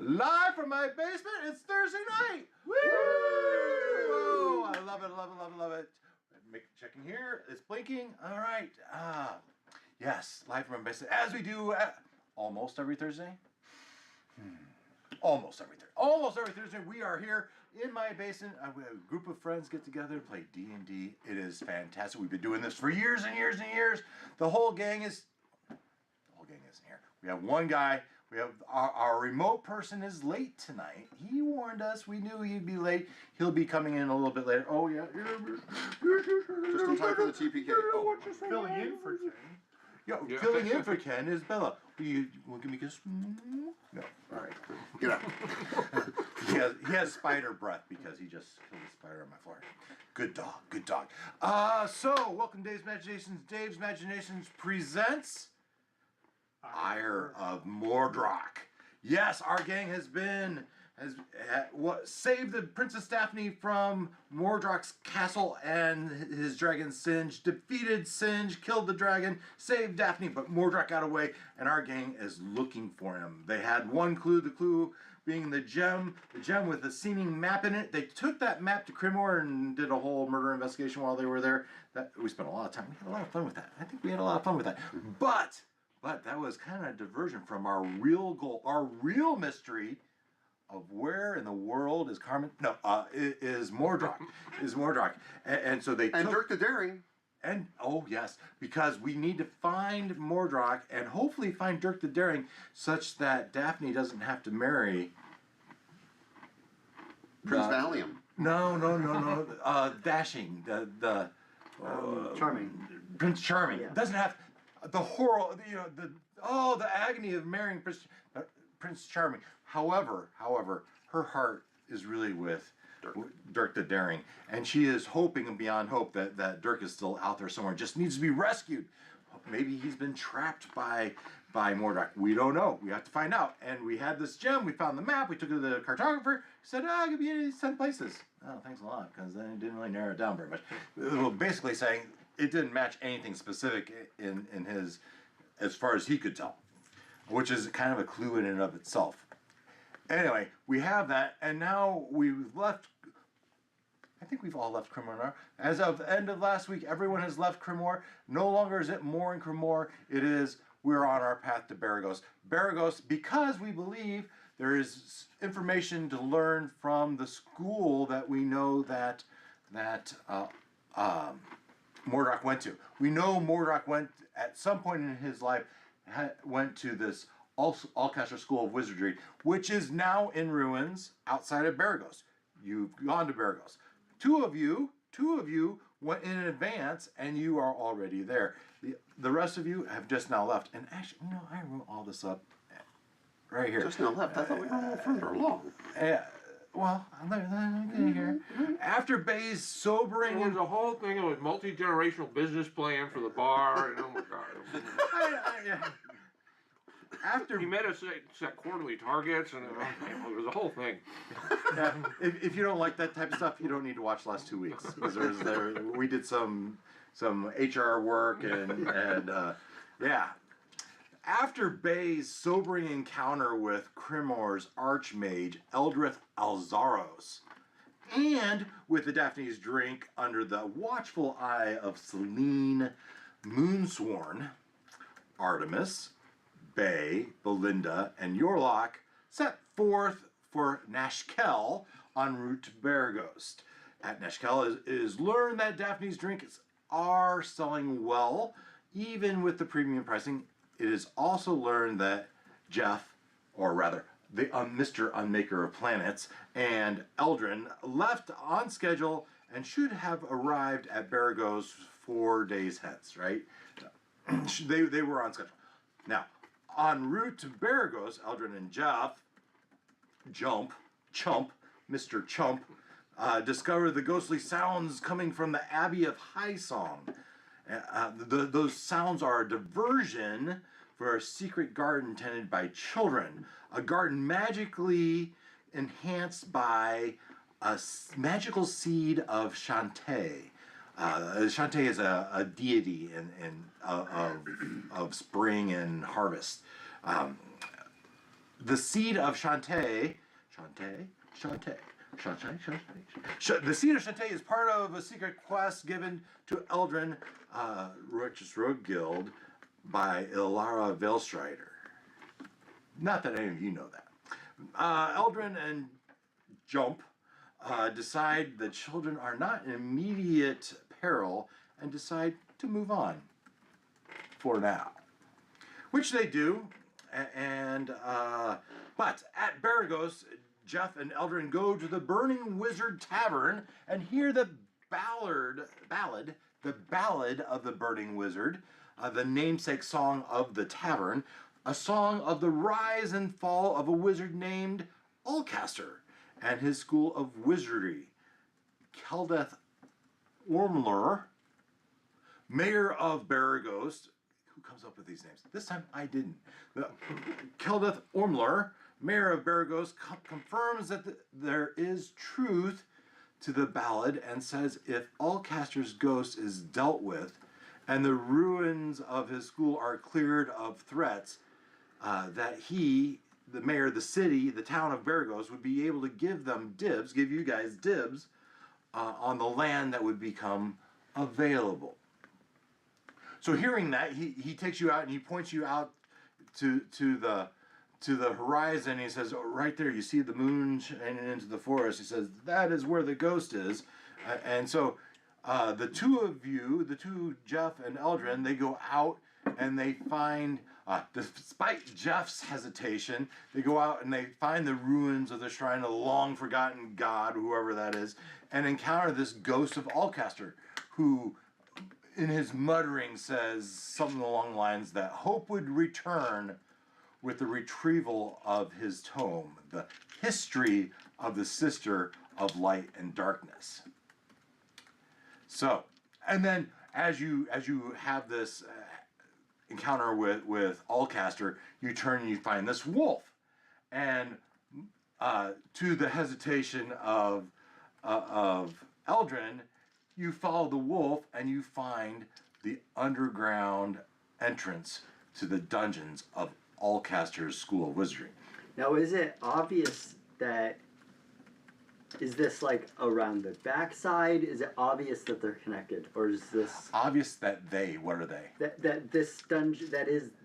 Live from my basement, it's Thursday night! Woo! Oh, I love it, love it, love it, love it. Checking here, it's blinking. All right. Yes, live from my basement, as we do almost every Thursday. Almost every Thursday, we are here in my basement. We have a group of friends get together to play D&D. It is fantastic. We've been doing this for years and years and years. The whole gang isn't here. We have one guy. We have our remote person is late tonight. He warned us. We knew he'd be late. He'll be coming in a little bit later. Oh yeah. Just in time for the TPK. Oh, filling in for Ken. Yeah, filling in for Ken is Bella. Want to give me a kiss? No. All right. Get out. He has spider breath because he just killed a spider on my floor. Good dog. Good dog. So welcome to Dave's Imaginations. Dave's Imaginations presents Ire of Mordroc. Yes, our gang has saved the Princess Daphne from Mordroc's castle and his dragon Singe, defeated Singe, killed the dragon, saved Daphne, but Mordroc got away, and our gang is looking for him. They had one clue, the clue being the gem with a seeming map in it. They took that map to Crimor and did a whole murder investigation while they were there. We spent a lot of time. We had a lot of fun with that. I think we had a lot of fun with that. But that was kind of a diversion from our real goal, our real mystery of where in the world is Carmen? No, is Mordroc. And so they took... And Dirk the Daring. And, oh yes, because we need to find Mordroc and hopefully find Dirk the Daring such that Daphne doesn't have to marry... Prince Valium. No. Dashing. Charming. Prince Charming. Yeah. Doesn't have... The horror, the agony of marrying Prince Charming. However, her heart is really with Dirk the Daring, and she is hoping and beyond hope that Dirk is still out there somewhere, just needs to be rescued. Maybe he's been trapped by Mordroc. We don't know. We have to find out. And we had this gem. We found the map. We took it to the cartographer. He said, it could be 10 places. Oh, thanks a lot, because then it didn't really narrow it down very much. Well, basically saying it didn't match anything specific in his, as far as he could tell, which is kind of a clue in and of itself. Anyway, we have that, and now we've left. I think we've all left Crimor now. As of the end of last week, everyone has left Crimor. No longer is it more in Crimor. It is, we're on our path to Beregost. Beregost, because we believe there is information to learn from the school that we know that Mordroc went to. We know Mordroc went, at some point in his life, went to this Ulcaster School of Wizardry, which is now in ruins outside of Beregost. You've gone to Beregost. Two of you went in advance, and you are already there. The rest of you have just now left. And actually, I wrote all this up right here. Just now left. I thought we were a little further along. Well, I'm getting here. After Bay's sobering... There was a whole thing of a multi-generational business plan for the bar, and oh my god. After he made us set quarterly targets, and it was a whole thing. Yeah, if you don't like that type of stuff, you don't need to watch the last 2 weeks, because we did some HR work and yeah. After Bay's sobering encounter with Crimor's archmage Eldrith Alzaros, and with the Daphne's drink under the watchful eye of Selene Moonsworn, Artemis, Bay, Belinda, and Yorlok set forth for Nashkel en route to Beregost. At Nashkel, it is learned that Daphne's drinks are selling well, even with the premium pricing. It is also learned that Jeff, or rather, the Mr. Unmaker of Planets, and Eldrin left on schedule and should have arrived at Beregost 4 days hence, right? They were on schedule. Now, en route to Beregost, Eldrin and Jeff, Mr. Chump, discover the ghostly sounds coming from the Abbey of High Song. Those sounds are a diversion for a secret garden tended by children. A garden magically enhanced by a magical seed of Shantae. Shantae is a deity of spring and harvest. the seed of Shantae. The seed of Shantae is part of a secret quest given to Eldrin, Righteous Rogue Guild, by Ilara Veilstrider. Not that any of you know that. Eldrin and Jump decide that children are not in immediate peril and decide to move on for now, which they do. But at Beregost, Jeff and Eldrin go to the Burning Wizard Tavern and hear the ballad of the Burning Wizard, the namesake song of the tavern, a song of the rise and fall of a wizard named Ulcaster and his school of wizardry. Keldeth Ormler, mayor of Beregost, who comes up with these names? This time I didn't. Keldeth Ormler, mayor of Beregost, confirms that there is truth to the ballad and says if Ulcaster's ghost is dealt with and the ruins of his school are cleared of threats, that he, the mayor of the city, the town of Beregost, would be able to give you guys dibs on the land that would become available. So hearing that, he takes you out and he points you out to the horizon. He says, oh, right there, you see the moon shining into the forest. He says, that is where the ghost is. And so the two, Jeff and Eldrin, they go out and they find, despite Jeff's hesitation, they go out and they find the ruins of the shrine of the long-forgotten god, whoever that is, and encounter this ghost of Ulcaster, who, in his muttering, says something along the lines that hope would return with the retrieval of his tome, the history of the sister of light and darkness. So, and then as you have this encounter with Ulcaster, you turn and you find this wolf, and to the hesitation of Eldrin, you follow the wolf and you find the underground entrance to the dungeons of Ulcaster's School of Wizardry. Now, is it obvious that, is this like around the backside? Is it obvious that they're connected, or is this obvious that what are they? That this dungeon,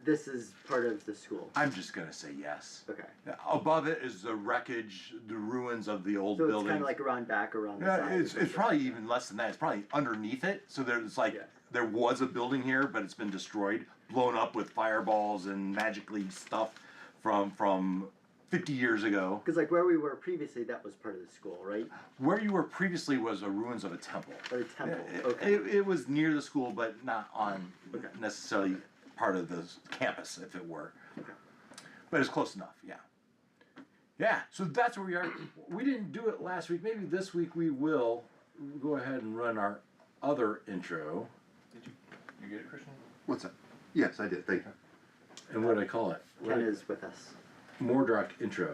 this is part of the school? I'm just gonna say yes. Okay. Above it is the wreckage, the ruins of the old so building. it's kind of like around the Yeah, side. it's probably even less than that. It's probably underneath it. So there's like there was a building here, but it's been destroyed, blown up with fireballs and magically stuff from 50 years ago. Because like where we were previously, that was part of the school, right? Where you were previously was a ruins of a temple. Or a temple. It was near the school, but not on necessarily part of the campus, if it were. Okay. But it's close enough, yeah. Yeah, so that's where we are. We didn't do it last week. Maybe this week we will. We'll go ahead and run our other intro. Did you get it, Christian? What's that? Yes, I did. Thank you. And what did I call it? Ken is with us. Mordroc intro.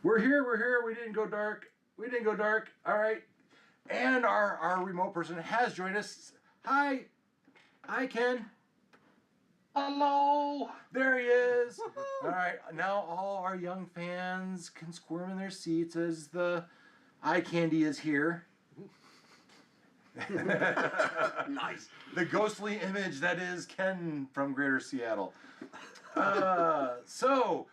We're here. We didn't go dark. All right. And our remote person has joined us. Hi, Ken. Hello. There he is. All right. Now all our young fans can squirm in their seats as the eye candy is here. Nice. The ghostly image that is Ken from Greater Seattle. So,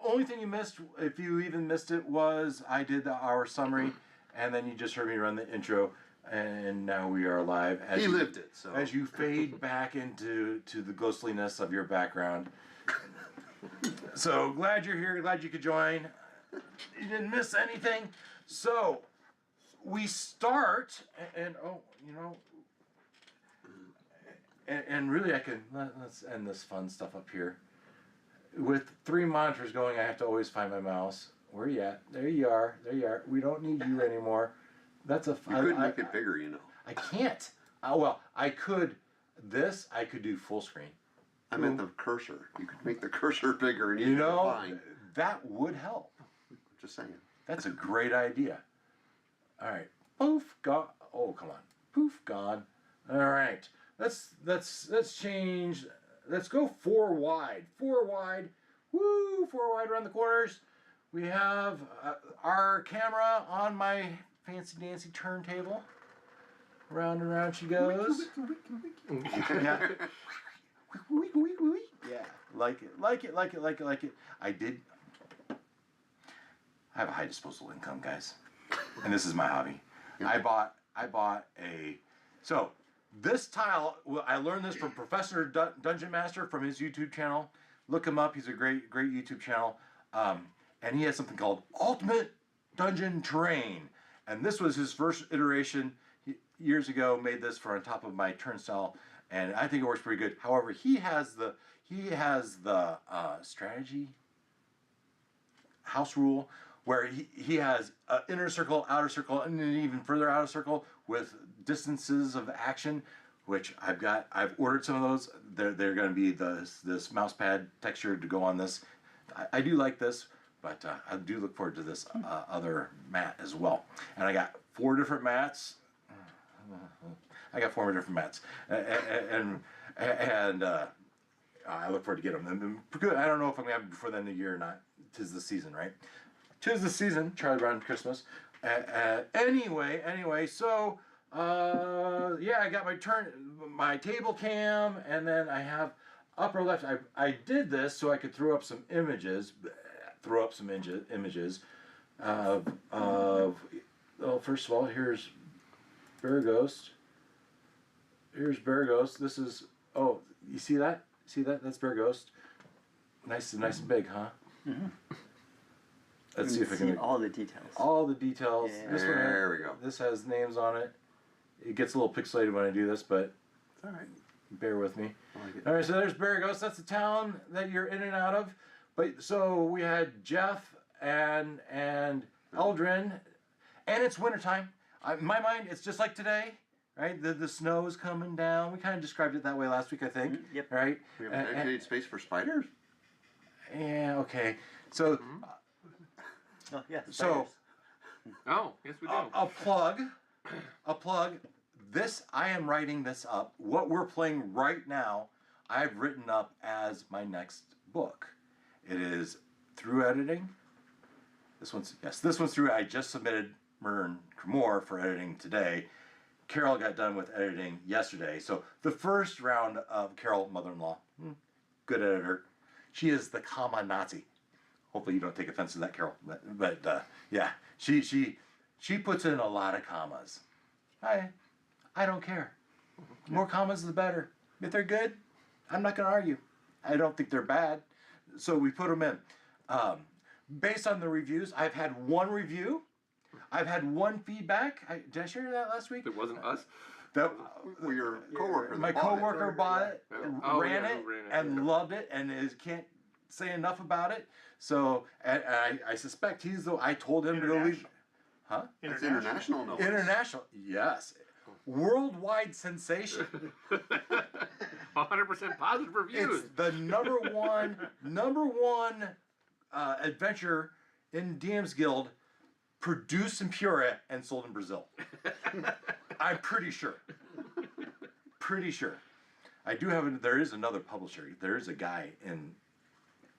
only thing you missed, if you even missed it, was I did our summary, and then you just heard me run the intro, and now we are live. He lived it, so. As you fade back into the ghostliness of your background. So, glad you're here, glad you could join. You didn't miss anything. So, we start, and and really I can, let's end this fun stuff up here. With 3 monitors going, I have to always find my mouse. Where you at? There you are. There you are. We don't need you anymore. That's a. You could make it bigger, you know. I can't. Well, I could. This I could do full screen. I meant the cursor. You could make the cursor bigger and You know, fine. that would help. Just saying. That's a great idea. All right. Poof, gone. Oh, come on. Poof, gone. All right. Let's change. Let's go 4 wide. 4 wide. Woo! 4 wide around the corners. We have our camera on my fancy dancy turntable. Round and round she goes. Yeah. Yeah. Like it. I have a high disposable income, guys. And this is my hobby. I bought a. So this tile, I learned this from Professor Dungeon Master from his YouTube channel. Look him up. He's a great YouTube channel. And he has something called Ultimate Dungeon Terrain. And this was his first iteration. He, years ago, made this for on top of my turnstile, and I think it works pretty good. However, he has the strategy house rule where he has an inner circle, outer circle, and an even further outer circle with distances of action, which I've ordered some of those. They're going to be this mouse pad texture to go on this. I do like this, but I do look forward to this other mat as well. And I got 4 different mats. And I look forward to get them. Good. I don't know if I'm gonna have them before the end of the year or not. 'Tis the season, right? 'Tis the season. Try around Christmas. Anyway. So yeah, I got my table cam, and then I have upper left. I did this so I could throw up some images. Of well, first of all, here's Beregost. Here's Beregost. This is, oh, you see that? See that? That's Beregost. Nice and big, huh? Mm-hmm. Let's see if I can. All the details. All the details. Yeah. This one, There we go. This has names on it. It gets a little pixelated when I do this, but It's all right. bear with me. I like it. All right, so there's Beregost. That's the town that you're in and out of. But so we had Jeff and Eldrin, and it's wintertime. In my mind, it's just like today, right? The snow is coming down. We kind of described it that way last week, I think. Yep. Right? We have a dedicated space for spiders? Yeah. Okay. So Oh, yeah. So- spiders. Oh, yes we do. a plug. This I am writing this up. What we're playing right now, I've written up as my next book. It is through editing. This one's through. I just submitted Mern Cremore for editing today. Carol got done with editing yesterday. So the first round of Carol, mother-in-law, good editor. She is the comma Nazi. Hopefully you don't take offense to that, Carol. But yeah, she puts in a lot of commas. I don't care. The more commas, the better. If they're good, I'm not going to argue. I don't think they're bad. So we put them in. Based on the reviews, I've had 1 review. I've had 1 feedback. Did I share that last week? It wasn't us. That, Well, your coworker. my that bought it. coworker bought it, Oh, ran yeah, it, who ran it, and yeah. loved it, and can't say enough about it. So and I suspect he's the. I told him to go leave. Huh? It's international, no? International, yes, worldwide sensation. 100% positive reviews. It's the number one adventure in DM's Guild, produced in Pura and sold in Brazil. I'm pretty sure. I do have. There is another publisher. There is a guy in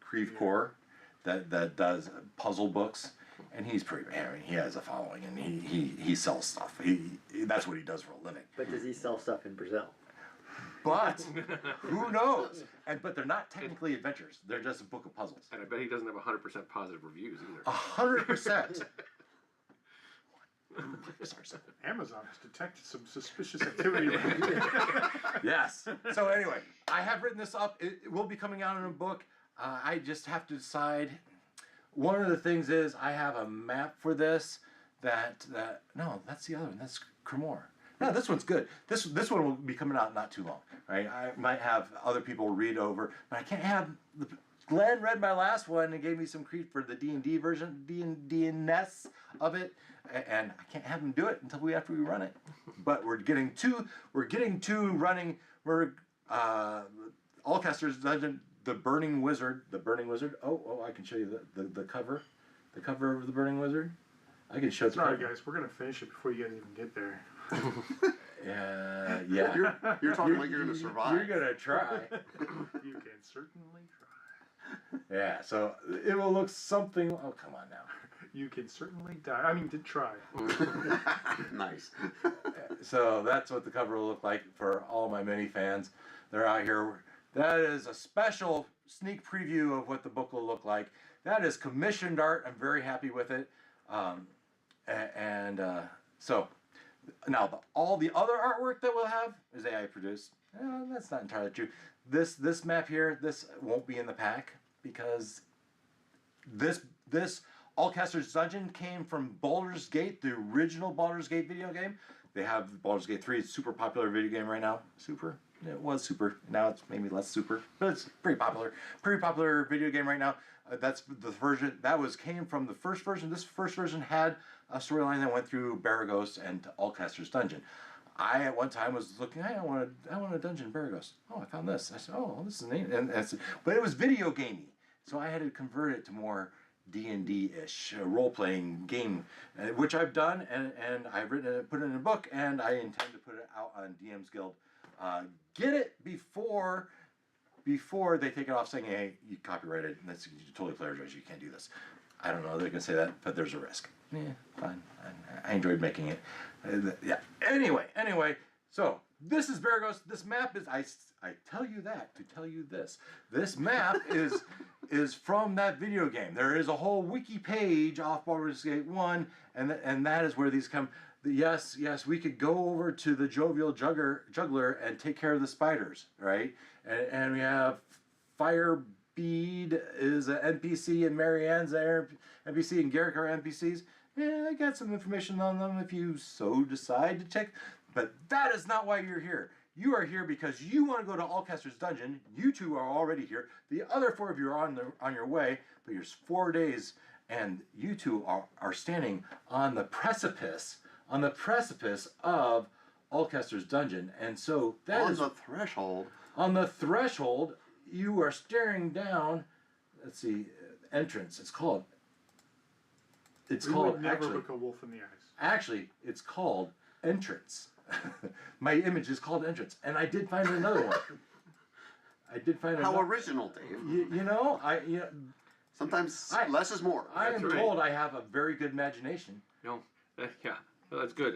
Creve Coeur that does puzzle books, and he's pretty. I mean, he has a following, and he sells stuff. That's what he does for a living. But does he sell stuff in Brazil? But who knows? But they're not technically adventures. They're just a book of puzzles. And I bet he doesn't have 100% positive reviews either. 100%. Amazon has detected some suspicious activity. Yes. So anyway, I have written this up. It will be coming out in a book. I just have to decide. One of the things is I have a map for this. No, that's the other one. That's Cremore. No, this one's good. This one will be coming out not too long, right? I might have other people read over, but I can't have Glenn read my last one and gave me some creep for the D&D version, D&D-ness of it, and I can't have him do it until after we run it. But we're getting two running. We're Ulcaster's Dungeon, the Burning Wizard. Oh, I can show you the cover of the Burning Wizard. I can show the Sorry, cover. guys, we're gonna finish it before you guys even get there. Yeah. You're talking like you're gonna survive. You're gonna try. You can certainly try. Yeah, so it will look something. Oh, come on now. You can certainly die. I mean, to try. Nice. So that's what the cover will look like for all my mini fans. They're out here. That is a special sneak preview of what the book will look like. That is commissioned art. I'm very happy with it. So now all the other artwork that we'll have is AI produced. That's not entirely true. This map here, this won't be in the pack because this Ulcaster's Dungeon came from Baldur's Gate, the original Baldur's Gate video game. They have Baldur's Gate 3, it's a super popular video game right now. Super? It was super. Now it's maybe less super, but it's pretty popular. Pretty popular video game right now. That's the version that came from the first version. This first version had a storyline that went through Beregost and Ulcaster's Dungeon. I at one time was looking. I want a dungeon in Beregost. Oh, I found this. I said, oh, this is neat. But it was video gamey, so I had to convert it to more D&D-ish role playing game, which I've done and I've written it, put it in a book, and I intend to put it out on DM's Guild. Get it before they take it off saying, hey, you copyrighted, and that's totally plagiarized, you can't do this. I don't know, they're going to say that, but there's a risk. Yeah, fine. I enjoyed making it. Yeah. Anyway, so this is Beregost. This map is, I tell you that to tell you this. This map is from that video game. There is a whole wiki page off Baldur's Gate 1, and that is where these come. Yes, we could go over to the Jovial Juggler and take care of the spiders, right? And we have Firebead is an NPC, and Marianne's an NPC, and Garrick are NPCs. Yeah, I got some information on them if you so decide to take. But that is not why you're here. You are here because you want to go to Ulcaster's Dungeon. You two are already here. The other 4 of you are on your way, but there's 4 days, and you two are standing on the precipice of Ulcaster's Dungeon. And so that is on the threshold. On the threshold, you are staring down. Let's see, entrance. It's called Would never actually. look a wolf in the eyes. Actually, it's called Entrance. My image is called Entrance, and I did find another one. How original, Dave. You know, Sometimes less is more. I am That's right. told I have a very good imagination. No, yeah, that's good.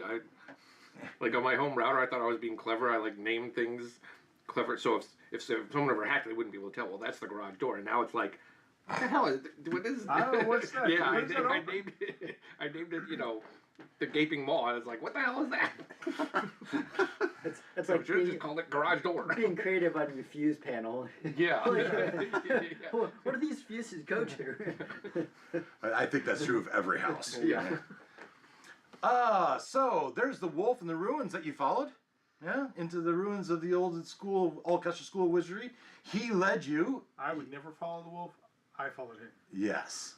Like on my home router, I thought I was being clever. I like named things clever. So if someone ever hacked, they wouldn't be able to tell. Well, that's the garage door. And now it's like, what the hell is? What is? I don't know, what's that? Yeah, I Where's that open? named it. I named it. You know, the gaping maw. I was like, what the hell is that? It's So I like should have just called it garage door. being creative on your fuse panel. Yeah. What do these fuses go to? I think that's true of every house. Yeah. So there's the wolf in the ruins that you followed. Yeah, into the ruins of the old school, Ulcaster School of Wizardry. He led you. I would never follow the wolf. I followed him. Yes.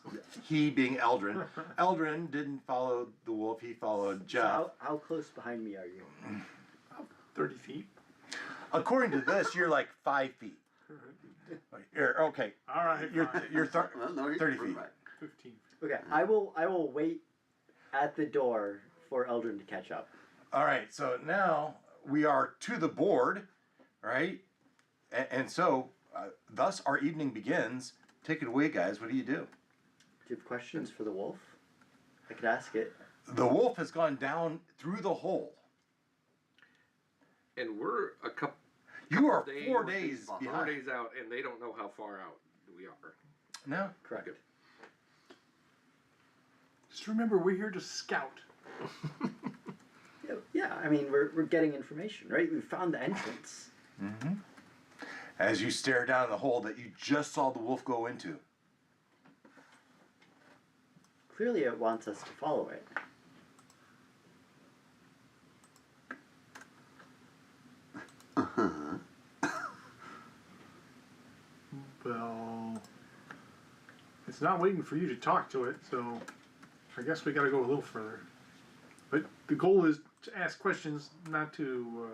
He being Eldrin. Eldrin didn't follow the wolf, he followed Jeff. So how close behind me are you? 30 feet. According to this, you're like 5 feet. Okay. All right, fine. You're Well, no, 30 feet. back. 15 feet. Okay, I will wait at the door for Eldrin to catch up. All right, so now we are to the board, right? And so, thus our evening begins. Take it away, guys. What do? Do you have questions for the wolf? I could ask it. The wolf has gone down through the hole. And we're a couple. You are days- 4 days behind. 4 behind. days out, and they don't know how far out we are. No? Correct. Just remember, we're here to scout. Yeah, I mean, we're getting information, right? We found the entrance. Mm-hmm. As you stare down the hole that you just saw the wolf go into. Clearly it wants us to follow it. It's not waiting for you to talk to it, so I guess we got to go a little further. But the goal is to ask questions, not to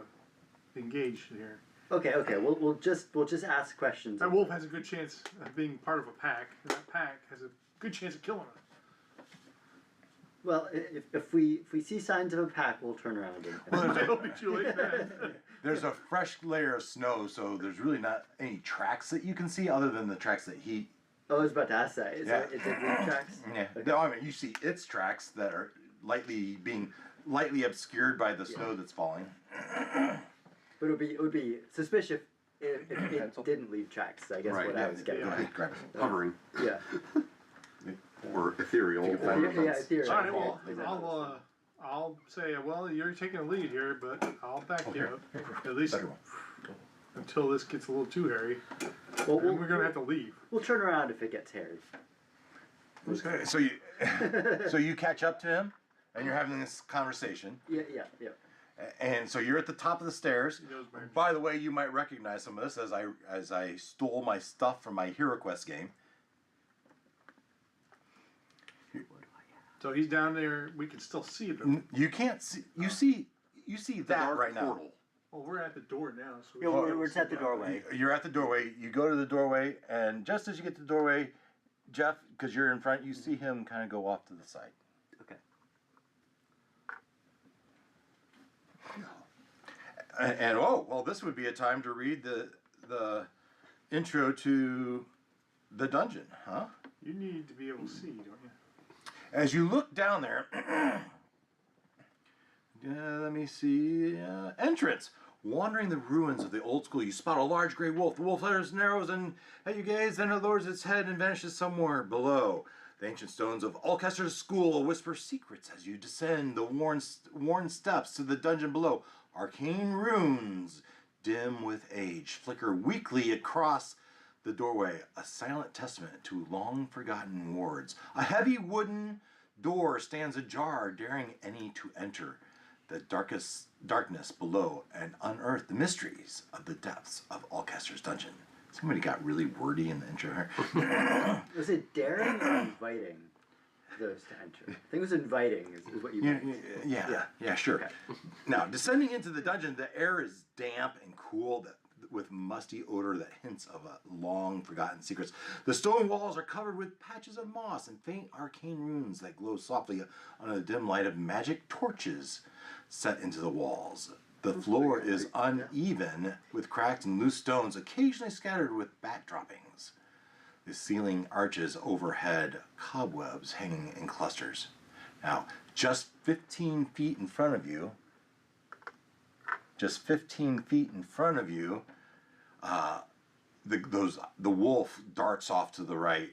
engage here. Okay. We'll just ask questions. That wolf has a good chance of being part of a pack, and that pack has a good chance of killing us. Well, if we see signs of a pack, we'll turn around and. It'll be too late then. There's a fresh layer of snow, so there's really not any tracks that you can see other than the tracks that he. Oh, I was about to ask that. Is Yeah. it leaf tracks? Yeah. Okay. No, I mean you see its tracks that are lightly obscured by the snow that's falling. But it would be suspicious if it didn't leave tracks. I guess Right, what I was getting. yeah. at. Grab it. Hovering Yeah. or ethereal. Yeah. Theory. All right, well, Exactly. I'll say, well, you're taking a lead here, but I'll back you up. At least Better one. until this gets a little too hairy. Well, And we're going to have to leave. we'll turn around if it gets hairy. Okay. So you so you catch up to him and you're having this conversation. Yeah. And so you're at the top of the stairs. He knows my- By the way, you might recognize some of this as I stole my stuff from my Hero Quest game. So he's down there. We can still see them. You can't see. You see that Dark right now. Well, we're at the door now. So Yeah, we're just at the doorway. You're at the doorway. You go to the doorway, and just as you get to the doorway, Jeff, because you're in front, you see him kind of go off to the side. Okay. And oh, well, this would be a time to read the intro to the dungeon, huh? You need to be able to see, don't you? As you look down there, let me see, entrance. Wandering the ruins of the old school, you spot a large gray wolf. The wolf utters narrows and at you gaze, then it lowers its head and vanishes somewhere below. The ancient stones of Ulcaster's school whisper secrets as you descend the worn steps to the dungeon below. Arcane runes, dim with age, flicker weakly across the doorway, a silent testament to long-forgotten wards. A heavy wooden door stands ajar, daring any to enter the darkness below and unearth the mysteries of the depths of Ulcaster's dungeon. Somebody got really wordy in the intro here. Was it daring or inviting those to enter? I think it was inviting is what you meant. Yeah, sure. Okay. Now, descending into the dungeon, the air is damp and cool with musty odor that hints of a long-forgotten secrets. The stone walls are covered with patches of moss and faint arcane runes that glow softly under the dim light of magic torches set into the walls. The floor is uneven with cracks and loose stones, occasionally scattered with bat droppings. The ceiling arches overhead, cobwebs hanging in clusters. Now, just 15 feet in front of you, the wolf darts off to the right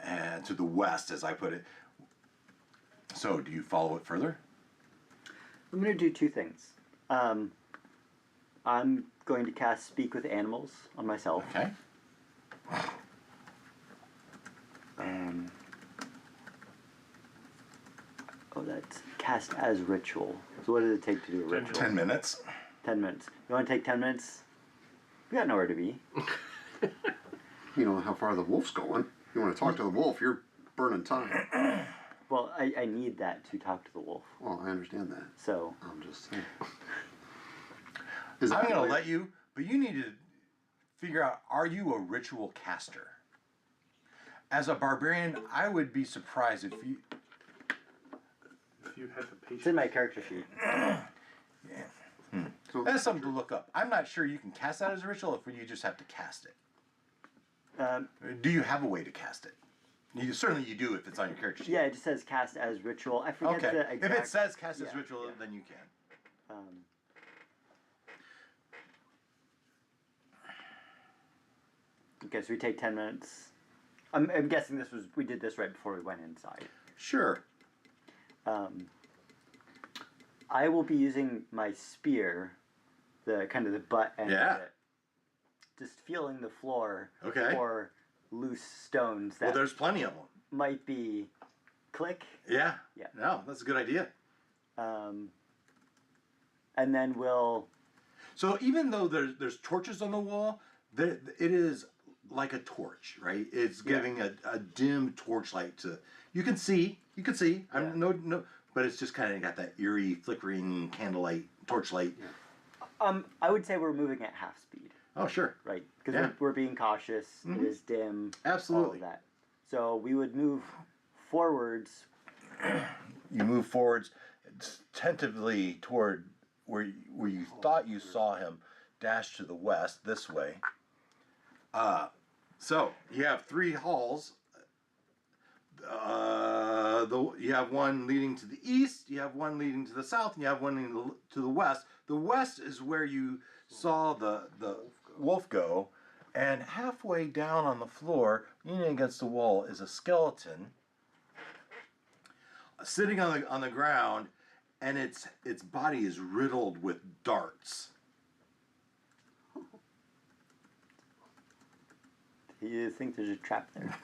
and to the west, as I put it. So, do you follow it further? I'm going to do two things. I'm going to cast Speak with Animals on myself. Okay. That's cast as ritual. So what does it take to do a ritual? 10 minutes. 10 minutes. You want to take 10 minutes? We got nowhere to be. You know how far the wolf's going. You want to talk to the wolf, you're burning time. Well, I need that to talk to the wolf. Well, I understand that. So, I'm just saying. I'm going to let you, but you need to figure out, are you a ritual caster? As a barbarian, I would be surprised if you... If you had the it's in patience. my character sheet. So, That's something to look up. I'm not sure you can cast that as a ritual if you just have to cast it. Do you have a way to cast it? Certainly you do if it's on your character sheet. Yeah, it just says cast as ritual. I forget Okay. the exact... If it says cast as yeah, ritual, yeah. then you can. Okay, so we take 10 minutes. I'm guessing we did this right before we went inside. Sure. I will be using my spear, the butt end Yeah. of it, just feeling the floor Okay. for loose stones Well, that there's plenty of them. might be click, Yeah. Yeah. No, that's a good idea. and then we'll So even though there's torches on the wall, it is like a torch, right? It's giving a dim torchlight to. You can see. I'm no, but it's just kind of got that eerie, flickering candlelight, torchlight. I would say we're moving at half speed, Oh, sure. right? Because Yeah. we're being cautious. It is dim. All Absolutely. of that. So we would move forwards. You move forwards tentatively toward where you thought you saw him dash to the west this way. So you have 3 halls. You have one leading to the east, you have one leading to the south, and you have one leading to the west. The west is where you saw the wolf go, and halfway down on the floor, leaning against the wall, is a skeleton sitting on the ground, and its body is riddled with darts. You think there's a trap there?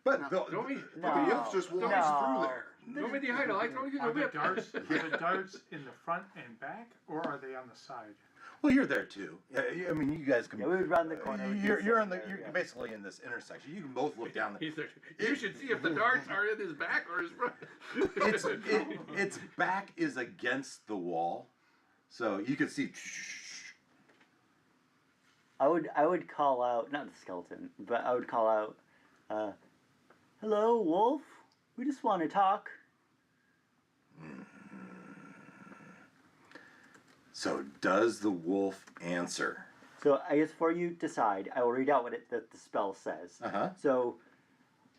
But Don't we? But the imp just walks through there. Don't we hide a light? Don't we do Are the the whip? darts, are the darts in the front and back, or are they on the side? well, you're there too. I mean, you guys can. Yeah, we would run the corner. we'd be You're sitting in the. there, You're yeah. basically in this intersection. You can both look down. He's there. You should see if the darts are in his back or his front. Its back is against the wall, so you can see. I would call out, not the skeleton, but I would call out, hello, wolf. We just want to talk. So does the wolf answer? So I guess before you decide, I will read out what the spell says. Uh-huh. So,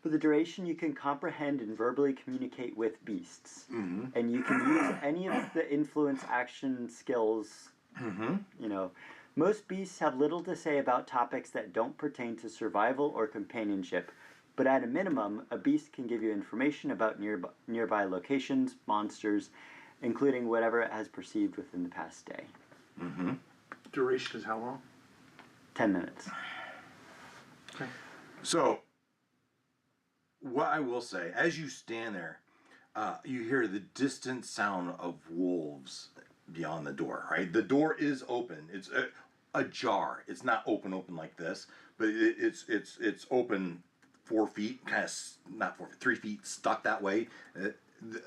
for the duration, you can comprehend and verbally communicate with beasts, and you can use any of the influence action skills. You know, most beasts have little to say about topics that don't pertain to survival or companionship, but at a minimum, a beast can give you information about nearby locations, monsters, including whatever it has perceived within the past day. Duration is how long? 10 minutes. Okay. So, what I will say, as you stand there, you hear the distant sound of wolves beyond the door, right? The door is open. It's ajar. It's not open like this, but it's open 4 feet, kind of, not 4 feet, 3 feet, stuck that way.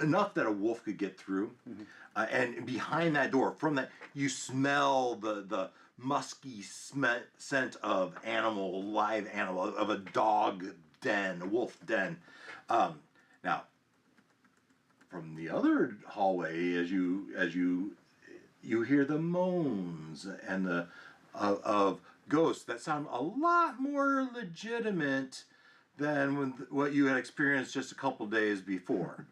Enough that a wolf could get through. And behind that door, from that, you smell the musky scent of live animal, of a dog den, a wolf den. Now, from the other hallway, as you hear the moans and the of ghosts that sound a lot more legitimate than what you had experienced just a couple days before.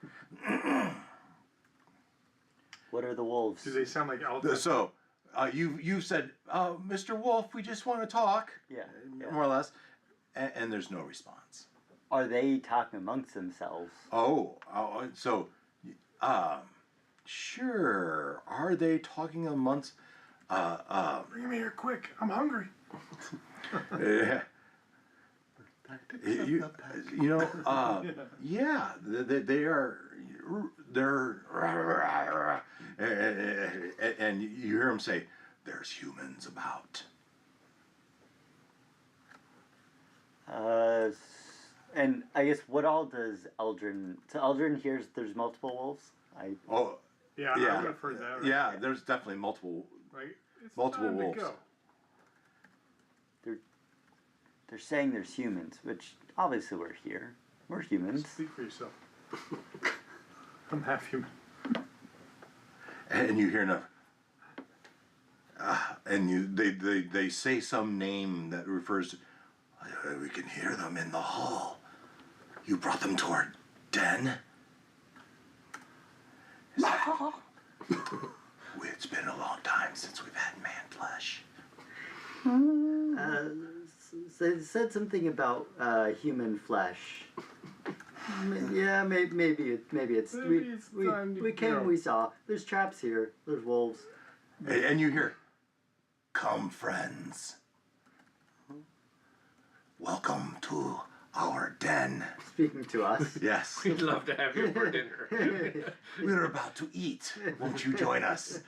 What are the wolves? Do they sound like owls? So, you said, Mr. Wolf, we just want to talk. Yeah, yeah. More or less. And there's no response. Are they talking amongst themselves? So, sure. Are they talking amongst, Bring me here quick. I'm hungry. yeah, they are, and you hear them say, there's humans about. And I guess what all does Eldrin... So Eldrin hears there's multiple wolves? Yeah, I would have heard that. Right? Yeah, there's definitely multiple. Right? It's Multiple time wolves. To go. They're saying there's humans, which obviously we're here. We're humans. Speak for yourself. I'm half human. And you hear enough. And they say some name that refers to. We can hear them in the hall. You brought them to our den? It's been a long time since we've had man flesh. So it said something about human flesh. Yeah, maybe it's Maybe it's time to we came, go. we saw. There's traps here. There's wolves. And you hear, come friends. Welcome to our den. Speaking to us. Yes. We'd love to have you for dinner. We're about to eat. Won't you join us?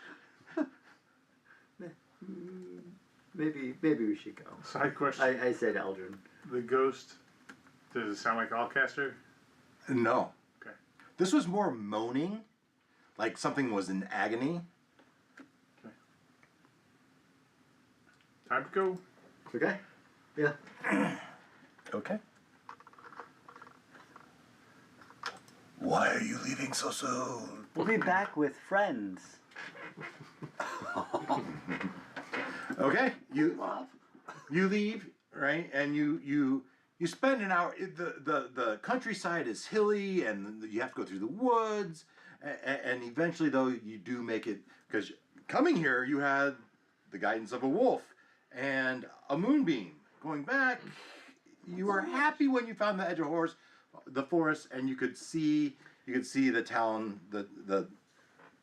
Maybe we should go. Side question. I said Eldrin. The ghost, does it sound like Ulcaster? No. Okay. This was more moaning, like something was in agony. Time to go. Okay. Yeah. Okay. Why are you leaving so soon? We'll be back with friends. Okay, you leave, right? And you spend an hour. The countryside is hilly, and you have to go through the woods. And eventually, though, you do make it, because coming here, you had the guidance of a wolf and a moonbeam. Going back, you were happy when you found the edge of the forest, and you could see the town, the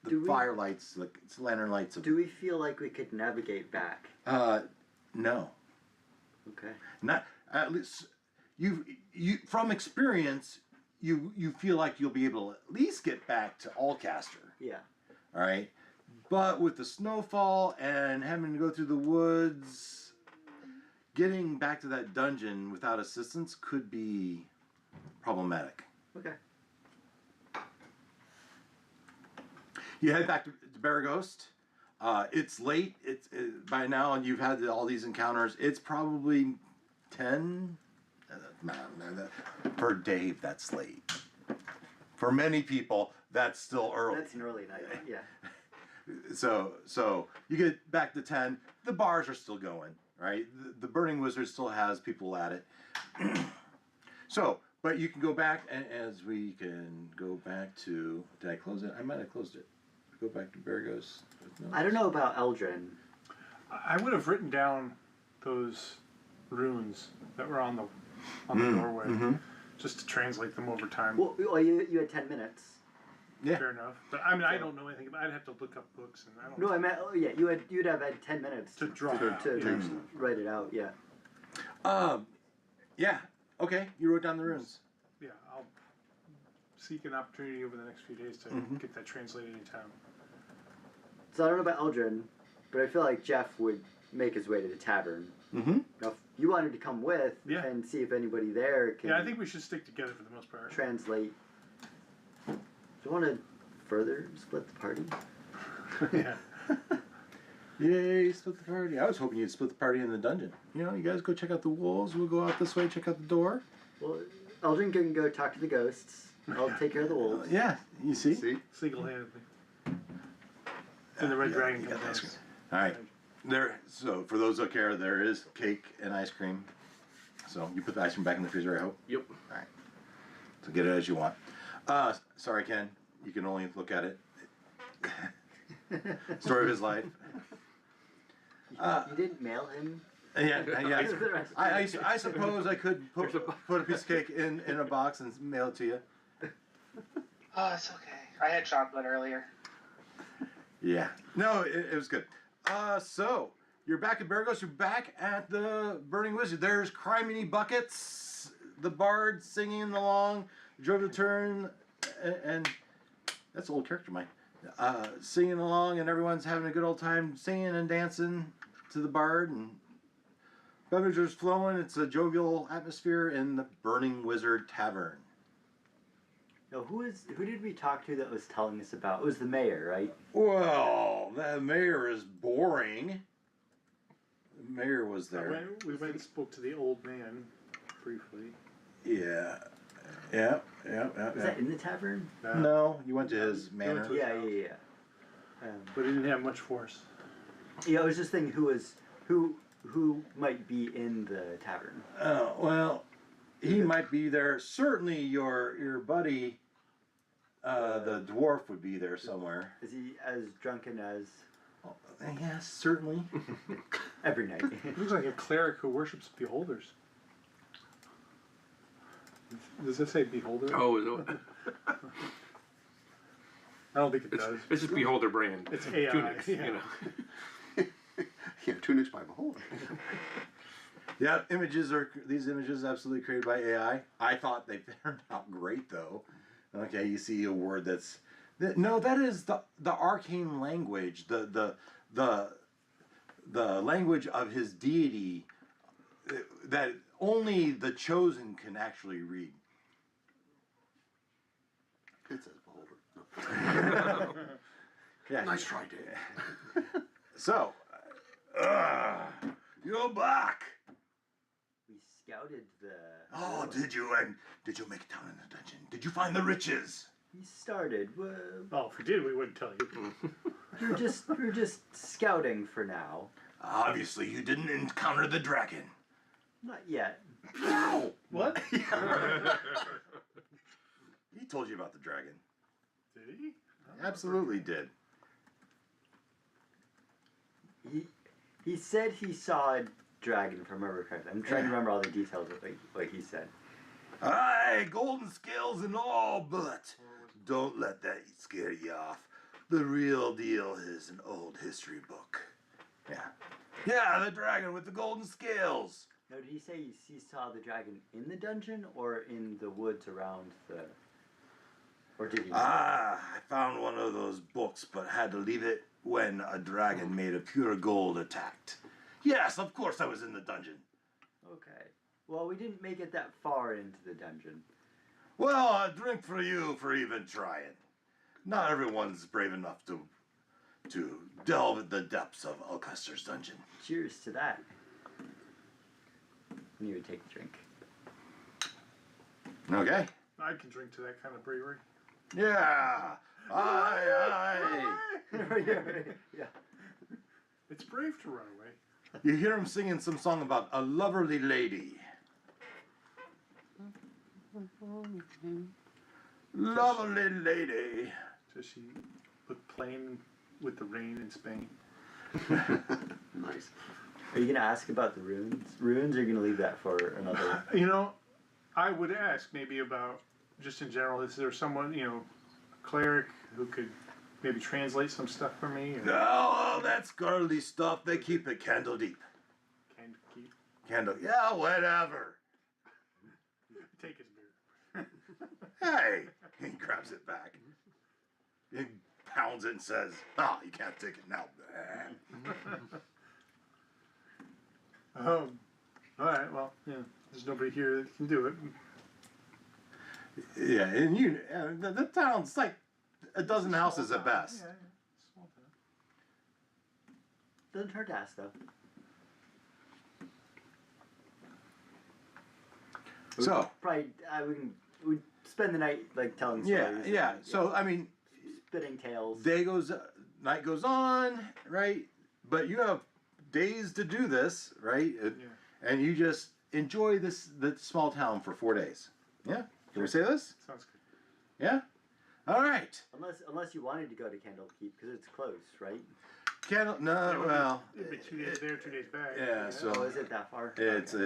firelights, the lantern lights. Do we feel like we could navigate back? No. Okay. Not at least you from experience you feel like you'll be able to at least get back to Ulcaster. Yeah. All right. But with the snowfall and having to go through the woods, getting back to that dungeon without assistance could be problematic. Okay. You head back to Beregost. It's late. It's by now, and you've had all these encounters. It's probably 10. For Dave, that's late. For many people, that's still early. That's an early night. Yeah. So you get back to 10. The bars are still going, right? The Burning Wizard still has people at it. So, but you can go back, and as we can go back to. Did I close it? I might have closed it. Go back to Beregost. I don't know about Eldrin. I would have written down those runes that were on the doorway, just to translate them over time. Well, you had 10 minutes. Yeah. Fair enough. But I mean, I don't know anything about. I'd have to look up books, and I don't. No, I meant you'd have had 10 minutes To draw to, it out, to yeah. write it out. Yeah. Yeah. Okay. You wrote down the runes. Yeah, I'll seek an opportunity over the next few days to get that translated in town. So I don't know about Eldrin, but I feel like Jeff would make his way to the tavern. Mm-hmm. Now, if you wanted to come with Yeah. and see if anybody there can Yeah, I think we should stick together for the most part. translate. Do you want to further split the party? Yeah. Yay, split the party. I was hoping you'd split the party in the dungeon. You know, you guys go check out the wolves. We'll go out this way, check out the door. Well, Eldrin can go talk to the ghosts. I'll take care of the wolves. Yeah, you see? Single-handedly. And the Red Dragon you got comes the ice out. cream. All right. So for those that care, there is cake and ice cream. So you put the ice cream back in the freezer, I hope? Yep. All right. So get it as you want. Sorry, Ken. You can only look at it. Story of his life. You didn't mail him? Yeah. the rest. I suppose I could put a piece of cake in a box and mail it to you. Oh, it's okay. I had chocolate earlier. Yeah. No, it was good. So you're back at Beregost. You're back at the Burning Wizard. There's criminy buckets. The bard singing along. Drove the turn, and that's an old character, Mike. Singing along, and everyone's having a good old time singing and dancing to the bard, and beverages flowing. It's a jovial atmosphere in the Burning Wizard Tavern. No, who did we talk to that was telling us about? It was the mayor, right? Well, the mayor is boring. The mayor was there. We went and spoke to the old man briefly. Yeah. Was that in the tavern? No, you went to his manor. to- Yeah. But he didn't have much for us. Yeah, I was just thinking who might be in the tavern. Oh, well, he might be there. Certainly your buddy, the dwarf, would be there somewhere. Is he as drunken as Oh, yes, certainly. every night? He looks like a cleric who worships beholders. Does it say beholder? Oh, is it- I don't think it does. it's just Beholder brand. It's AI, Tunics, yeah. you know. Yeah, tunics by beholder. Yeah, these images absolutely created by AI. I thought they turned out great though. Okay, you see a word that is the arcane language, the the language of his deity that only the chosen can actually read. It says beholder. No. Yeah. Nice try, Dave. So, you're back. We scouted the. Oh, did you? And did you make it down in the dungeon? Did you find the riches? We started. Well, if we did, we wouldn't tell you. We're just scouting for now. Obviously, you didn't encounter the dragon. Not yet. What? He told you about the dragon. Did he? Absolutely did. He said he saw a dragon, if I remember correctly. I'm trying to remember all the details of what he said. Aye, golden scales and all, but don't let that scare you off. The real deal is an old history book. Yeah. Yeah, the dragon with the golden scales. No, did he say he saw the dragon in the dungeon or in the woods around the... Or did he... I found one of those books, but had to leave it when a dragon made of pure gold attacked. Yes, of course I was in the dungeon. Okay. Well, we didn't make it that far into the dungeon. Well, a drink for you for even trying. Not everyone's brave enough to delve at the depths of Ulcaster's dungeon. Cheers to that. And you would take a drink. Okay. I can drink to that kind of bravery. Yeah. Aye. Yeah. It's brave to run away. You hear him singing some song about a lovely lady. Lovely lady. Does she look plain with the rain in Spain? Nice. Are you going to ask about the runes? Runes, or are you going to leave that for another... You know, I would ask maybe about, just in general, is there someone, a cleric who could maybe translate some stuff for me? Or No, that's girly stuff. They keep it candle deep. can keep? Candle. Yeah, whatever. Take his beer. Hey. He grabs it back. He pounds it and says, you can't take it now. All right, well, yeah, there's nobody here that can do it. Yeah, and the town's like a dozen houses at best. Yeah, small town. Doesn't hurt to ask, though. So, Probably, we'd spend the night, telling stories. yeah. and, So, I mean, spinning tales. night goes on, right? But you have days to do this, right? And you just enjoy the small town for 4 days. Yeah? Can we say this? Sounds good. Yeah? All right. Unless you wanted to go to Candlekeep, because it's close, right? It'd be 2 days there, 2 days back. Yeah, so Oh, is it that far?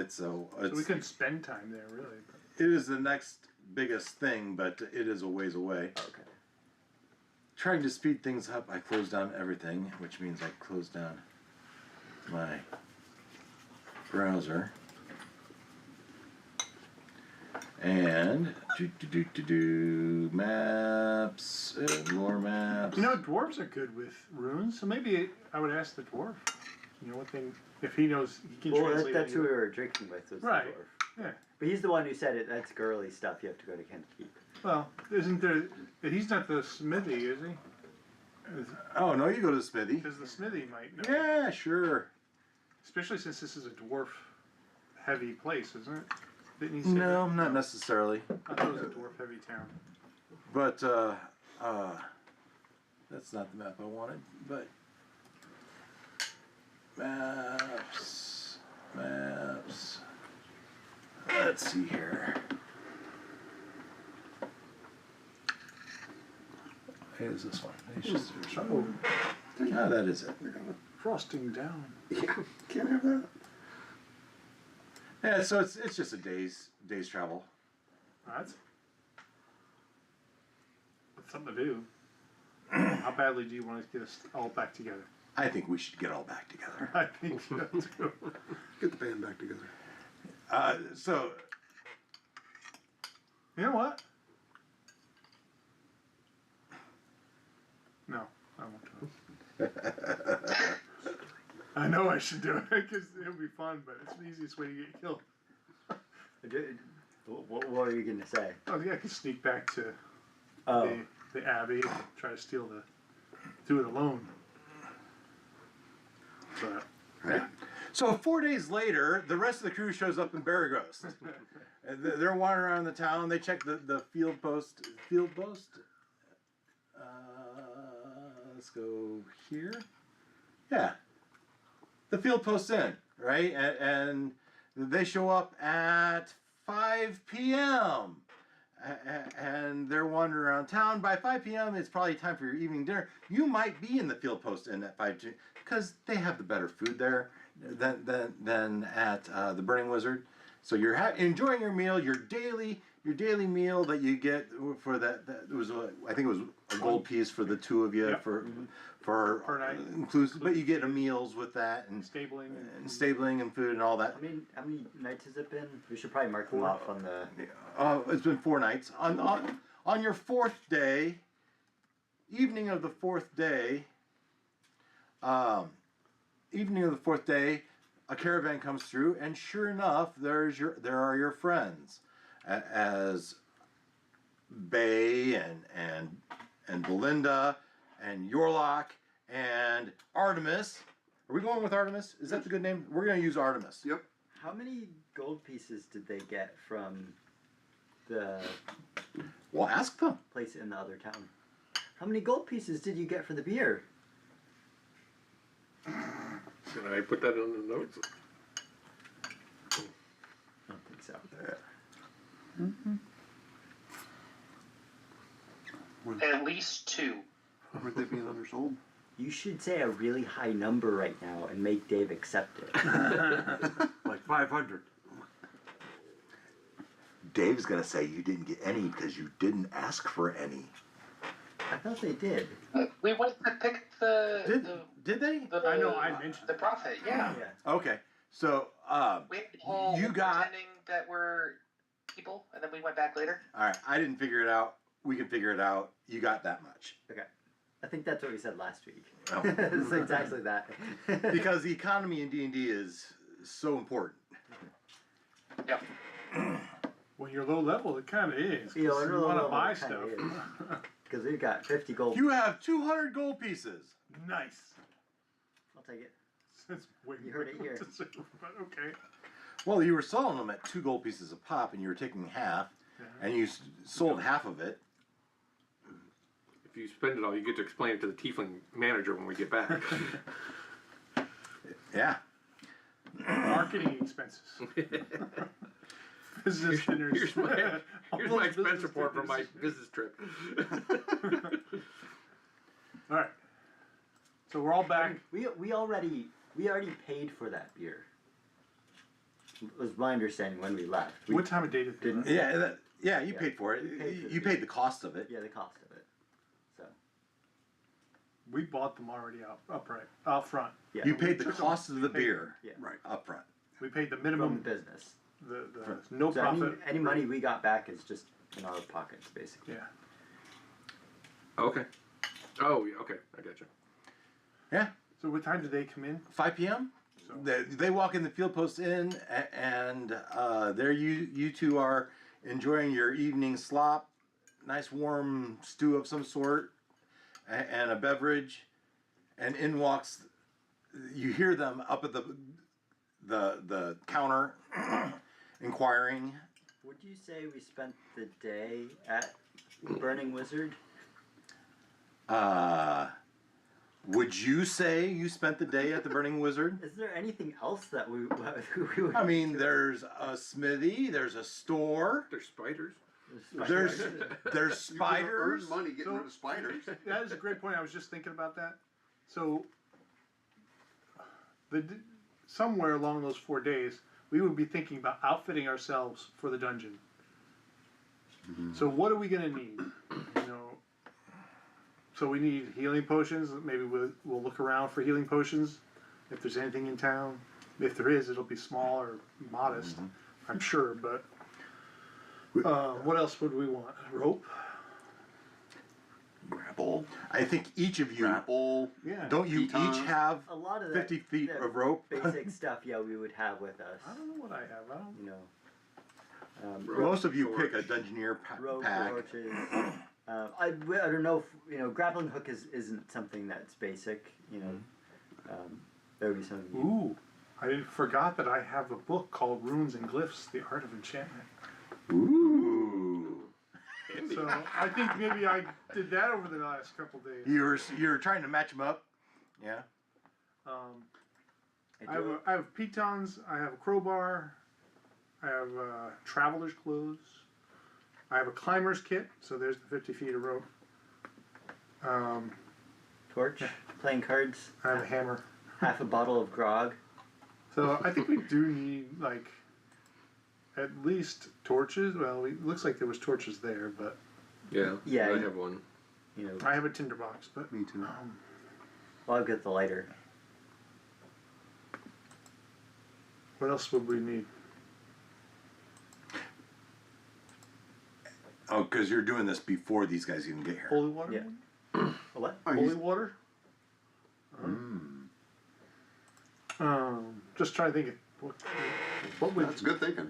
So we couldn't spend time there, really. it is the next biggest thing, but it is a ways away. Okay. Trying to speed things up, I close down everything, which means I close down my browser. And maps and more maps. Dwarves are good with runes, so maybe I would ask the dwarf. What they, if he knows, he can Well, translate. that's who we were drinking with, was Right. the dwarf. Yeah. But he's the one who said it. That's girly stuff. You have to go to Candlekeep. Well, isn't there? He's not the smithy, is he? Oh no, you go to the smithy. Because the smithy might know. Yeah, sure. Especially since this is a dwarf-heavy place, isn't it? Didn't he say No, that? not necessarily. I thought it was a dwarf-heavy town. But that's not the map I wanted. But maps. Let's see here. Hey, is this one? It's just, that is it. Frosting down. Yeah, can't have that. Yeah, so it's just a day's travel. That's something to do. How badly do you want to get us all back together? I think we should get all back together. I think so too. Get the band back together. So You know what? No, I won't do it. I know I should do it because it'll be fun, but it's the easiest way to get killed. What were you gonna say? Oh yeah, I can sneak back to Oh, the Abbey and try to do it alone. But Right? So 4 days later, the rest of the crew shows up in Beregost. And they're wandering around the town. They check the field post. Field post. Let's go here. Yeah, the field post inn, right? And they show up at 5 p.m. And they're wandering around town. By 5 p.m., it's probably time for your evening dinner. You might be in the field post inn at 5 because they have the better food there than at the Burning Wizard. So you're enjoying your meal, your daily meal that you get for that. It was I think it was a gold piece for the two of you Yep. for Per night. inclusive. But you get meals with that and stabling. and food and all that. how many nights has it been? We should probably mark them off on the. It's been 4 nights. On your 4th day, evening of the 4th day, a caravan comes through, and sure enough, there are your friends, as Bay and Belinda and Yorlock and Artemis. Are we going with Artemis? Is that the good name? We're going to use Artemis. Yep. How many gold pieces did they get from the Well, ask them. place in the other town? How many gold pieces did you get for the beer? Can I put that on the notes? I don't think so. At least 2. Weren't they being undersold? You should say a really high number right now and make Dave accept it. Like 500. Dave's going to say you didn't get any because you didn't ask for any. I thought they did. We went to pick Did they? I know, I mentioned the prophet. Yeah. Okay, so We had the whole You got- pretending that we're people, and then we went back later. all right. I didn't figure it out. We can figure it out. You got that much Okay. I think that's what we said last week. Oh. It's exactly that. because the economy in D&D is so important. Yep. when you're low level, it kind of is. 'Cause Yeah, when you you're low want to level, buy it kinda stuff. Because we've got 50 gold. You have 200 gold pieces. Nice. I'll take it. That's way You heard it more here. to say, but okay. Well, you were selling them at 2 gold pieces a pop, and you were taking half, and you sold half of it. If you spend it all, you get to explain it to the tiefling manager when we get back. Yeah. Marketing expenses. Business dinners. Here's my All here's those my expense business report from my dinners. business trip. All right. So we're all back. We already paid for that beer. Was my understanding when we left. We What time of day did it? didn't. Yeah, you Yeah. paid for it. You paid for You it. paid the cost of it. Yeah, the cost of it. So We bought them already out front. yeah. You paid the took 'em- cost of the we paid- beer Yeah. Right. up front. We paid the From the minimum, business. the no So profit. any money we got back is just in our pockets, basically. Yeah. Okay. Oh, yeah, okay. I got you. Yeah. So what time did they come in? 5 p.m. So They walk in the field post inn, and there you two are enjoying your evening slop, nice warm stew of some sort, and a beverage, and in walks. You hear them up at the counter, inquiring. Would you say we spent the day at Burning Wizard? Would you say you spent the day at the Burning Wizard? Is there anything else that we would? I mean, there's a smithy, there's a store, There's spiders. there's You could spiders. earn money getting So- rid of spiders. that is a great point. I was just thinking about that. So somewhere along those 4 days, we would be thinking about outfitting ourselves for the dungeon. So what are we gonna need? You know. So we need healing potions. Maybe we'll look around for healing potions. If there's anything in town, if there is, it'll be small or modest, I'm sure. But what else would we want? Rope. Grapple, I think each of you, grapple. Yeah. don't you Pitons. each have A lot of 50 that, feet that of rope? basic stuff, yeah, we would have with us. I don't know what I have. I don't. You know, Most of you pick a Dungeoneer rope, pack. torches. I don't know if, grappling hook isn't something that's basic, there would be some. Ooh, I forgot that I have a book called Runes and Glyphs: The Art of Enchantment. Ooh. So I think maybe I did that over the last couple days. You're trying to match them up? Yeah. I have pitons. I have a crowbar. I have traveler's clothes. I have a climber's kit. So there's the 50 feet of rope. Torch, playing cards, I have a hammer. half a bottle of grog. So I think we do need at least torches. Well, it looks like there was torches there, but Yeah. Yeah, I have one. I have a tinderbox. But Me too. Well, I'll get the lighter. what else would we need? Oh, because you're doing this before these guys even get here. Holy water? Yeah. A what? Oh, Holy water? Just trying to think of what would That's good thinking.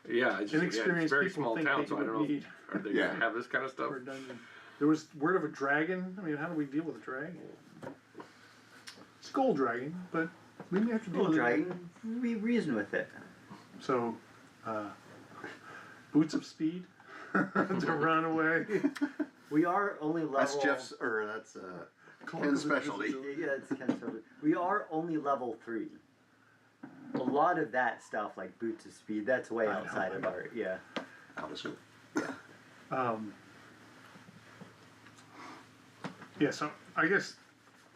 Yeah, it's, it's a inexperienced very people small think town, they so I don't know. would need Are they Yeah. gonna have this kind of stuff? for a dungeon. There was word of a dragon. I mean, how do we deal with a dragon? Skull dragon, but we may have to deal Little with dragon. We reason with it. it. So, boots of speed to run away. We are only level. That's Jeff's, or that's Ken's specialty. Yeah, it's kind of silly. We are only level 3. A lot of that stuff, like boots of speed, that's way outside of our Out of school. Yeah, so I guess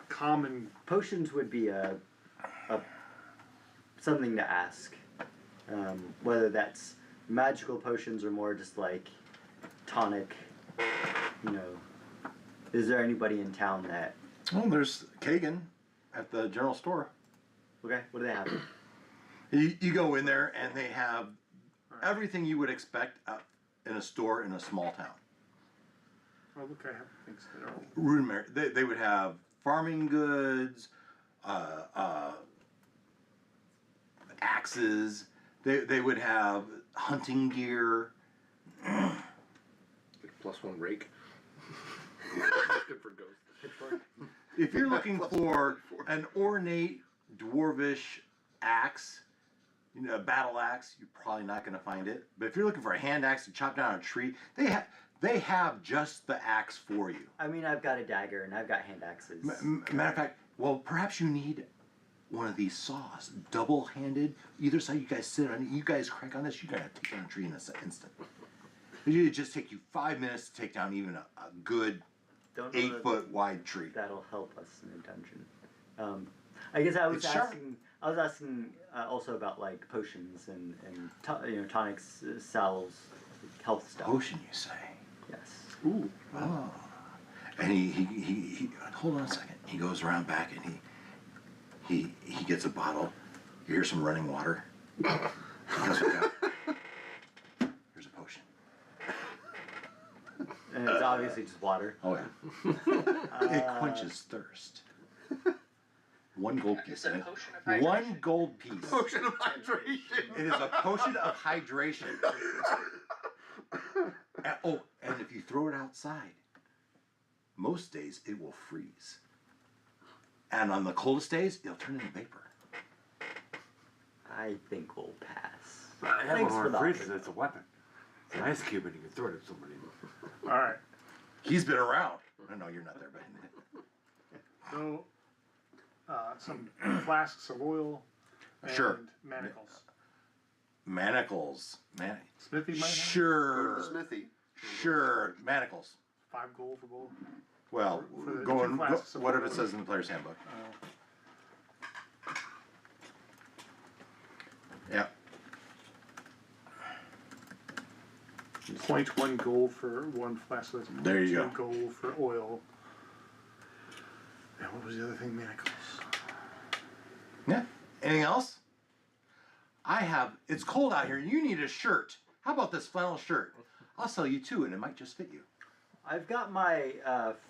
common. Potions would be a something to ask. Whether that's magical potions or more just like tonic. Is there anybody in town that? Oh, there's Kagan at the general store. Okay, what do they have? You go in there and they have everything you would expect in a store in a small town. Oh, look, I have things that are. Rudimentary. They would have farming goods, axes. They would have hunting gear. +1 rake. That's good for ghosts. If you're looking for an ornate dwarvish axe, a battle axe, you're probably not going to find it. But if you're looking for a hand axe to chop down a tree, they have just the axe for you. I mean, I've got a dagger and I've got hand axes. Matter of fact, well, perhaps you need one of these saws, double-handed. Either side, you guys sit on it. You guys crank on this, you're going to take down a tree in an instant. It'd just take you 5 minutes to take down even a good Don't know 8-foot wide tree. That'll help us in a dungeon. I guess I was It's sharp. asking. I was asking also about like potions and tonics, salves, health stuff. Potion, you say? Yes. Ooh. Oh. And he hold on a second. He goes around back and he gets a bottle. You hear some running water. He goes back out. Here's a potion. And it's obviously just water. Oh yeah. It quenches thirst. 1 gold piece It's a in it. potion of hydration. 1 gold piece. Potion of hydration. It is a potion of hydration. And if you throw it outside, most days it will freeze. And on the coldest days, it'll turn into vapor. I think we'll pass. I have Thanks one for of the our offer. freezers that's a weapon. It's an ice cube and you can throw it at somebody. All right. He's been around. No, you're not there, but So, some flasks of oil and Sure. manacles. manacles. Smithy might have Sure. Go to the smithy. Sure. Manacles. 5 gold for both. Well, For the go two and flasks of whatever oil. it says in the player's handbook. Yeah. 0.1 gold for 1 flask. So that's There you 0.2 gold for oil. And what was the other thing? Manacles. Yeah. Anything else? It's cold out here. You need a shirt. How about this flannel shirt? I'll sell you 2 and it might just fit you. I've got my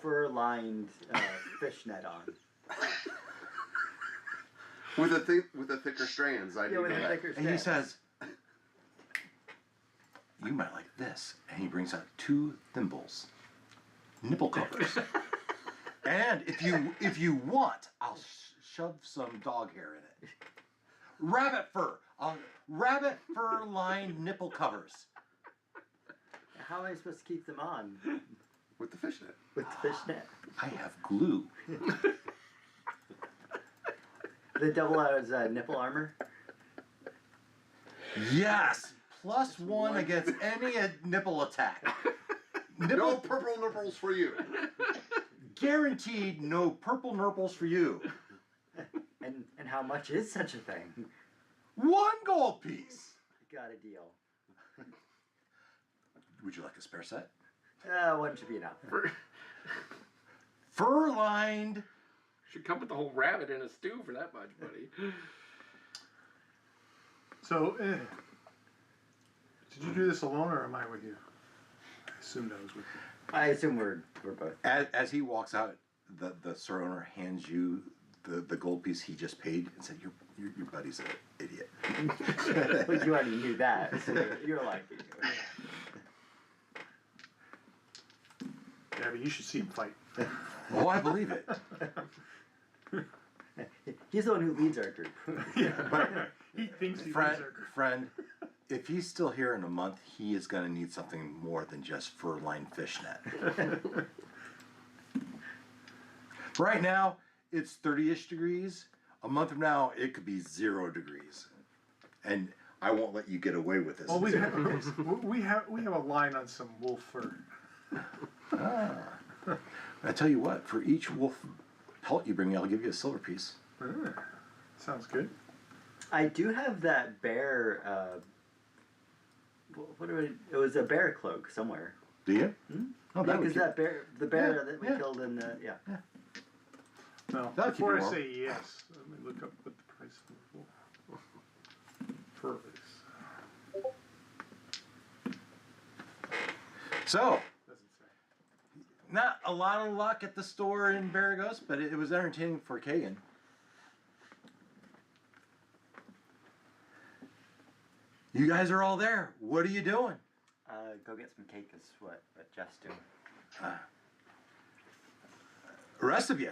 fur-lined fishnet on. With the thicker strands, I Yeah, do with know the that. thicker And he strands. says, "You might like this." And he brings out 2 thimbles, nipple covers. And if you want, I'll shove some dog hair in it. Rabbit fur. Rabbit fur lined nipple covers. How am I supposed to keep them on With the fishnet. with the fishnet? I have glue. They double as nipple armor. Yes. +1 against any nipple attack. No purple nipples for you. Guaranteed no purple nurples for you. And how much is such a thing? 1 gold piece. Got a deal. Would you like a spare set? One should be enough. Fur lined. Should come with the whole rabbit in a stew for that much, buddy. So, did you do this alone, or am I with you? I assumed I was with you. I assume we're both. As he walks out, the store owner hands you the gold piece he just paid and said, your buddy's an idiot. But you already knew that, so you're like, Yeah, but you should see him fight. Oh, I believe it. he's the one who leads our group. But He thinks he's friend, if he's still here in a month, he is going to need something more than just fur-lined fishnet. Right now, it's 30-ish degrees. A month from now, it could be 0 degrees. And I won't let you get away with this. Well, we have a line on some wolf fur. I tell you what, for each wolf pelt you bring me, I'll give you a silver piece. Sounds good. I do have that bear. It was a bear cloak somewhere. Do you? Oh, that would Because keep- that bear, the bear Yeah, that we yeah. killed in the Well, That'll keep before you I warm. say yes, let me look up what the price of the wolf fur is. So, Doesn't say. not a lot of luck at the store in Beregost, but it was entertaining for Kagan. You guys are all there. What are you doing? go get some cake is what Jeff's doing. The rest of you,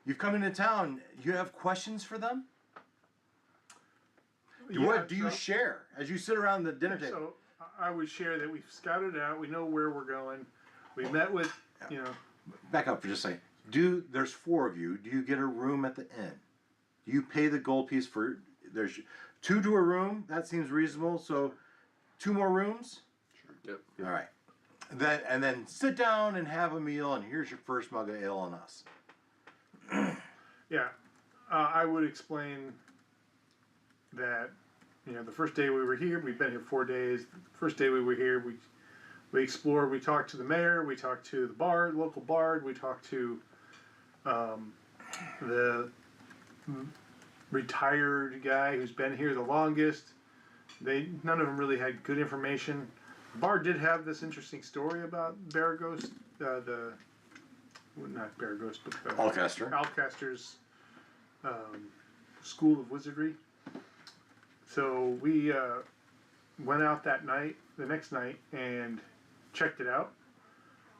you've come into town. You have questions for them? What do you share as you sit around the dinner table? So I would share that we've scouted it out. We know where we're going. We met with, Back up for just a second. There's 4 of you. Do you get a room at the inn? Do you pay the gold piece for? There's 2 to a room. That seems reasonable. So 2 more rooms. Yep. All right. Then sit down and have a meal. And here's your first mug of ale on us. yeah, I would explain that, the first day we were here, we've been here 4 days. The first day we were here, we explored, we talked to the mayor, we talked to the bard, local bard, we talked to the retired guy who's been here the longest. None of them really had good information. The bard did have this interesting story about Beregost, not Beregost, but Ulcaster. Ulcaster's School of Wizardry. So we went out the next night, and checked it out.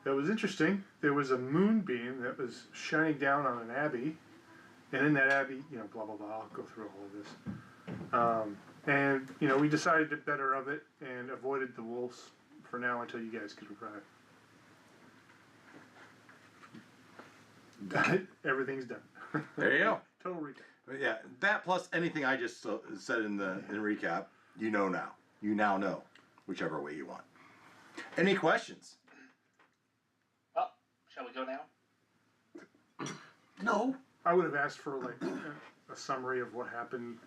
It was interesting. There was a moonbeam that was shining down on an abbey, and in that abbey, blah blah blah. I'll go through all of this. And we decided to better of it and avoided the wolves for now until you guys could arrive. Everything's done. There you go. Total recap. But yeah, that plus anything I just said in recap, you know now. You now know, whichever way you want. Any questions? Oh, shall we go now? No. I would have asked for a summary of what happened.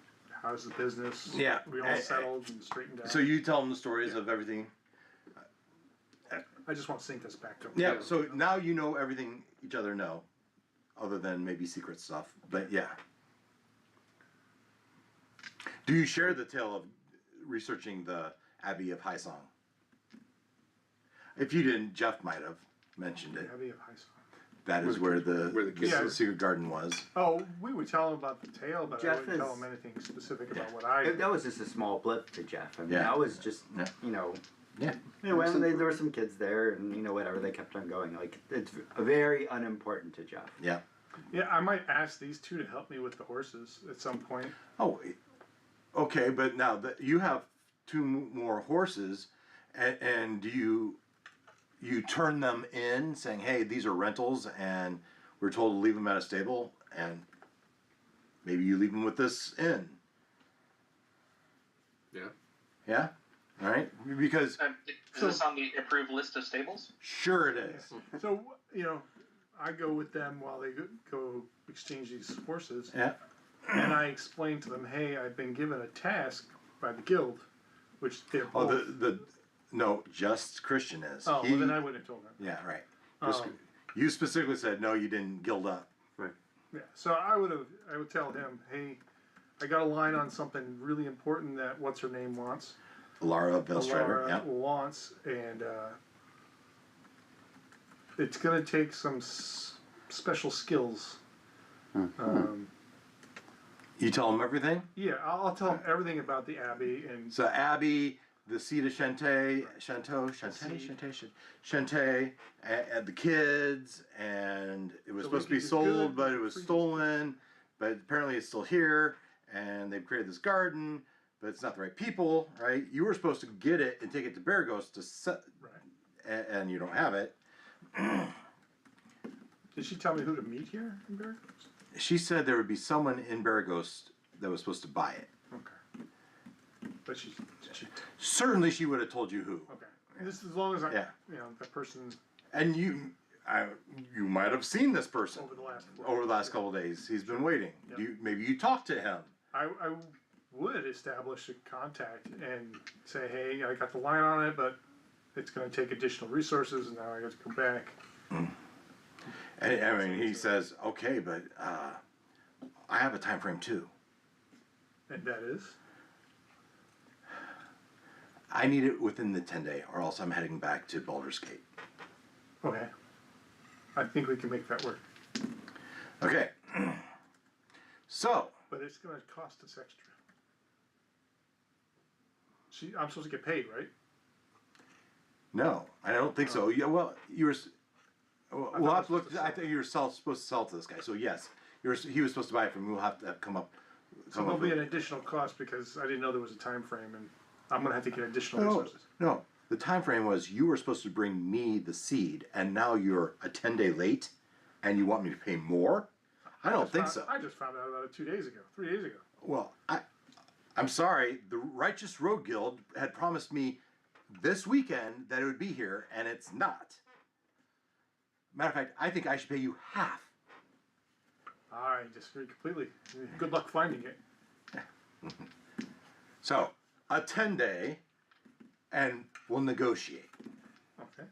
How's the business? Yeah. We all settled and straightened out. So you tell them the stories of everything. I just want to sync us back to them. Yeah. So now you know everything each other know, other than maybe secret stuff. But yeah. Do you share the tale of researching the Abbey of High Song? If you didn't, Jeff might have. mentioned it. Abbey of High Song. That is where the kids were. secret garden was. Oh, we would tell him about the tale, but I Jeff wouldn't tell is- him anything specific about what I. That was just a small blip to Jeff. I mean, Yeah. that was just, Yeah. you know, Yeah. when there were some kids there, and you know, whatever, they kept on going. Like, it's very unimportant to Jeff. Yeah. Yeah, I might ask these two to help me with the horses at some point. Oh, okay, but now that you have 2 more horses, and you turn them in saying, hey, these are rentals, and we're told to leave them at a stable, and maybe you leave them with this inn. Yeah. Yeah? All right? Because Is this on the approved list of stables? sure it is. So, you know, I go with them while they go exchange these horses, Yeah. and I explain to them, hey, I've been given a task by the guild, which they're Oh, both. no, just Christian is. Oh, well, then I wouldn't have told them. Yeah, right. Just- Um, you specifically said, no, you didn't guild up. Yeah, so I would tell him, hey, I got a line on something really important that what's her name wants. Lara Velstrider, Laura yeah. wants, and it's gonna take some special skills. You tell them everything? Yeah, I'll tell him everything about the Abbey and So Abby, the seed of Shantae, and the kids, and it was So supposed to be Wicked is sold, good, but it was Freaky- stolen, but apparently it's still here, and they've created this garden, but it's not the right people, right? You were supposed to get it and take it to Beregost to set, right. and you don't have it. Did she tell me who to meet here in Beregost? She said there would be someone in Beregost that was supposed to buy it. Okay. But she Certainly she would have told you who. okay. This as long as I Yeah. you know that person And you might have seen this person over the last over the last couple of days. He's been waiting. Yep. Maybe you talked to him. I would establish a contact and say, hey, I got the line on it, but it's going to take additional resources, and now I got to go back. And, I mean, he says, okay, but I have a time frame too. And that is I need it within the 10-day, or else I'm heading back to Baldur's Gate. okay. I think we can make that work, Okay. So, but it's going to cost us extra. I'm supposed to get paid, right? no, I don't think so. Yeah, well, you were. We'll thought I have to was look. supposed to I think you were supposed to sell to this guy. So yes, he was supposed to buy it from me. We'll have to come up. So there'll be an additional cost because I didn't know there was a time frame, and I'm going to have to get additional No, resources. no. The time frame was you were supposed to bring me the seed, and now you're a 10-day late, and you want me to pay more? I don't think so. I just found out about it 3 days ago. Well, I'm sorry. The Righteous Road Guild had promised me this weekend that it would be here, and it's not. Matter of fact, I think I should pay you half. I disagree completely. Good luck finding it. So, a 10-day, and we'll negotiate. Okay.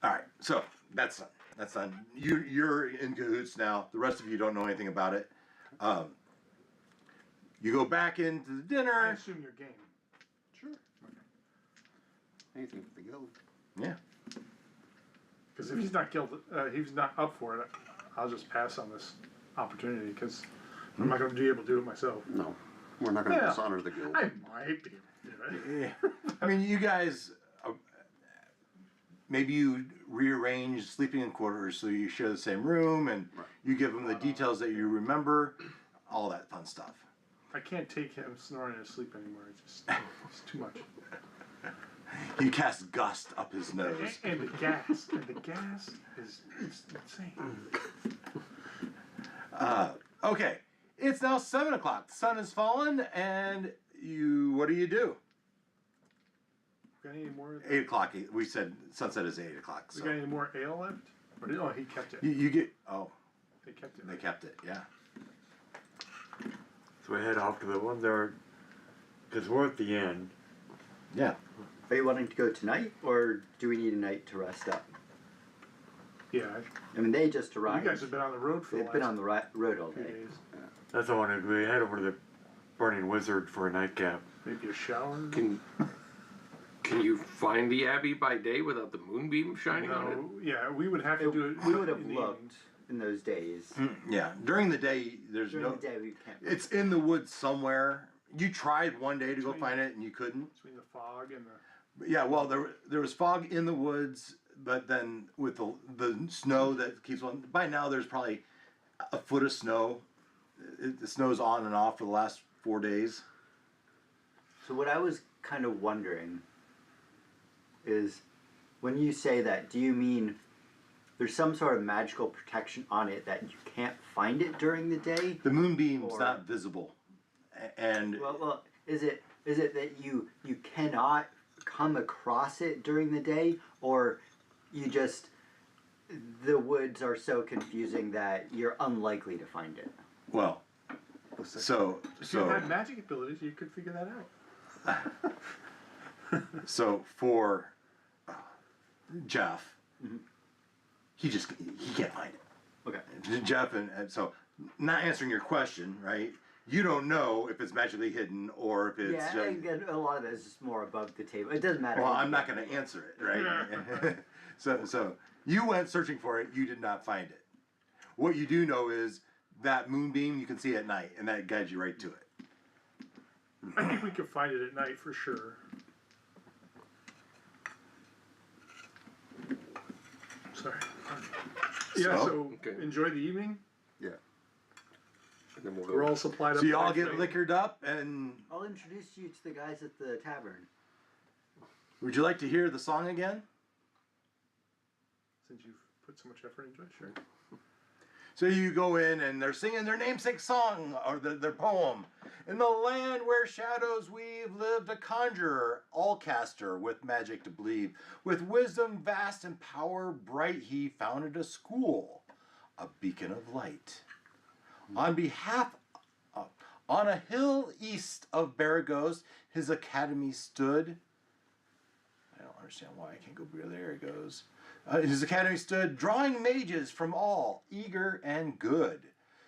All right, so that's done. That's done. You're in cahoots now. The rest of you don't know anything about it. You go back into the I dinner. assume you're game. Sure. Anything for the guild. Yeah. Because if he's not up for it, I'll just pass on this opportunity because I'm not going to be able to do it myself. No, we're not going to Yeah. dishonor the guild. I might be able to do it. Yeah. I mean, you guys, maybe you rearrange sleeping quarters so you share the same room, and Right. you give them the details that you remember, all that fun stuff. I can't take him snoring in his sleep anymore. It's too much. You cast gust up his nose. And the gas is it's insane. Okay, it's now 7 o'clock. The sun has fallen, and what do you do? Got any more? 8 o'clock. We said sunset is 8 o'clock. We So got any more ale left? Or he kept it. you get. Oh, They kept it. they kept it. Yeah. So we head off to the one there, because we're at the end. Yeah. Are you wanting to go tonight, or do we need a night to rest up? Yeah. I mean, they just You arrived. guys have been on the road for the They've been last on the road all few day. days. That's the one we head over to the Burning Wizard for a nightcap. Maybe a shower. Can Can you find the abbey by day without the moonbeam shining on it? No, yeah, we would have to do it. We would have in the looked evenings. in those days. Yeah, during the day, there's During no. the day, we can't. It's in the woods somewhere. You tried one day to go find it and you couldn't. Between the fog and the. Yeah, well, there was fog in the woods, but then with the snow that keeps on. By now, there's probably a foot of snow. The snow's on and off for the last 4 days. So what I was kind of wondering is, when you say that, do you mean there's some sort of magical protection on it that you can't find it during the day? The moonbeam's Or- not visible, and Well, is it that you cannot come across it during the day, or you just the woods are so confusing that you're unlikely to find it? well, so If you had magic abilities, you could figure that out. so for Jeff, Mhm. he can't find it. Okay. Jeff and so not answering your question, right? You don't know if it's magically hidden or if it's Yeah, just. and a lot of that is just more above the table. It doesn't matter. Well, I'm not going to answer it, right? so you went searching for it. You did not find it. What you do know is that moonbeam you can see at night, and that guides you right to it. I think we could find it at night for sure. Sorry. Yeah, so Okay. enjoy the evening. Yeah. And then we'll We're go. all supplied up. So you for all next get night. liquored up, and I'll introduce you to the guys at the tavern. would you like to hear the song again? Since you've put so much effort into it, sure. So you go in and they're singing their namesake song or their poem. In the land where shadows weave lived a conjurer, Ulcaster, with magic to believe. With wisdom vast and power bright, he founded a school, a beacon of light. On a hill east of Beregost, his academy stood. I don't understand why I can't go there. There it goes. His academy stood, drawing mages from all, eager and good.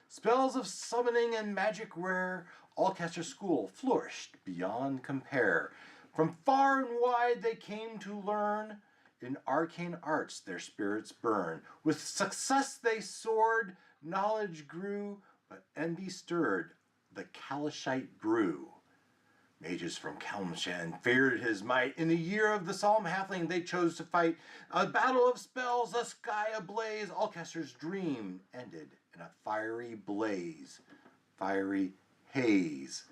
Spells of summoning and magic rare, Ulcaster School flourished beyond compare. From far and wide they came to learn, in arcane arts their spirits burn. With success they soared, knowledge grew, but envy stirred, the Kalashite brew. Mages from Kalmshan feared his might. In the year of the solemn halfling they chose to fight. A battle of spells, a sky ablaze. Ulcaster's dream ended in a fiery blaze. Fiery haze.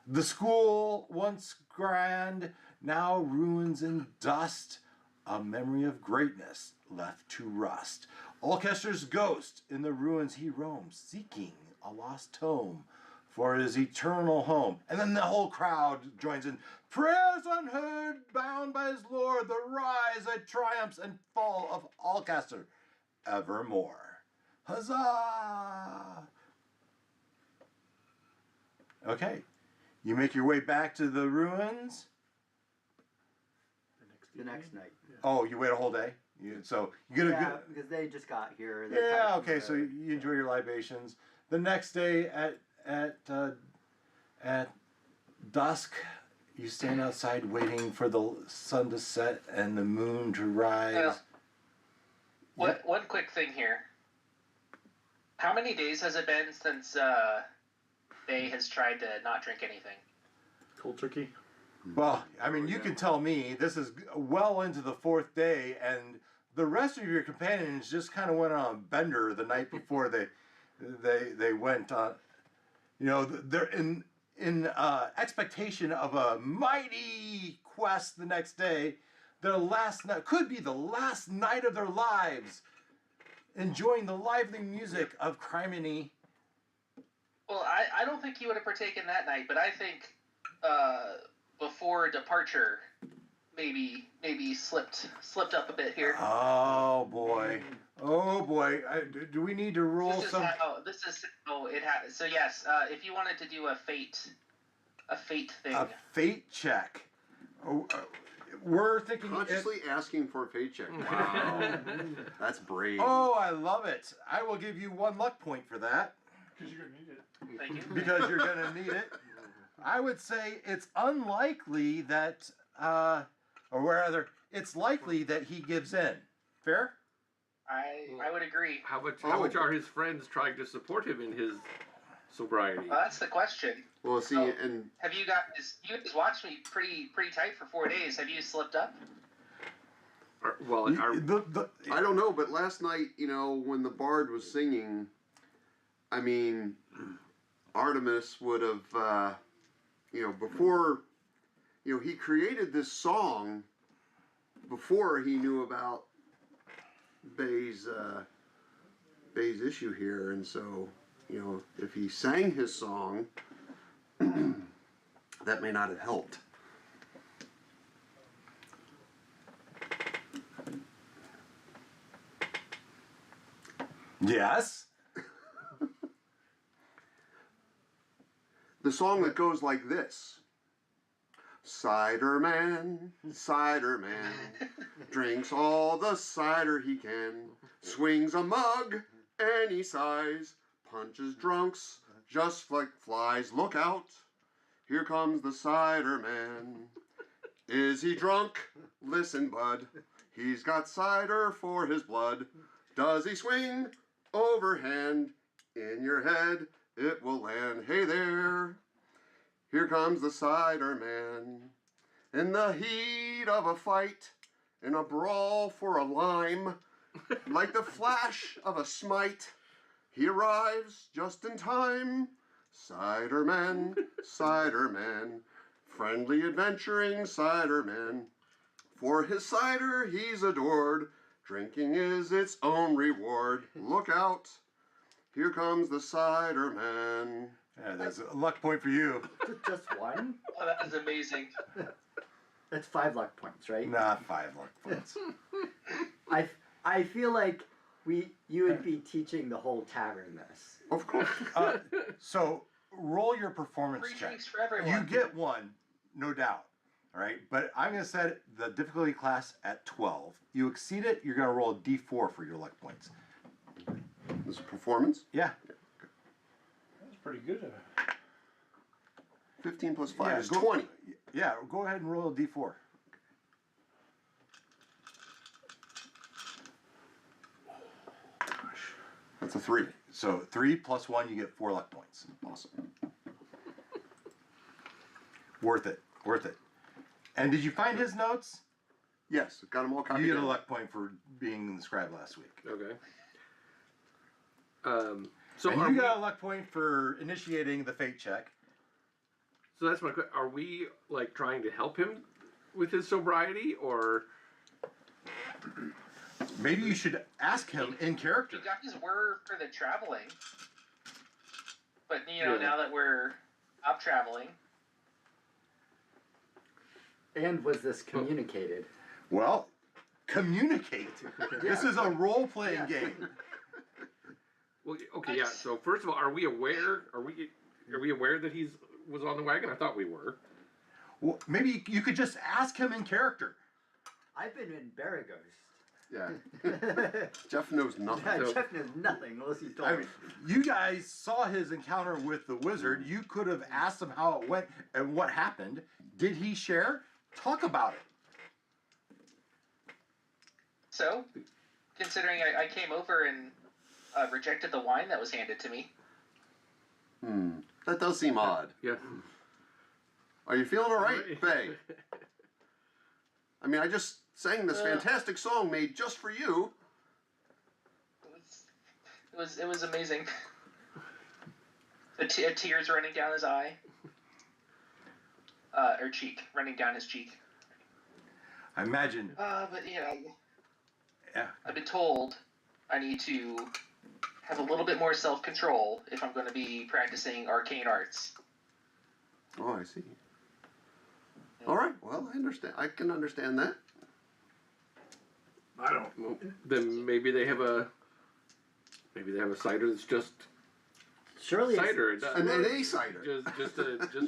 The school, once grand, now ruins and dust. A memory of greatness left to rust. Ulcaster's ghost in the ruins he roams, seeking a lost tome for his eternal home. And then the whole crowd joins in. Prayers unheard, bound by his lord, the rise, the triumphs and fall of Ulcaster evermore. Huzzah! Okay, you make your way back to the ruins. The next night. Oh, you wait a whole day? So you get a Yeah, good... because they just got here. They're Yeah, packing okay, so the- you enjoy your libations. The next day at dusk, you stand outside waiting for the sun to set and the moon to rise. Yeah. One quick thing here. How many days has it been since Bay has tried to not drink anything? Cold turkey. Well, I mean, you can tell me this is well into the fourth day, and the rest of your companions just kind of went on a bender the night before they went on. You know, they're in expectation of a mighty quest the next day. Their last night could be the last night of their lives, enjoying the lively music of Criminy. Well, I don't think he would have partaken that night, but I think before departure, maybe slipped up a bit here. Oh boy! Do we need to roll This is some? this is how it happens. So yes, if you wanted to do a fate thing. A fate check. Oh, we're thinking. Consciously asking for a fate check. Wow. That's brave. Oh, I love it. I will give you 1 luck point for that Because you're going to need it. Thank you. because you're going to need it. I would say it's unlikely that or rather, it's likely that he gives in. Fair? I would agree. How much Oh. are his friends trying to support him in his sobriety? Well, that's the question. Well, see, Oh. and Have you guys? You guys watched me pretty tight for 4 days. Have you slipped up? I don't know, but last night, when the bard was singing, I mean, Artemis would have, before, he created this song before he knew about Bay's issue here, and so, if he sang his song, that may not have helped. Yes. The song that goes like this. Cider man, drinks all the cider he can, swings a mug any size, punches drunks just like flies. Look out, here comes the cider man. Is he drunk? Listen, bud, he's got cider for his blood. Does he swing overhand? In your head it will land. Hey there, here comes the cider man. In the heat of a fight, in a brawl for a lime, like the flash of a smite, he arrives just in time. Cider man, friendly adventuring cider man. For his cider he's adored, drinking is its own reward. Look out, here comes the cider man. Yeah, that's a luck point for you. Just one? Oh, that is amazing. That's 5 luck points, right? Not 5 luck points. I feel like you would be teaching the whole tavern this. Of course. So roll your performance Free check. drinks for everyone. You get 1, no doubt. All right, but I'm going to set the difficulty class at 12. You exceed it, you're going to roll a d4 for your luck points. This is performance. Yeah. That's pretty good. 15 plus 5 Yeah, is go- 20. Yeah, go ahead and roll a d4. That's a 3. So 3 plus 1, you get 4 luck points. Awesome. Worth it. Worth it. And did you find his notes? Yes, got them all copied. You get a down. luck point for being in the scribe last week. Okay. So And are you we, got a luck point for initiating the fate check. so that's my question. Are we like trying to help him with his sobriety, or Maybe you should ask him in character. You guys were for the traveling, but Yeah. now that we're up traveling, And was this communicated? Well, communicate. This is a role-playing game. well, okay, yeah. So first of all, are we aware? Are we aware that he's was on the wagon? I thought we were. Well, maybe you could just ask him in character. I've been in Beregost. Yeah. Jeff knows nothing. So- Jeff knows nothing unless he told I me. mean, you guys saw his encounter with the wizard. You could have asked him how it went and what happened. Did he share? Talk about it. so considering I came over and rejected the wine that was handed to me. That does seem odd. Yeah. Are you feeling all right, Bay? I mean, I just sang this fantastic song made just for you. It was amazing. A tears running down his eye, or cheek, running down his cheek. I imagine. But Yeah. I've been told I need to have a little bit more self-control if I'm going to be practicing arcane arts. Oh, I see. All right. Well, I understand. I can understand that. I don't. Well, then maybe they have a cider that's just Surely cider. An NA cider. Just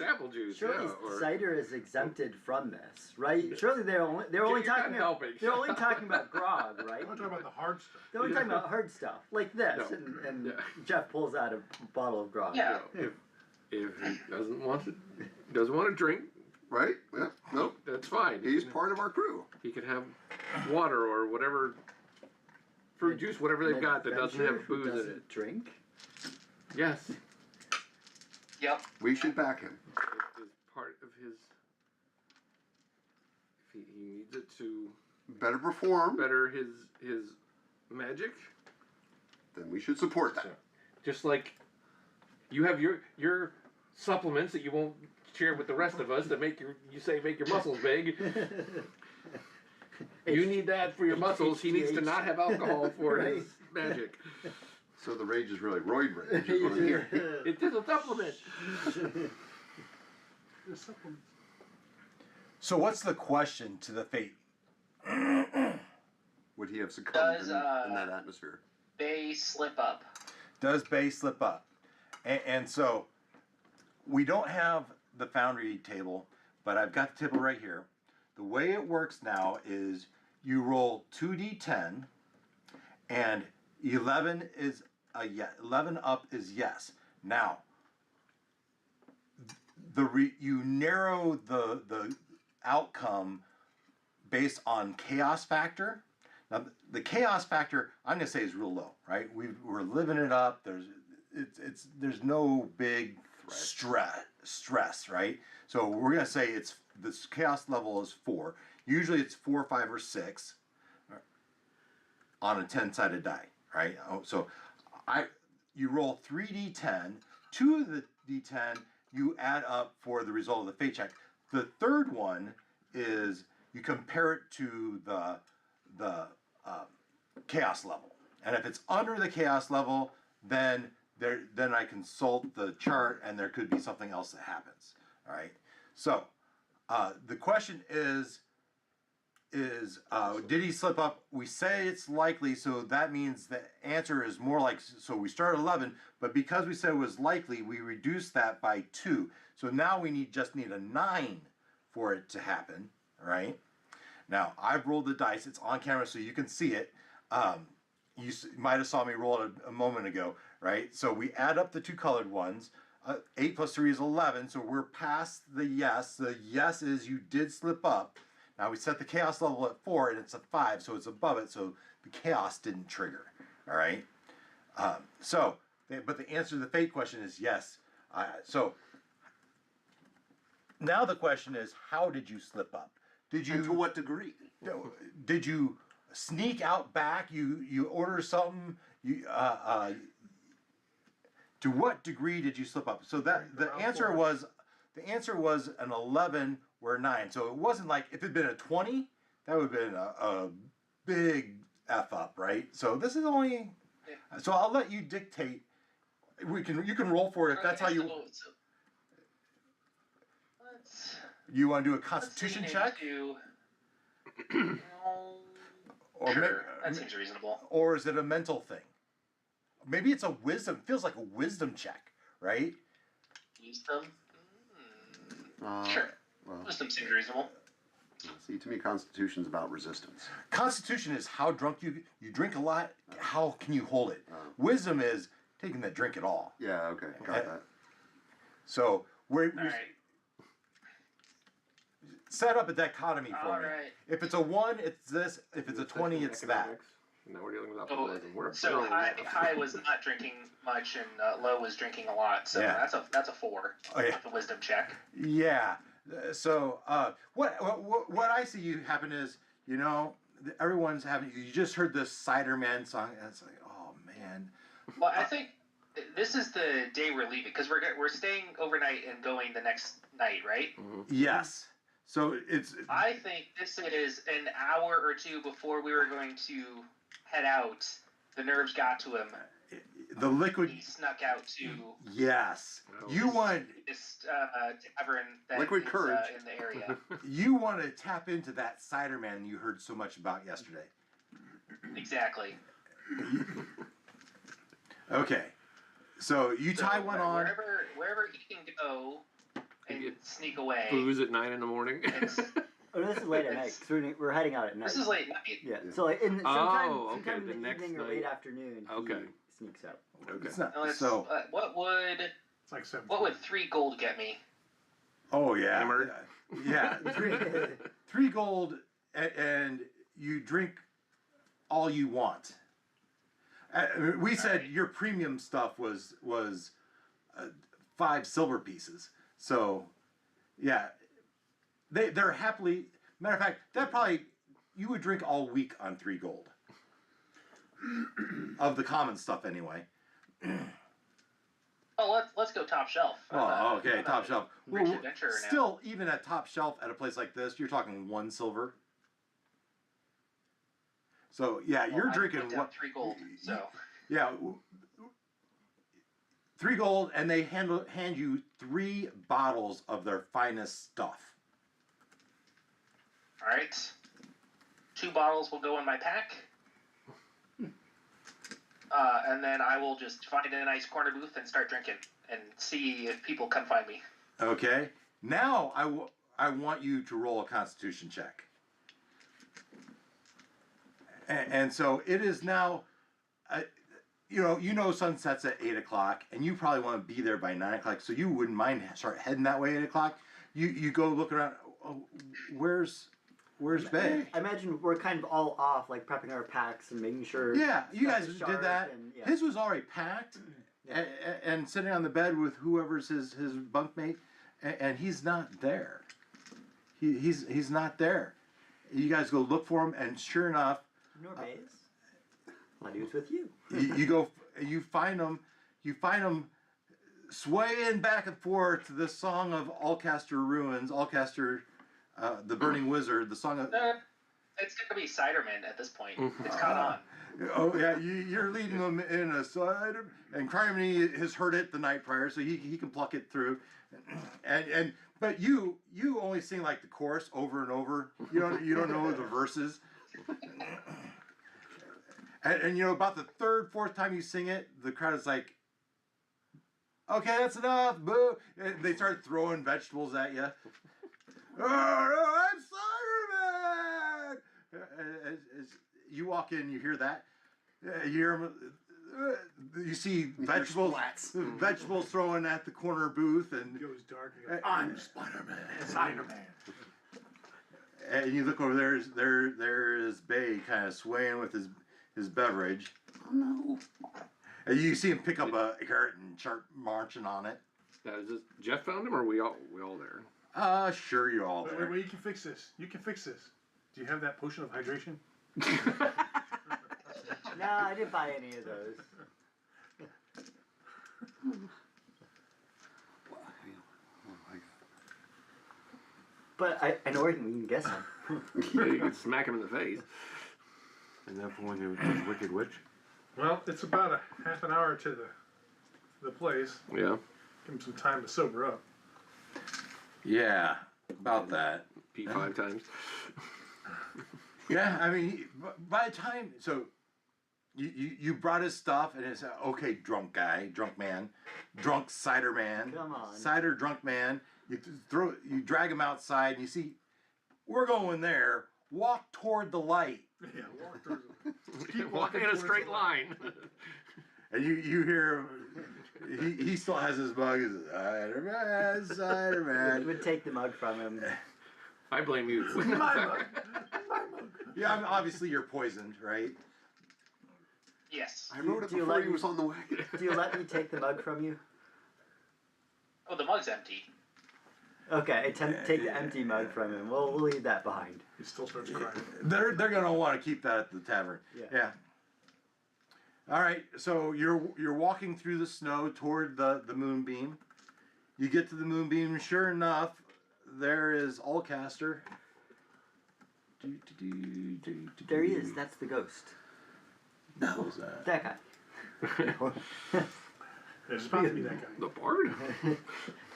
apple juice. Surely yeah, or, cider is exempted from this, right? Surely they're only You're talking not about helping. they're only talking about grog, right? I'm talking about the hard stuff. They're only talking about hard stuff like this, No. and Yeah. Jeff pulls out a bottle of grog. Yeah. if he doesn't want to drink, Right? Yeah. Nope. That's fine. He's part of our crew. He can have water or whatever, fruit juice, whatever they've got that doesn't have Who booze in doesn't it. drink? Yes. Yep. We should back him. It is part of his. If he needs it to Better perform, better his magic, then we should support that. just like you have your supplements that you won't share with the rest of us that make your muscles big. You need that for your muscles. He needs to not have alcohol for his magic. So the rage is really roid rage. Is what I hear. It is a supplement. The supplements. So what's the question to the fate? Would he have succumbed Does, in that atmosphere? They slip up. Does Bay slip up? And so we don't have the foundry table, but I've got the table right here. The way it works now is you roll 2d10, and 11 is a yes. 11 up is yes. Now, you narrow the outcome based on chaos factor. Now, the chaos factor, I'm going to say, is real low, right? We're living it up. There's no big stress, right? So we're going to say this chaos level is 4. Usually it's 4, 5, or 6 on a 10-sided die, right? So you roll 3d10. 2 of the d10 you add up for the result of the fate check. The third one is you compare it to the chaos level, and if it's under the chaos level, then I consult the chart, and there could be something else that happens. All right. So the question is did he slip up? We say it's likely, so that means the answer is more like, so we start at 11, but because we said it was likely, we reduced that by 2. So now we just need a 9 for it to happen, all right? Now, I've rolled the dice. It's on camera, so you can see it. You might have saw me roll it a moment ago, right? So we add up the 2 colored ones. 8 plus 3 is 11, so we're past the yes. The yes is you did slip up. Now we set the chaos level at 4, and it's a 5, so it's above it, so the chaos didn't trigger, all right? But the answer to the fate question is yes. So now the question is, how did you slip up? And to what degree? Did you sneak out back? You order something? To what degree did you slip up? So that the answer was an 11 or 9. So it wasn't like, if it had been a 20, that would have been a big F up, right? So this is only. So I'll let you dictate. You can roll for it if that's how you. You want to do a Constitution check? Sure, that seems reasonable. Or is it a mental thing? Maybe it's a wisdom. Feels like a wisdom check, right? Wisdom? Uh, Sure. Well, Wisdom seems reasonable. see, to me, Constitution's about resistance. Constitution is how drunk you drink a lot. How can you hold it? Wisdom is taking that drink at all. Yeah, okay, got that. So we All right. set up a dichotomy for All me. right. If it's a 1, it's this. If it's a 20, it's that. Economics. Now we're dealing with Oh, alcoholism. We're so barely- high was not drinking much, and low was drinking a lot. So Yeah. that's a 4. Oh, yeah. With the wisdom check. Yeah. So what I see you happen is, everyone's having. You just heard this Ciderman song, and it's like, oh man. Well, I think this is the day we're leaving because we're staying overnight and going the next night, right? Yes. So it's. I think this is an hour or 2 before we were going to head out. The nerves got to him. The liquid. He snuck out to Yes. Oh. You want. this tavern that Liquid is, courage. in the area. You want to tap into that Ciderman you heard so much about yesterday. Exactly. Okay. So you tie So, one on. wherever he can go and Maybe sneak away. Booze at 9 in the morning. It's, Oh, no, this is late at night. 'Cause we're heading out at night. this is late night. Yeah. So like sometime okay, in the the next evening or night. late afternoon, Okay. he sneaks out. Okay. It's not, No, it's, so what would It's like 7. 3 gold get me? Oh yeah, Hammered. yeah. 3 gold, and you drink all you want. We said your premium stuff was 5 silver pieces. So, yeah, they're happily. Matter of fact, that probably you would drink all week on 3 gold of the common stuff anyway. Oh, let's go top shelf. Oh, okay, top shelf. Rich adventurer now. Still, even at top shelf at a place like this, you're talking 1 silver. So yeah, Well, you're I drinking put down 3 gold. So Yeah, 3 gold, and they hand you 3 bottles of their finest stuff. all right, 2 bottles will go in my pack. And then I will just find a nice corner booth and start drinking and see if people come find me. Okay. Now I want you to roll a Constitution check. And so it is now. You know sunset's at 8 o'clock, and you probably want to be there by 9 o'clock. So you wouldn't mind start heading that way at 8 o'clock. You go look around. Oh, where's Bay? I imagine we're kind of all off, like prepping our packs and making sure. Yeah, you stuff guys is did sharp that. and- yeah. His was already packed, and sitting on the bed with whoever's his bunkmate, and he's not there. He's not there. You guys go look for him, and sure enough, Norbays. Thought he was with you. you find him swaying back and forth to this song of Ulcaster ruins, Ulcaster, the burning wizard, the song of. It's gonna be Ciderman at this point. It's caught on. Oh yeah, you're leading them in a cider, and Criminy has heard it the night prior, so he can pluck it through, but you only sing like the chorus over and over. You don't know the verses, and about the 3rd, 4th time you sing it, the crowd is like, okay, that's enough, boo, and they start throwing vegetables at you. Oh no, I'm Cider Man! As you walk in, you hear that. You hear 'em, you see vegetables throwing at the corner booth, and It goes dark. And goes, I'm Spider-Man. Spider-Man. And you look over there is Bay kind of swaying with his beverage. Oh no. And you see him pick up a carrot and start marching on it. Is this Jeff found him, or are we all there? Sure, you're all Wait, there. you can fix this. You can fix this. Do you have that potion of hydration? No, I didn't buy any of those. But I know where we can guess him. Yeah, you can smack him in the face. And then for when you the Wicked Witch. Well, it's about a half an hour to the place. Yeah. Give him some time to sober up. Yeah, about that. Pee 5 times. Yeah, I mean, by the time, so you brought his stuff, and it's okay, drunk guy, drunk man, drunk cider man, Come on. cider drunk man. You drag him outside, and you see, we're going there. Walk toward the light, Yeah, walk towards Keep walking in a straight line. and you hear him. He still has his mug. He's cider man, cider It man. would take the mug from him. I blame you. Yeah, I mean, obviously you're poisoned, right? Yes. I wrote it Do you before let he me- was on the wagon. Do you let me take the mug from you? Oh, the mug's empty. Okay, take the empty mug from him. We'll leave that behind. He still starts crying. They're gonna want to keep that at the tavern. Yeah. All right, so you're walking through the snow toward the moonbeam. You get to the moonbeam. Sure enough, there is Ulcaster. There he is. That's the ghost. What was that? That guy. It's supposed to be that guy. The bard?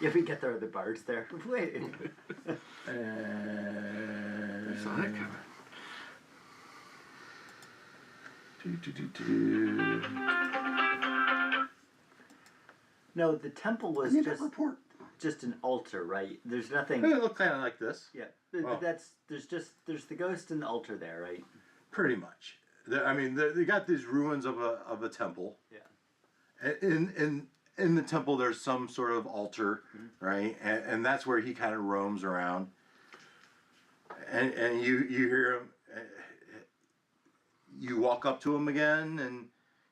Yeah, we get the bards there. Wait. I saw that coming. No, the temple was I need just that report. just an altar, right? There's nothing. It looked kind of like this, Yeah, Oh. there's the ghost and the altar there, right? pretty much. I mean, they got these ruins of a temple. Yeah. And in the temple there's some sort of altar, right? And that's where he kind of roams around. And you hear him. You walk up to him again, and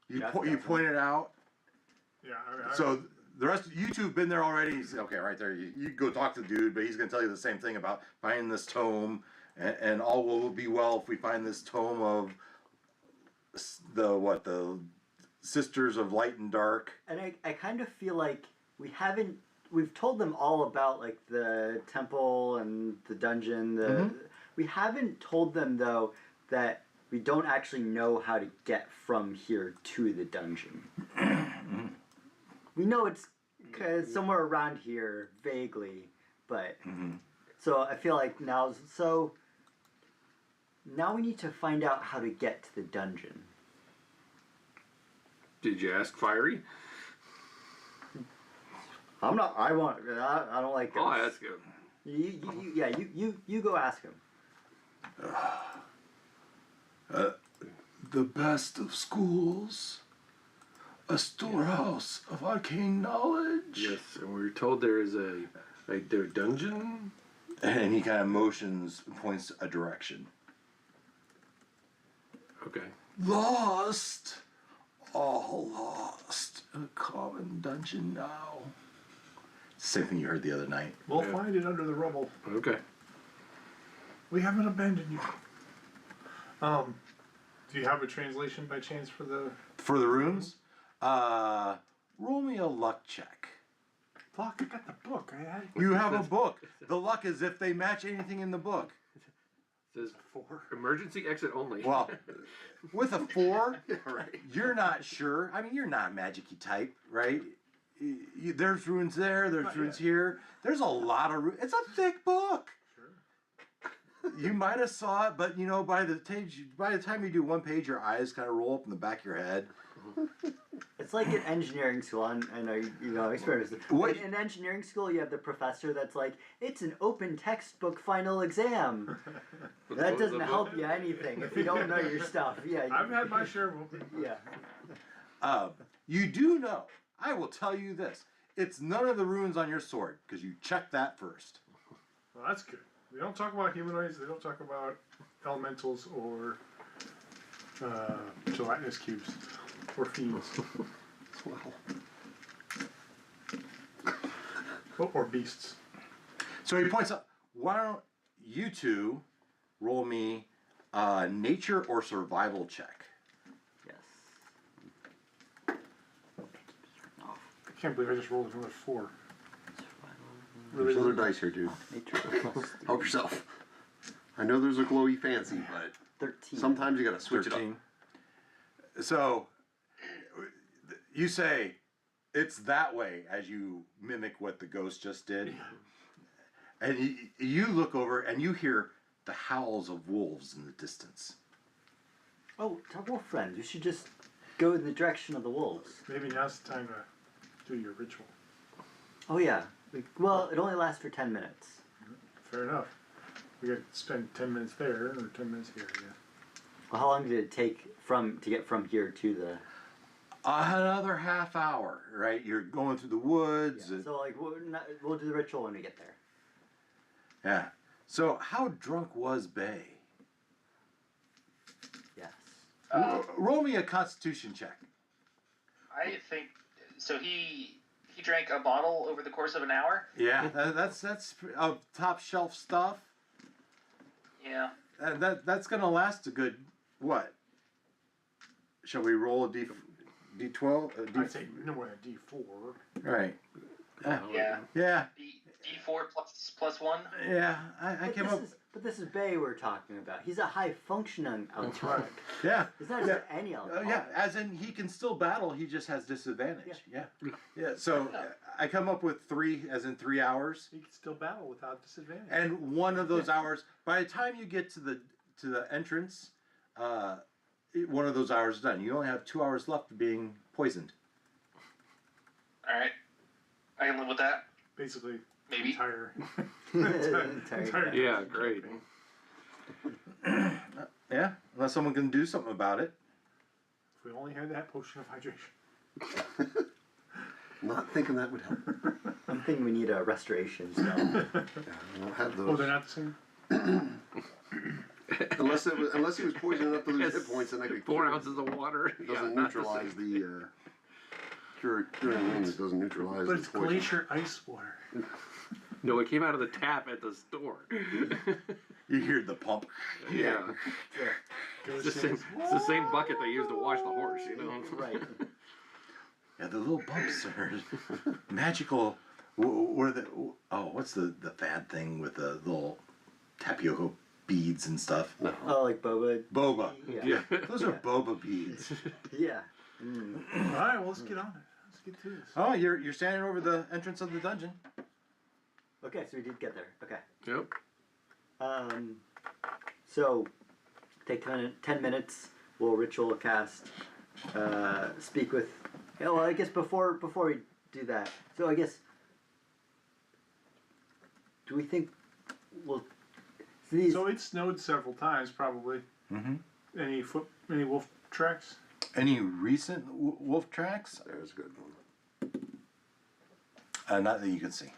you point it out. Yeah. So the rest of you two have been there already. He's okay, right there. You go talk to the dude, but he's going to tell you the same thing about finding this tome, and all will be well if we find this tome of the Sisters of Light and Dark. And I kind of feel like we've told them all about like the temple and the dungeon. We haven't told them though that we don't actually know how to get from here to the dungeon. We know it's somewhere around here vaguely, but so I feel like now we need to find out how to get to the dungeon. Did you ask Fiery? I don't like Oh, ghosts. that's good. You go ask him. The best of schools, a storehouse of arcane knowledge. Yes, and we were told there is a dungeon. And he kind of motions, points a direction. Okay. Lost, all lost, in a common dungeon now. Same thing you heard the other night. We'll find it under the rubble. Okay. We haven't abandoned you. Do you have a translation by chance for the For the runes, roll me a luck check. fuck? I got the book. I had You have a book. The luck is if they match anything in the book. It says 4. emergency exit only. Well, with a 4, Right. you're not sure. I mean, you're not magic-y type, right? There's runes there. There's Not runes yet. here. There's a lot of runes. It's a thick book. You might have saw it, but by the time you do one page, your eyes kind of roll up in the back of your head. It's like in engineering school. I know you experienced this. What- In engineering school, you have the professor that's like, it's an open textbook final exam. That doesn't help you anything if you don't know your stuff. Yeah. I've had my share of them. Yeah. You do know. I will tell you this: it's none of the runes on your sword because you checked that first. Well, that's good. They don't talk about humanoids. They don't talk about elementals or gelatinous cubes or fiends. Or beasts. So he points out, why don't you two roll me a nature or survival check? Yes. I can't believe I just rolled another 4. There's other dice here, dude. Nature plus Help yourself. I know there's a glowy fancy, but 13. sometimes you gotta switch 13. So you say it's that way as you mimic what the ghost just did. And you look over and you hear the howls of wolves in the distance. Oh, it's our wolf friends. You should just go in the direction of the wolves. Maybe now's the time to do your ritual. Oh, yeah. Well, it only lasts for 10 minutes. Fair enough. We got to spend 10 minutes there or 10 minutes here, yeah. Well, how long did it take to get from here to the... Another half hour, right? You're going through the woods. Yeah. So, we'll do the ritual when we get there. Yeah. So how drunk was Bay? Yes. Roll me a constitution check. I think so. He drank a bottle over the course of an hour. Yeah, that's top shelf stuff. Yeah. That's gonna last a good what? Shall we roll a D12? I'd say no more than D4. Right. Yeah. Yeah. D4 plus 1. Yeah. I came up. But this is Bay we're talking about. He's a high functioning alcoholic. Yeah. He's not just any alcoholic. Yeah. As in, he can still battle. He just has disadvantage. Yeah. Yeah. So I come up with 3, as in 3 hours. He can still battle without disadvantage. And one of those hours, by the time you get to the entrance, one of those hours is done. You only have 2 hours left of being poisoned. All right. I can live with that. Basically, Maybe. entire Yeah, great. Yeah, unless someone can do something about it. If we only had that potion of hydration. Not thinking that would help. I'm thinking we need a restoration spell. I don't have those. Oh, they're not the same? Unless he was poisoned enough to lose Yes. hit points, and I could 4 cure it. ounces of water. It doesn't Yeah, not the neutralize same. the curing wounds. It doesn't neutralize But the it's poison. glacier ice water. No, it came out of the tap at the store. You hear the pump. Yeah. It's the same bucket they use to wash the horse, you know? Right. Yeah, the little bumps are magical. What are the? Oh, what's the fad thing with the little tapioca beads and stuff? Oh, like boba. Boba. Yeah. Those are boba beads. Yeah. All right, well, let's get on it. Let's get to this. Oh, you're standing over the entrance of the dungeon. Okay, so we did get there. Okay. Yep. So, take 10 minutes. We'll ritual cast. Speak with. Yeah, well, I guess before we do that. So I guess. Do we think we'll? So these. So it snowed several times, probably. Mm-hmm. Any wolf tracks? Any recent wolf tracks? There's a good one. Not that you can see.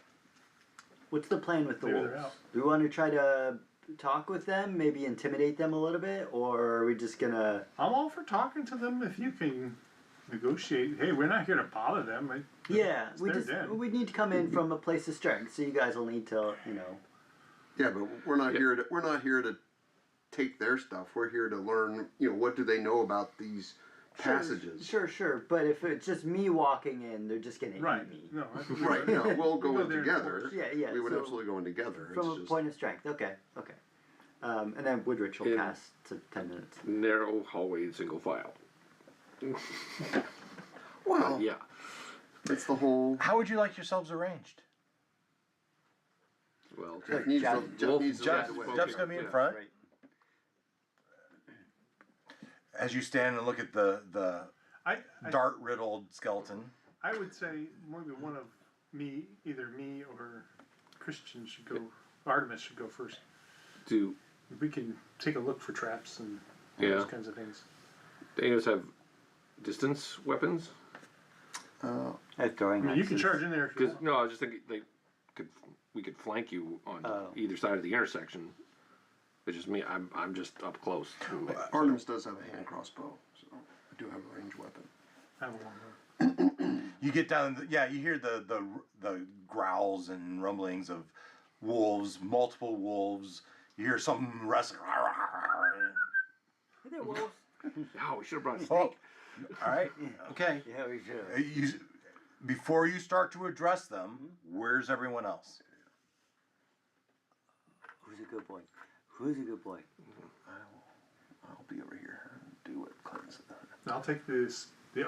What's the plan with the Maybe wolves? they're out. Do we want to try to talk with them? Maybe intimidate them a little bit, or are we just gonna? I'm all for talking to them if you can negotiate. Hey, we're not here to bother them. Yeah, It's we their just den. we need to come in from a place of strength. So you guys will need to, Yeah, but we're not here to take their stuff. We're here to learn. What do they know about these passages? Sure. But if it's just me walking in, they're just gonna Right. eat me. No. Right. No, we'll go Go in there together. Yeah. We would so absolutely go in together. from It's a just, point of strength. Okay. And then Woodrich will Yeah. cast to 10 minutes. Narrow hallway, single file. well, Yeah. it's the whole. How would you like yourselves arranged? Well, Jeff needs Jeff- to Wolf- lead the Jeff- way. Jeff's gonna be in front. Right. As you stand and look at the I dart riddled skeleton. I would say maybe one of either me or Christian should go. Artemis should go first. do We can take a look for traps and Yeah. those kinds of things. Danos have distance weapons? Throwing I mean, you can axes. charge in there if you Because want. no, I was just thinking we could flank you on Oh. either side of the intersection. It's just me. I'm just up close. Artemis does have a hand crossbow, so I do have a ranged weapon. I have a long one. You get down. You hear the growls and rumblings of wolves, multiple wolves. You hear some wrestling. Hey there, wolves. Oh, we should have brought steak. Oh, all right. Okay. Yeah, we should. Before you start to address them, where's everyone else? Who's a good boy? Who's a good boy? I'll be over here and do what Clarence said. I'll take the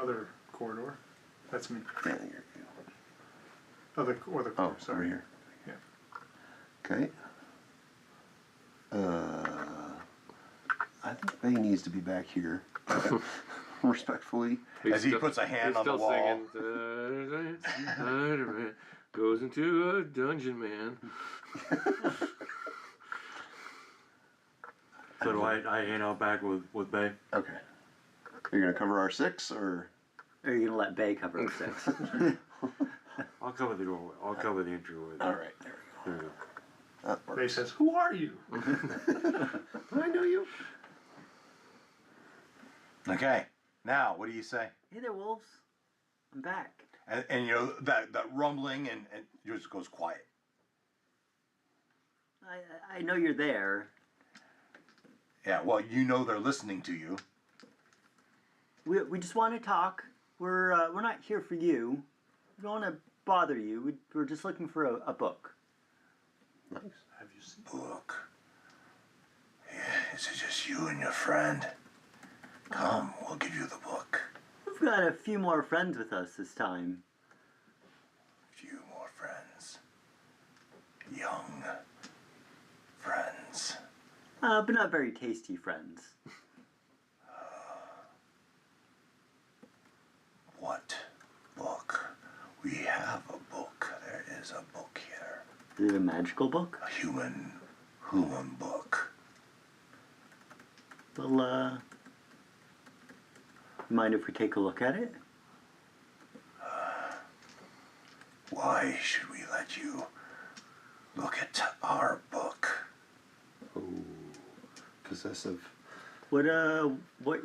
other corridor. That's me. Yeah, here you go. The corridor. Oh, sorry. over here. Yeah. Okay. I think Bay needs to be back here. Respectfully. As he puts a hand on the wall. Singing, Spider-Man goes into a dungeon, man. So do I hang out back with Bay? Okay. You're gonna cover our 6 or? Or are you gonna let Bay cover the 6? I'll cover the doorway. I'll cover the entryway. All right. There we There you go. go. That They works. says, "Who are you?" I know you. Okay. Now, what do you say? Hey there, wolves. I'm back. And you know that rumbling and it just goes quiet. I know you're there. Yeah. Well, you know they're listening to you. We just want to talk. We're not here for you. We don't want to bother you. We're just looking for a book. Nice. Have you seen? Book. Yeah, is it just you and your friend? Come, we'll give you the book. We've got a few more friends with us this time. Few more friends. Young friends. But not very tasty friends. What book? We have a book. There is a book here. Is it a magical book? A human book. Well, mind if we take a look at it? Why should we let you look at our book? Oh, possessive. What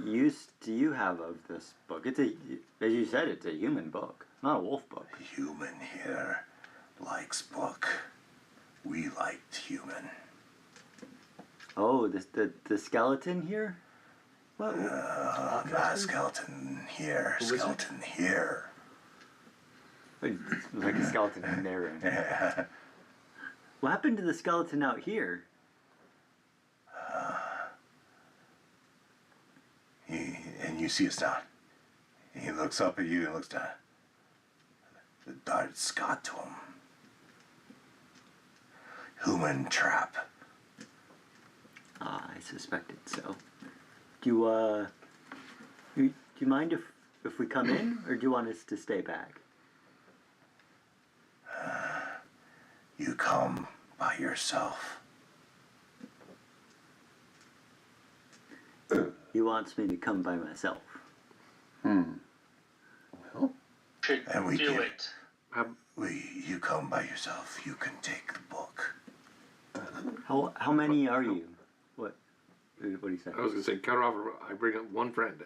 use do you have of this book? It's as you said, it's a human book, not a wolf book. Human here likes book. We liked human. Oh, the skeleton here? What? Not skeleton here, skeleton here. Like a skeleton in there. Yeah. What happened to the skeleton out here? And you see us down. He looks up at you and looks down. The darted Scott to him. Human trap. Ah, I suspected so. Do you mind if we come in, or do you want us to stay back? You come by yourself. He wants me to come by myself. Well, Should And we do can- it. You come by yourself. You can take the book. How many are you? What do you say? I was gonna say cut off. I bring up one friend.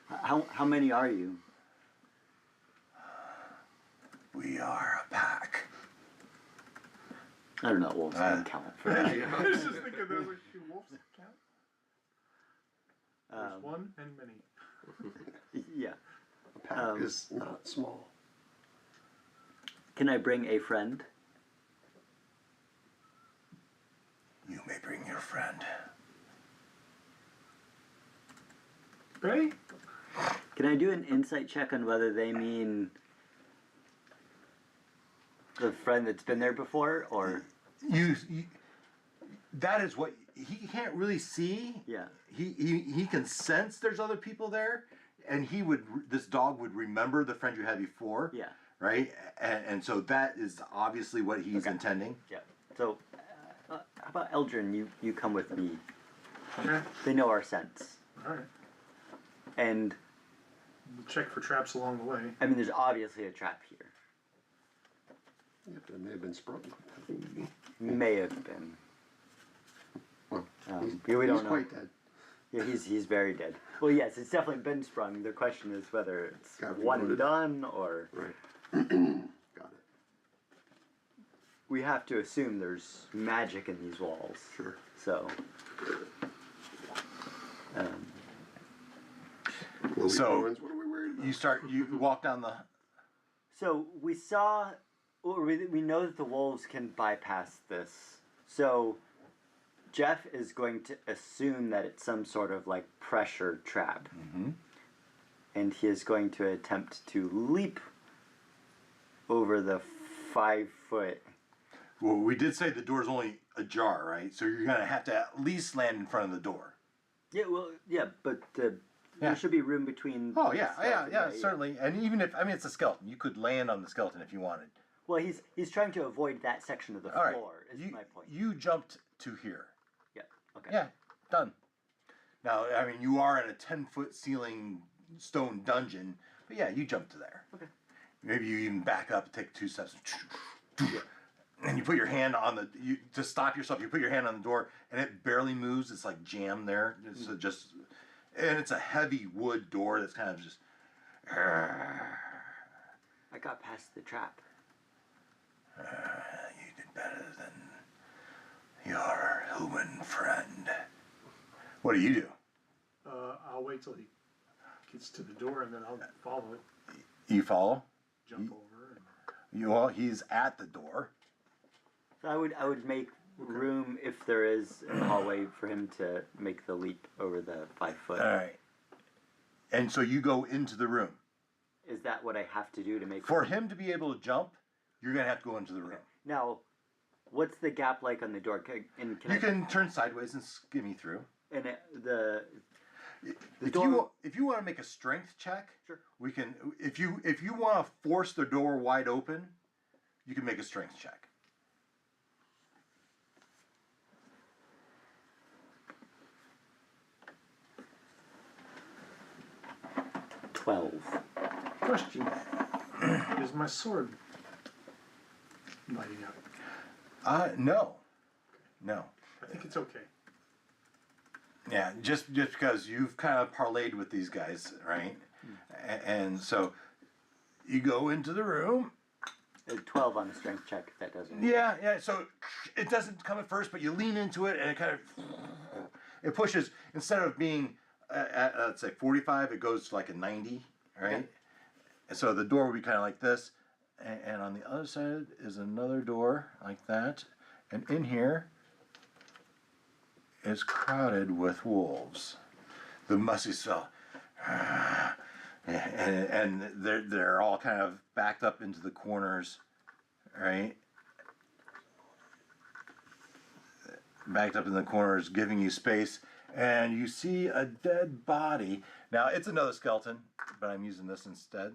How many are you? We are a pack. I don't know. Wolves can count for that. I was just thinking there's like two wolves that count. There's one and many. Yeah. a pack is not small. Can I bring a friend? You may bring your friend. Ready? Can I do an insight check on whether they mean the friend that's been there before, or You that is what he can't really see. yeah? He can sense there's other people there, and this dog would remember the friend you had before. Yeah. Right, and so that is obviously what he's intending. Yeah. So, how about Eldrin? You come with me. Okay. They know our scents, All right. and We'll check for traps along the way. I mean, there's obviously a trap here. Yeah, but it may have been sprung. May have been. Well, Yeah, we don't he's know. quite dead. Yeah, he's very dead. Well, yes, it's definitely been sprung. The question is whether it's Gotta be one and loaded. done, or Right. Got it. we have to assume there's magic in these walls. Sure. So, Well, So, what are we worried about? You walk down the. so we saw, or we know that the wolves can bypass this. So, Jeff is going to assume that it's some sort of like pressure trap, and he is going to attempt to leap over the 5 foot. Well, we did say the door's only ajar, right? So you're gonna have to at least land in front of the door. Yeah, well, yeah, but Yeah. there should be room between. Oh the yeah, skeleton, yeah, right? certainly. And even if it's a skeleton, you could land on the skeleton if you wanted. Well, he's trying to avoid that section of the All right. floor. Is You, my point. you jumped to here. Yeah. Okay. Yeah, done. Now, I mean, you are in a 10-foot ceiling stone dungeon, but yeah, you jumped to there. Okay. Maybe you even back up, take 2 steps, and you put your hand on to stop yourself. You put your hand on the door, and it barely moves. It's like jammed there. It's and it's a heavy wood door that's kind of just. I got past the trap. You did better than your human friend. What do you do? I'll wait till he gets to the door and then I'll follow it. You follow? Jump over. And... Well, he's at the door. So I would make room if there is a hallway for him to make the leap over the 5 foot. All right. And so you go into the room. Is that what I have to do to make? For him to be able to jump, you're gonna have to go into the room. Now, what's the gap like on the door? Can You can turn sideways and skimmy through. And the If door. you want to make a strength check, Sure. we can. If you want to force the door wide open, you can make a strength check. Question. Is my sword lighting up? No. I think it's okay. Yeah, just because you've kind of parlayed with these guys, right? And so you go into the room. 12 on the strength check if that doesn't. Yeah. So it doesn't come at first, but you lean into it, and it kind of it pushes. Instead of being at let's say 45, it goes to like a 90, right? Okay. And so the door would be kind of like this, and on the other side is another door like that, and in here is crowded with wolves. The musty smell. And they're all kind of backed up into the corners, right? Backed up in the corners, giving you space, and you see a dead body. Now it's another skeleton, but I'm using this instead.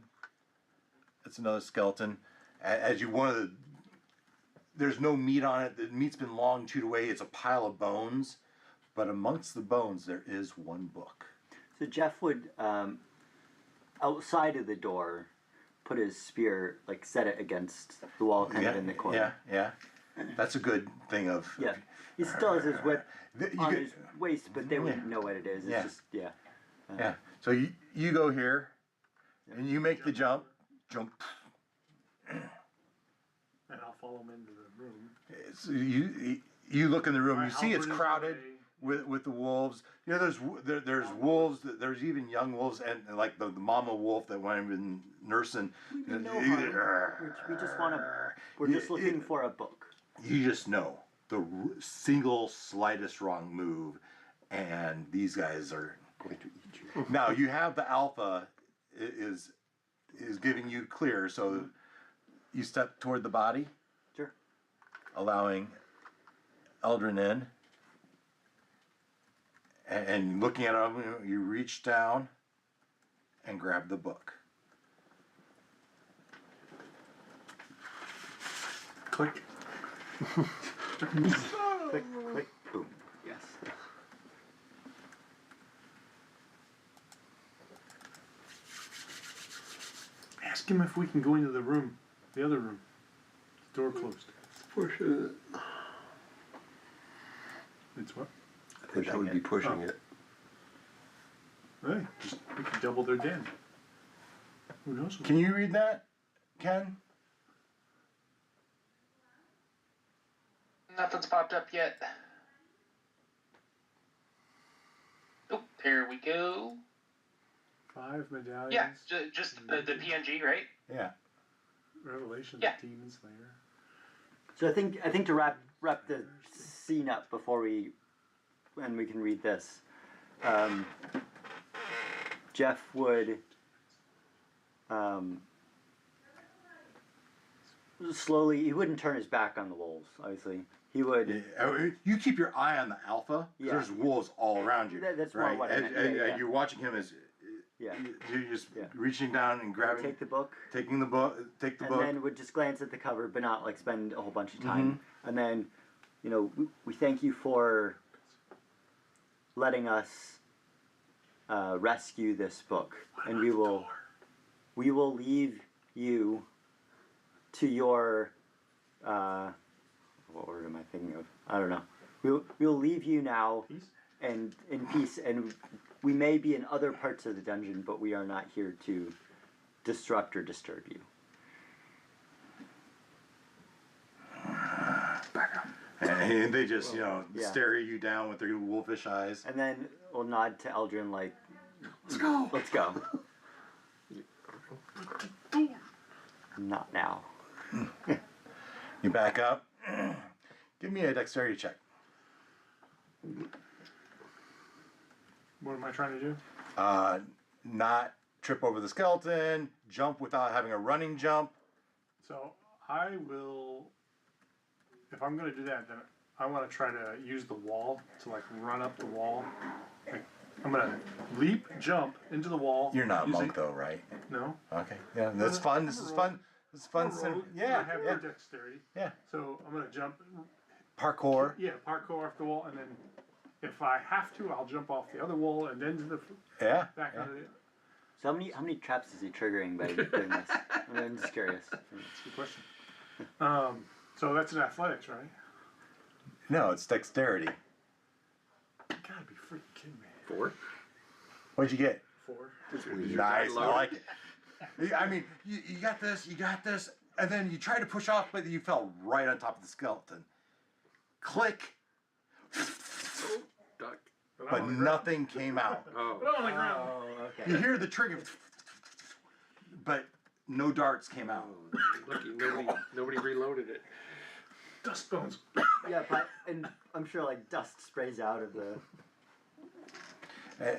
It's another skeleton. As you one of the, there's no meat on it. The meat's been long chewed away. It's a pile of bones, but amongst the bones there is one book. So Jeff would, outside of the door, put his spear, like set it against the wall, kind of in the corner. Yeah. That's a good thing of. Yeah. He still has his whip You on could- his waist, but they wouldn't know what it is. It's Yeah. just, yeah. Yeah. So you go here, and you make the jump. And I'll follow him into the room. So you look in the room. My You see it's halberd is crowded away. with the wolves. You know, there's wolves. There's even young wolves, and like the mama wolf that went and nursing. We know harm. We just want to. We're just looking for a book. You just know the single slightest wrong move, and these guys are going to eat you. Now you have the alpha is giving you clear, so you step toward the body, Sure. allowing Eldrin in, and looking at him, you reach down and grab the book. Click. Click, click, boom. Yes. Ask him if we can go into the room, the other room. The door closed. Push it. It's what? I think that would be pushing it. Right. We could double their den. Who knows? Can you read that, Ken? Nothing's popped up yet. Oh, there we go. 5 medallions. Yeah, just the PNG, right? Yeah. Revelation Yeah. of Demon Slayer. So I think to wrap the scene up before we can read this, Jeff would slowly. He wouldn't turn his back on the wolves. Obviously, he would. You keep your eye on the alpha. 'Cause Yeah. There's wolves all around you. That's more right? what I meant. And Yeah. you're watching him as Yeah. you're just Yeah. reaching down and grabbing, Take the book. taking the book, take the And book. then would just glance at the cover, but not like spend a whole bunch of time. And then, we thank you for letting us rescue this book, and we will leave you to your what word am I thinking of? I don't know. We'll leave you now Peace? and in peace, and we may be in other parts of the dungeon, but we are not here to disrupt or disturb you. And they just, Yeah. stare you down with their wolfish eyes. And then we'll nod to Eldrin like, Let's go. let's go. Not now. You back up. Give me a dexterity check. What am I trying to do? Not trip over the skeleton, jump without having a running jump. So I will. If I'm going to do that, then I want to try to use the wall to like run up the wall. Like, I'm going to leap, jump into the wall. You're not a using- monk though, right? No. Okay. Yeah, that's fun. This is fun. This is fun. I'm a rogue, Yeah, I have yeah, no dexterity. yeah. So I'm going to jump. Parkour. Yeah, parkour off the wall, and then if I have to, I'll jump off the other wall and then to the Yeah. back yeah. on it. So how many traps is he triggering by doing this? I'm just curious. That's a good question. So that's an athletics, right? No, it's dexterity. You gotta be freaking kidding me. 4. What'd you get? 4. Nice, I like it. I mean, you got this, and then you try to push off, but you fell right on top of the skeleton. Click, Duck. but nothing came out. Oh. Put it on the ground. Oh, okay. You hear the trigger, but no darts came out. Lucky nobody reloaded it. Dust bones. Yeah, and I'm sure like dust sprays out of the.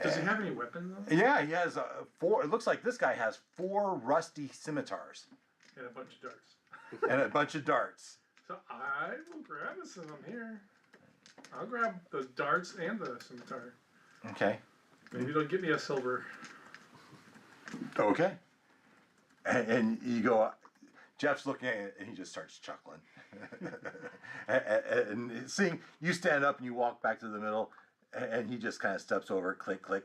Does he have any weapons though? Yeah, he has 4. It looks like this guy has 4 rusty scimitars And a bunch of darts. and a bunch of darts. So I will grab it since I'm here. I'll grab the darts and the scimitar. Okay. Maybe it'll get me a silver. Okay. And you go, Jeff's looking at it and he just starts chuckling. and seeing you stand up and you walk back to the middle and he just kind of steps over, click, click.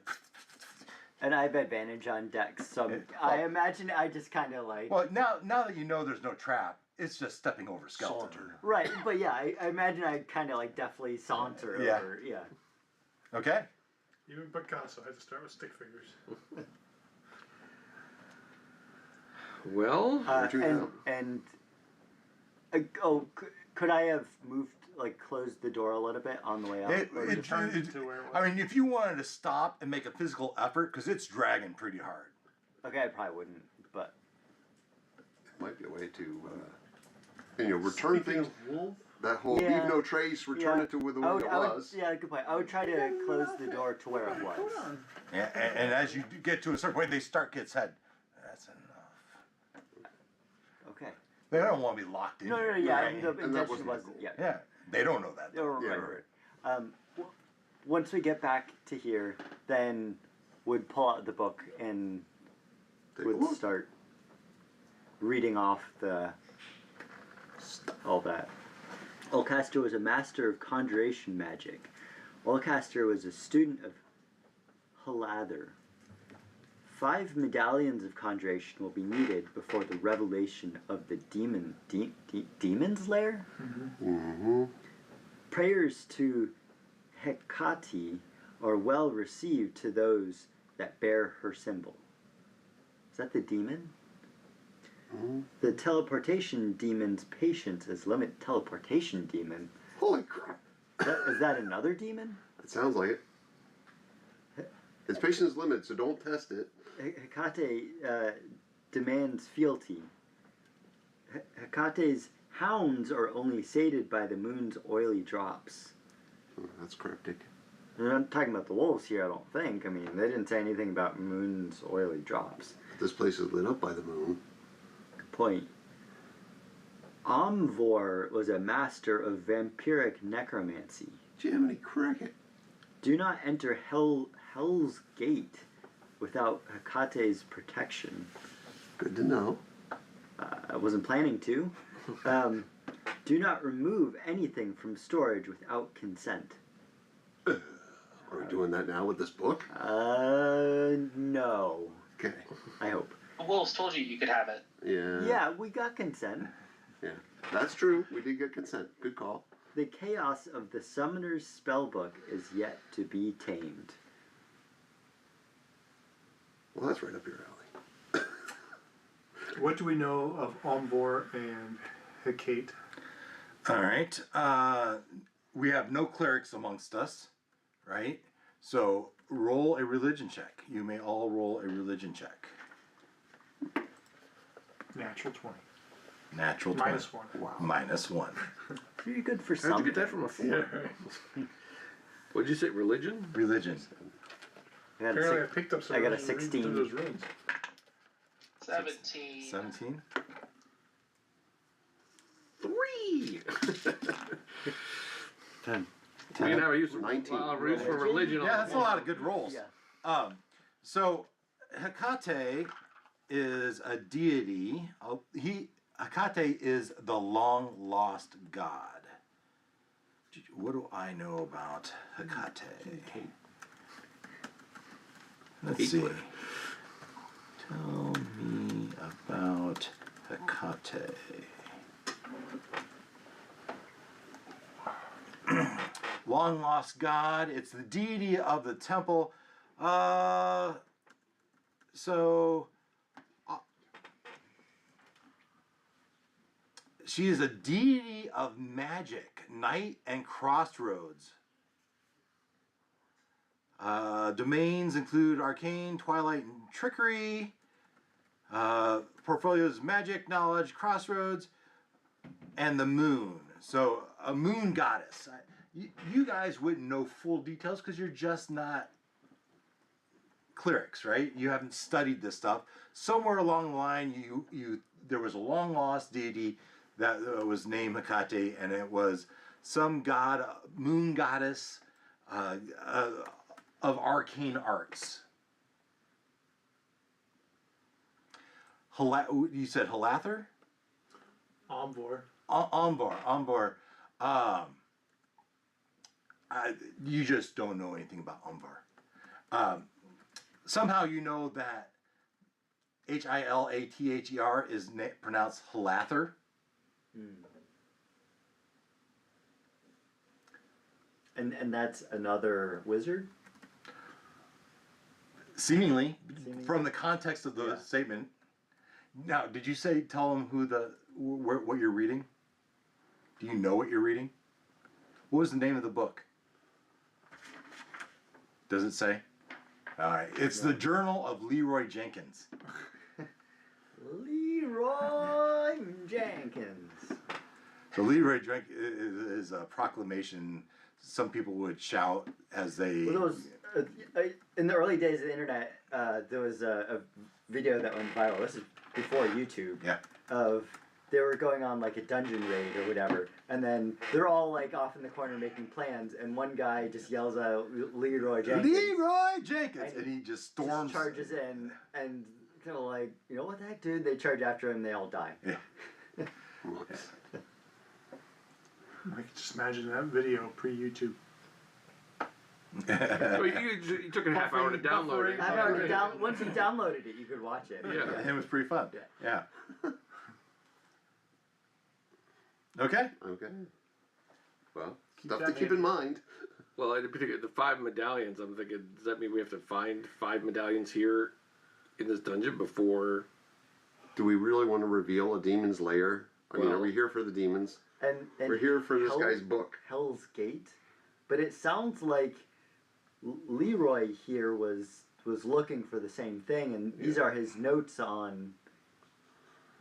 And I have advantage on Dex, so I imagine I just kind of like. Well, now that you know there's no trap, it's just stepping over skeleton. Saunter. Right, but yeah, I imagine I kind of like definitely saunter Yeah. over. Yeah. Okay. Even Picasso had to start with stick figures. Well, Could I have moved, like, closed the door a little bit on the way out? I mean, if you wanted to stop and make a physical effort, because it's dragging pretty hard. Okay, I probably wouldn't, but. Might be a way to, return things. Wolf? That whole Yeah. leave no trace, return it to where the way it was. Yeah, good point. I would try to close the door to where it was. Hold on. And as you get to a certain point, they start get said, that's enough. Okay. They don't want to be locked in. No, here, yeah, right? the And that intention wasn't wasn't. cool. Yeah. Yeah, they don't know that. Oh, though. right. Once we get back to here, then would pull out the book and Take a would look. start reading off all that. Ulcaster was a master of conjuration magic. Ulcaster was a student of Halather. 5 medallions of conjuration will be needed before the revelation of the demon's lair? Mm-hmm. Prayers to Hecate are well received to those that bear her symbol. Is that the demon? Mm-hmm. The teleportation demon's patience is limit. Teleportation demon? Holy crap. Is that another demon? It sounds like it. Its patience is limited, so don't test it. Hecate demands fealty. Hecate's hounds are only sated by the moon's oily drops. Oh, that's cryptic. They're not talking about the wolves here, I don't think. I mean, they didn't say anything about moon's oily drops. This place is lit up by the moon. Good point. Omvor was a master of vampiric necromancy. Jiminy Cricket. Do not enter Hell's Gate without Hecate's protection. Good to know. I wasn't planning to. Do not remove anything from storage without consent. Are we doing that now with this book? No. Okay. I hope. The wolves told you you could have it. Yeah. Yeah, we got consent. Yeah. That's true. We did get consent. Good call. The chaos of the summoner's spellbook is yet to be tamed. Well, that's right up your alley. What do we know of Omvor and Hecate? All right. We have no clerics amongst us, right? So roll a religion check. You may all roll a religion check. Natural 20. Natural 20. Minus 1. Wow. Minus 1. Pretty good for how'd some. you get that from a 4? Yeah, right. What'd you say? Religion? Religion. I got a Apparently I six- picked up some I got a reading 16. through those runes. 17. 17. 3. 10. We can have a use for 19. use for religion. Yeah, that's a lot of good rolls. Yeah. So Hecate is a deity. Hecate is the long lost god. What do I know about Hecate? Let's see. Tell me about Hecate. Long lost god. It's the deity of the temple. She is a deity of magic, night, and crossroads. Domains include arcane, twilight, and trickery. Portfolios, magic, knowledge, crossroads, and the moon. So a moon goddess. You guys wouldn't know full details because you're just not clerics, right? You haven't studied this stuff. Somewhere along the line, there was a long lost deity that was named Hecate, and it was some god, moon goddess of arcane arts. You said Halather? Omvor. Umbor. You just don't know anything about Umbor. Somehow you know that Hilather is pronounced Halather. And that's another wizard? Seemingly, from the context of the statement. Now, did you tell them what you're reading? Do you know what you're reading? What was the name of the book? Does it say? All right, it's the Journal of Leroy Jenkins. Leroy Jenkins. So Leroy Jenkins is a proclamation. Some people would shout as they. Well, in the early days of the internet, there was a video that went viral. This is before YouTube. Yeah. Of they were going on like a dungeon raid or whatever, and then they're all like off in the corner making plans, and one guy just yells out Leroy Jenkins. Leroy Jenkins, and he just storms. Just charges in, and kind of like, you know what the heck, dude? They charge after him, they all die. Yeah. I can just imagine that video pre-YouTube. Well, you took a half hour to download it. Once you downloaded it, you could watch it. Yeah. It was pretty fun. Yeah. Okay. Okay. Well, Keep stuff that to keep in mind. Well, in particular, the 5 medallions, I'm thinking, does that mean we have to find 5 medallions here in this dungeon before... Do we really want to reveal a demon's lair? I mean, are Well- we here for the demons? And We're here for this guy's book. Hell's Gate, but it sounds like Leroy here was looking for the same thing, and these are his notes on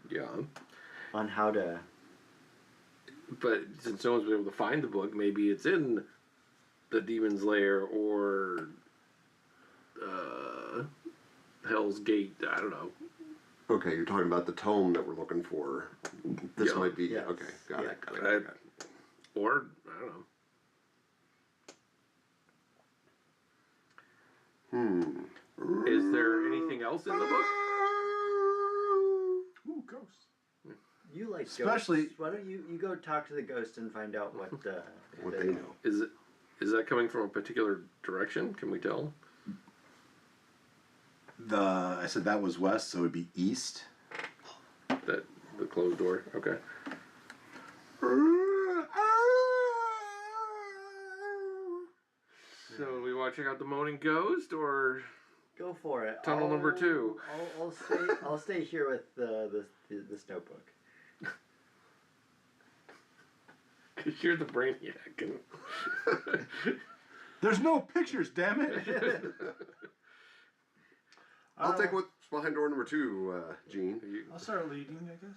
Yeah. how to. But since no one's been able to find the book, maybe it's in the Demon's Lair or Hell's Gate. I don't know. Okay, you're talking about the tome that we're looking for. This Yeah. might be... Yes. Okay, got Yeah. it, got it. Or, I don't know. Is there anything else in the book? Ooh, ghosts. You like Especially- ghosts. Why don't you go talk to the ghost and find out what What they know. Is that coming from a particular direction? Can we tell? I said that was west, so it would be east. That the closed door. Okay. So do we want to check out the moaning ghost or Go for it. Tunnel number 2? I'll stay here with this notebook. Cause you're the brainiac. And There's no pictures, damn it. I'll take what's behind door number 2, Gene. I'll start leading, I guess.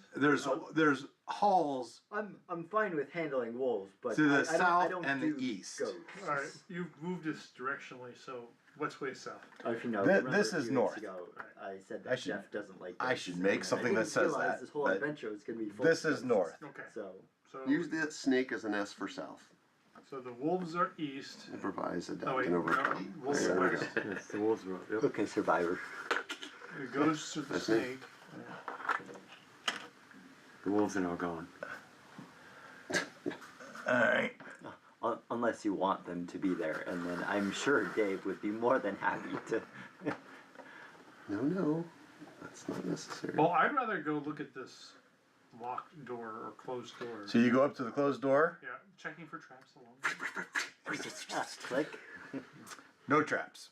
There's halls I'm fine with handling wolves, but to the I south don't and the do east. Ghosts. All right, you've moved us directionally, so what's way south? If you know, This remember is a few weeks north. ago, I said I that should- Jeff doesn't like. I ghosts, should make and something I that didn't says realize that, This whole but adventure was going to be. Full This of is ghosts. north. Okay. So So Use that snake as an S for south. so the wolves are east. Improvise, adapt, Oh wait, and no, overcome. wolves There are we west. go. Yes, the wolves were. Yep. okay, Survivor. It goes to the That's me. snake. The wolves are now gone. Alright. Unless you want them to be there, and then I'm sure Dave would be more than happy to. No. That's not necessary. Well, I'd rather go look at this locked door or closed door. So you go up to the closed door. Yeah, checking for traps along. Click. No traps.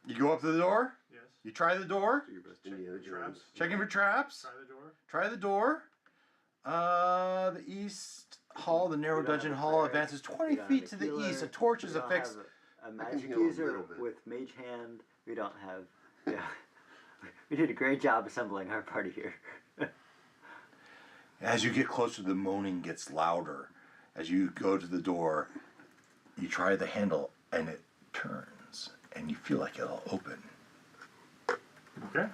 You go up to the door. Yes. You try the door. Do your best Indiana Jones. Traps. Checking for traps. Try the door. Try the door. The east hall, the narrow We don't dungeon have a hall, prayer. advances 20 We don't feet have to a the healer. east. A torch is We don't affixed. have a I can magic heal a user little bit. with mage hand. We don't have. Yeah. We did a great job assembling our party here. As you get closer, the moaning gets louder. As you go to the door, you try the handle and it turns, and you feel like it'll open. Okay.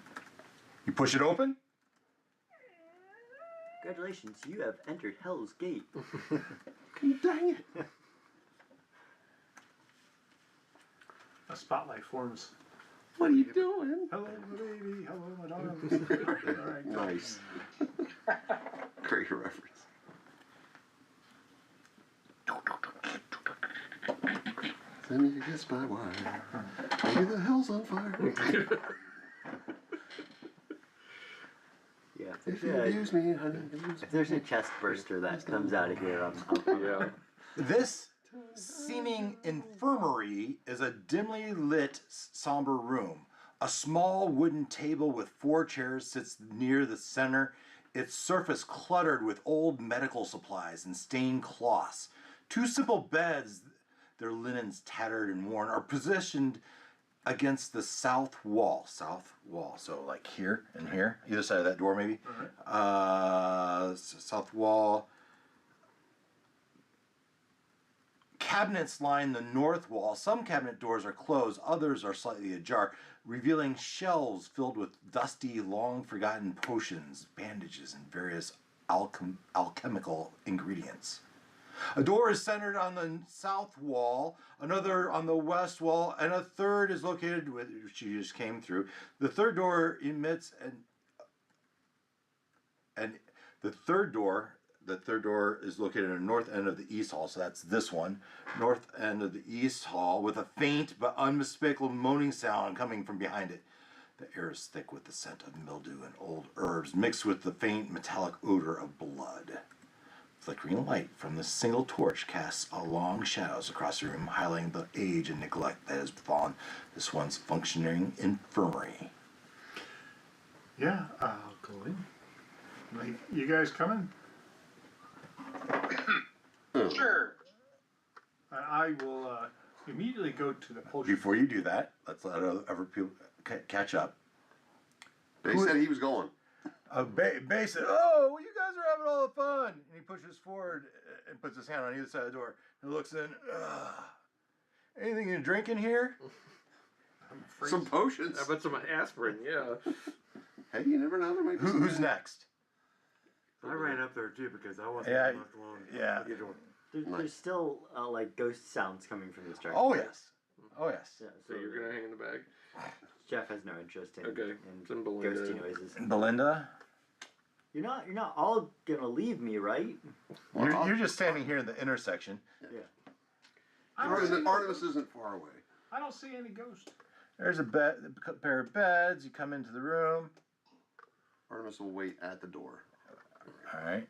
You push it open. Congratulations, you have entered Hell's Gate. Dang it. A spotlight forms. What are you doing? Hello, my baby. Hello, my darling. All right. Nice. Great reference. Send me a kiss by wire. Maybe the hell's on fire. Yeah. If you abuse me, honey, abuse If there's a chest burster that comes out of here, I'm Yeah. This seeming infirmary is a dimly lit, somber room. A small wooden table with 4 chairs sits near the center, its surface cluttered with old medical supplies and stained cloths. 2 simple beds, their linens tattered and worn, are positioned against the south wall. South wall, so like here and here, either side of that door maybe. South wall. Cabinets line the north wall. Some cabinet doors are closed, others are slightly ajar, revealing shelves filled with dusty, long-forgotten potions, bandages, and various alchemical ingredients. A door is centered on the south wall, another on the west wall, and a third is located with which you just came through. The third door emits and the third door is located in the north end of the east hall, so that's this one. North end of the east hall with a faint but unmistakable moaning sound coming from behind it. The air is thick with the scent of mildew and old herbs mixed with the faint metallic odor of blood. Flickering light from the single torch casts a long shadows across the room, highlighting the age and neglect that has befallen this once functioning infirmary. Yeah, I'll go in. Like, you guys coming? Sure. I will immediately go to the potion. Before you do that, let's let other people catch up. They said he was going. Bay said, "Oh, you guys are having all the fun." And he pushes forward and puts his hand on either side of the door. And looks in. Anything to drink in here? Some potions. How about some aspirin? Yeah. Hey, you never know. There might be some- Who's next? I ran up there too because I wasn't Yeah, left alone. yeah. What are you doing? There's still like ghost sounds coming from this direction. Oh yes. Oh yes. Yeah, So you're gonna hang in the bag. Jeff has no interest in, Okay. in Some Belinda. ghosty noises. Belinda, You're not all gonna leave me, right? you're just standing here in the intersection. Yeah. Artemis isn't far away. I don't see any ghost. There's a pair of beds. You come into the room. Artemis will wait at the door. All right.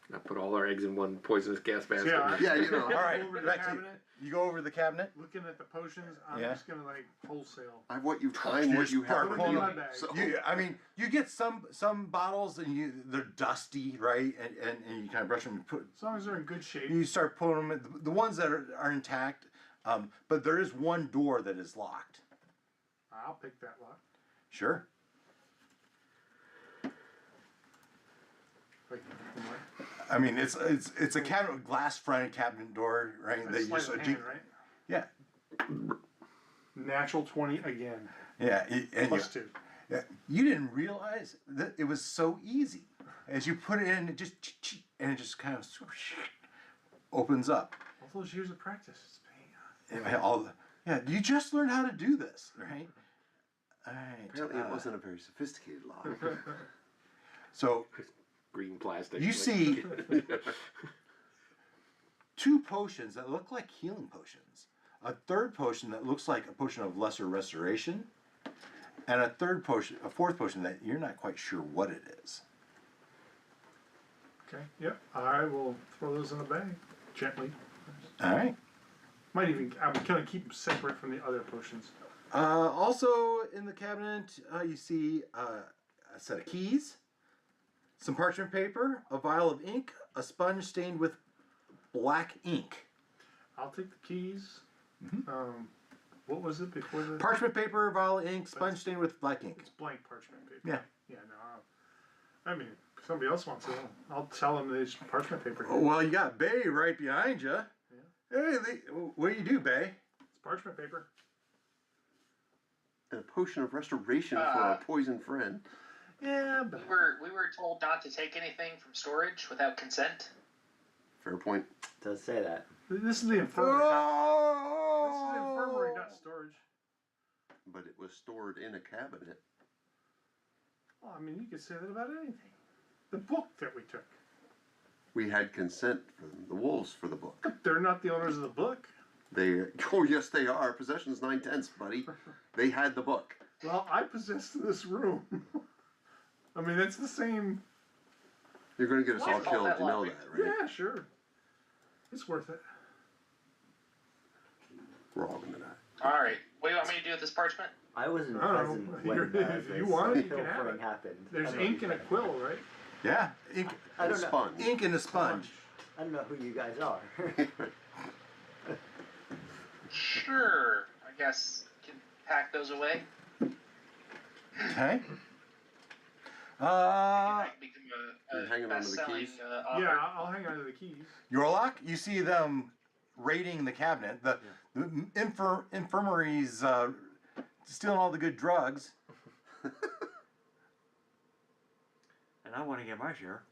Not put all our eggs in one poisonous gas basket. Yeah. Yeah, you know. All right. Over the Back to you. cabinet, You go over to the cabinet. looking at the potions. I'm Yeah. just gonna like wholesale. I want you time what you have. Start Put it in pulling my them. bag. So, I mean, you get some bottles and they're dusty, right? And you kind of brush them. And As long as they're in good shape. you start pulling them. The ones that are intact, but there is one door that is locked. I'll pick that lock. Sure. Like, I mean, it's a cabinet, glass fronted cabinet door, right? that's sleight of hand, right? Yeah, Natural 20 again. yeah. And Plus 2. you didn't realize that it was so easy. As you put it in, it just kind of opens up. All those years of practice, it's paying off. You just learned how to do this, right? All right. apparently, it wasn't a very sophisticated lock. So Green plastic. you like- see 2 potions that look like healing potions. A third potion that looks like a potion of lesser restoration, and a fourth potion that you're not quite sure what it is. Okay. Yep. I will throw those in the bag gently. All right. I'm gonna keep them separate from the other potions. Also in the cabinet, you see a set of keys, some parchment paper, a vial of ink, a sponge stained with black ink. I'll take the keys. What was it before the Parchment paper, vial of ink, sponge stained with black ink. It's blank parchment paper. Yeah. Yeah. No. I mean, if somebody else wants it, I'll tell them there's parchment paper here. Well, you got Bay right behind you. Yeah. Hey, what do you do, Bay? It's parchment paper. And a potion of restoration for our poisoned friend. Yeah, but We were told not to take anything from storage without consent. Fair point. It does say that. this is the infirmary. This is the infirmary, not storage. But it was stored in a cabinet. Well, I mean, you could say that about anything. The book that we took. We had consent from the wolves for the book. But they're not the owners of the book. Oh yes, they are. Possession's 9/10, buddy. They had the book. Well, I possess this room. I mean, it's the same. You're going to get us all What's all killed. that You know lobby? that, right? Yeah, sure. It's worth it. We're all going to die. All right. What do you want me to do with this parchment? I wasn't I don't know. present when If you this want it, you can have pilfering it. happened. There's I don't ink know. and a quill, right? Yeah, ink, I don't know. Sponge. ink and a sponge. I don't know who you guys are. Sure. I guess you can pack those away. Okay. I can become You're a hanging on to the best-selling keys? author. Yeah, I'll hang on to the keys. Yorlok, you see them raiding the cabinet. The infirmary's stealing all the good drugs. And I want to get my share.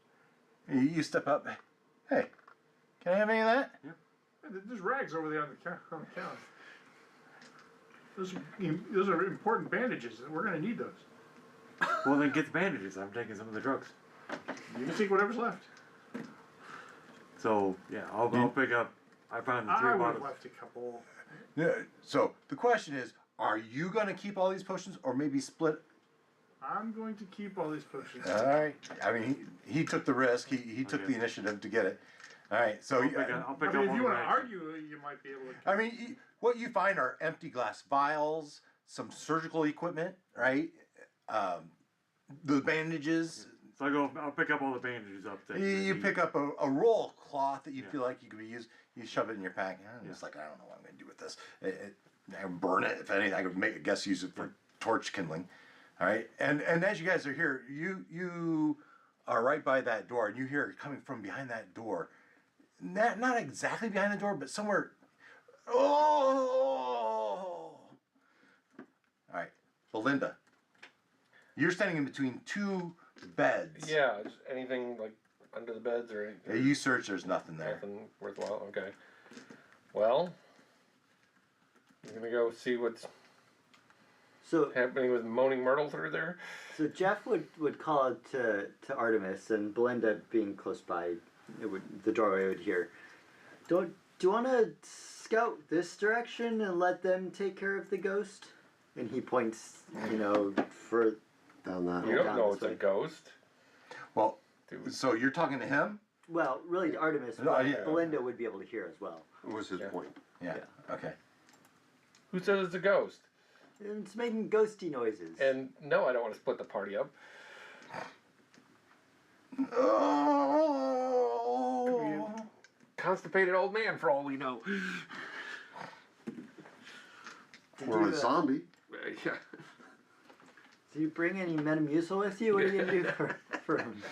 You step up. Hey, can I have any of that? There's rags over there on the counter. Those are important bandages. We're going to need those. Well, then get the bandages. I'm taking some of the drugs. You can take whatever's left. So, yeah, I'll go pick up. I found the I three would have bottles. left a couple. Yeah. So the question is, are you going to keep all these potions or maybe split? I'm going to keep all these potions. All right. I mean, he took the risk. He took the initiative to get it. All right. So I'll pick up I mean, if all you the want to rags. argue, you might be able to. I mean, what you find are empty glass vials, some surgical equipment, right? The bandages. So I'll pick up all the bandages up there. You pick up a roll of cloth that you feel like you could be used. You shove it in your pack. And it's like, I don't know what I'm going to do with this. I would burn it. If anything, I could make a guess use it for torch kindling. All right. And as you guys are here, you are right by that door, and you hear it coming from behind that door. Not exactly behind the door, but somewhere. Oh! All right, Belinda. You're standing in between two beds. Yeah, is anything like under the beds or anything? Yeah, you search. There's nothing there. Nothing worthwhile. Okay. Well, I'm gonna go see what's So happening with Moaning Myrtle through there. So Jeff would call out to Artemis, and Belinda being close by, the doorway would hear. Do you want to scout this direction and let them take care of the ghost? And he points, for Down that You hole. don't know it's a ghost. Well, Dude. so you're talking to him? well, really to Artemis. No, But yeah. Belinda would be able to hear as well. What was his Yeah. point? Yeah. Yeah. Okay. Who says it's a ghost? And it's making ghosty noises. And no, I don't want to split the party up. Oh. Constipated old man, for all we know. Or a zombie. Yeah. Do you bring any Metamucil with you? What are you gonna do for him?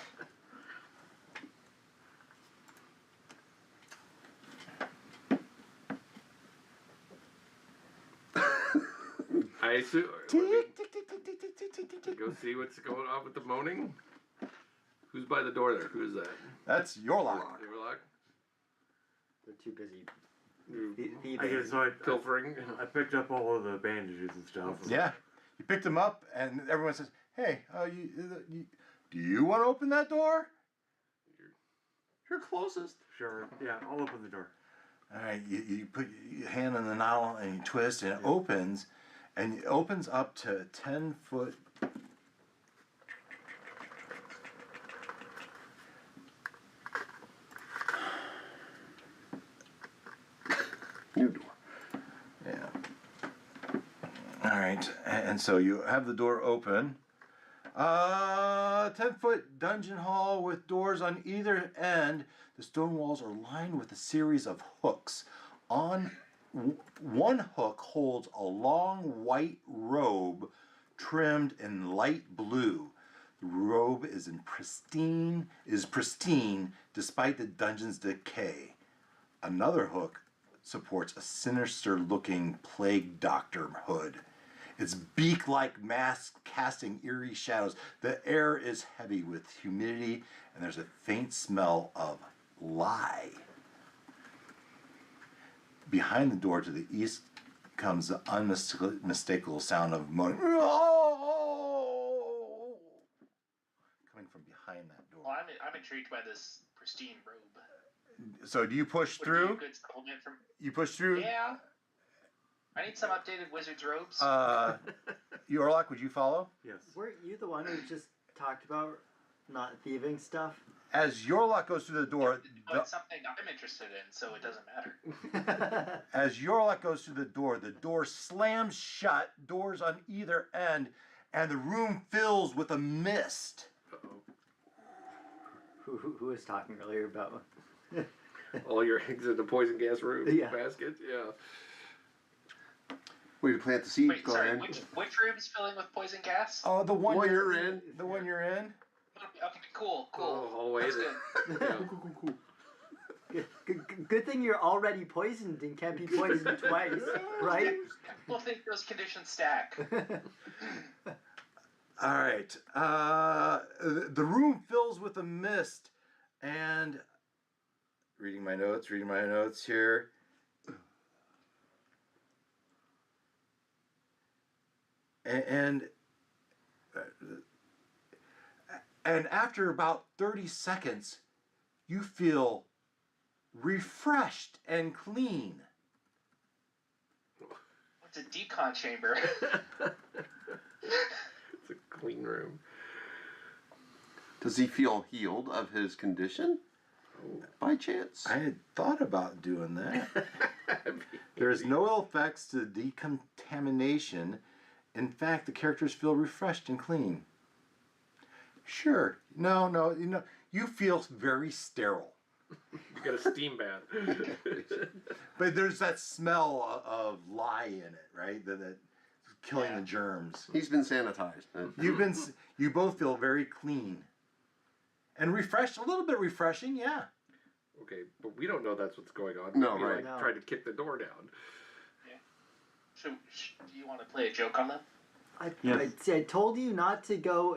I assume. Go see what's going on with the moaning. Who's by the door there? Who is that? That's your lock. Yorlok? They're too busy I guess so. Pilfering. I picked up all of the bandages and stuff. Yeah. You picked him up, and everyone says, "Hey, do you want to open that door?" You're closest. Sure. Yeah, I'll open the door. All right. You put your hand on the nozzle and you twist, and it opens, and it opens up to 10-foot. New door. Yeah. All right, and so you have the door open. 10-foot dungeon hall with doors on either end. The stone walls are lined with a series of hooks. On one hook holds a long white robe trimmed in light blue. The robe is pristine despite the dungeon's decay. Another hook supports a sinister-looking plague doctor hood. Its beak-like mask casting eerie shadows. The air is heavy with humidity, and there's a faint smell of lye. Behind the door to the east comes the unmistakable sound of moaning. Coming from behind that door. Well, I'm intrigued by this pristine robe. So do you push Would through? be a good supplement from. You push through? Yeah. I need some updated wizard's robes. Yorlok, would you follow? Yes. Weren't you the one who just talked about not thieving stuff? As Yorlok goes through the door, But it's something I'm interested in, so it doesn't matter. as Yorlok goes through the door slams shut, doors on either end, and the room fills with a mist. Who was talking earlier about? All your eggs in the poison gas room Yeah. basket. Yeah. Way to plant the seed, Wait, sorry, Glenn. which room's filling with poison gas? Oh, the one One you're in. The one you're in. Okay, cool. Oh, hallway. That's that- good. yeah. Cool. Good thing you're already poisoned and can't be poisoned twice, right? We'll think those conditions stack. All right. The room fills with a mist, and reading my notes here. And after about 30 seconds, you feel refreshed and clean. It's a decon chamber. It's a clean room. Does he feel healed of his condition? By chance? I had thought about doing that. There's no ill effects to decontamination. In fact, the characters feel refreshed and clean. Sure. No, you feel very sterile. You got a steam bath. But there's that smell of lye in it, right? That killing the germs. He's been sanitized. You both feel very clean. And refreshed, a little bit refreshing, yeah. Okay, but we don't know that's what's going on. No, We, right. Like, No. tried to kick the door down. Do you want to play a joke on them? I told you not to go.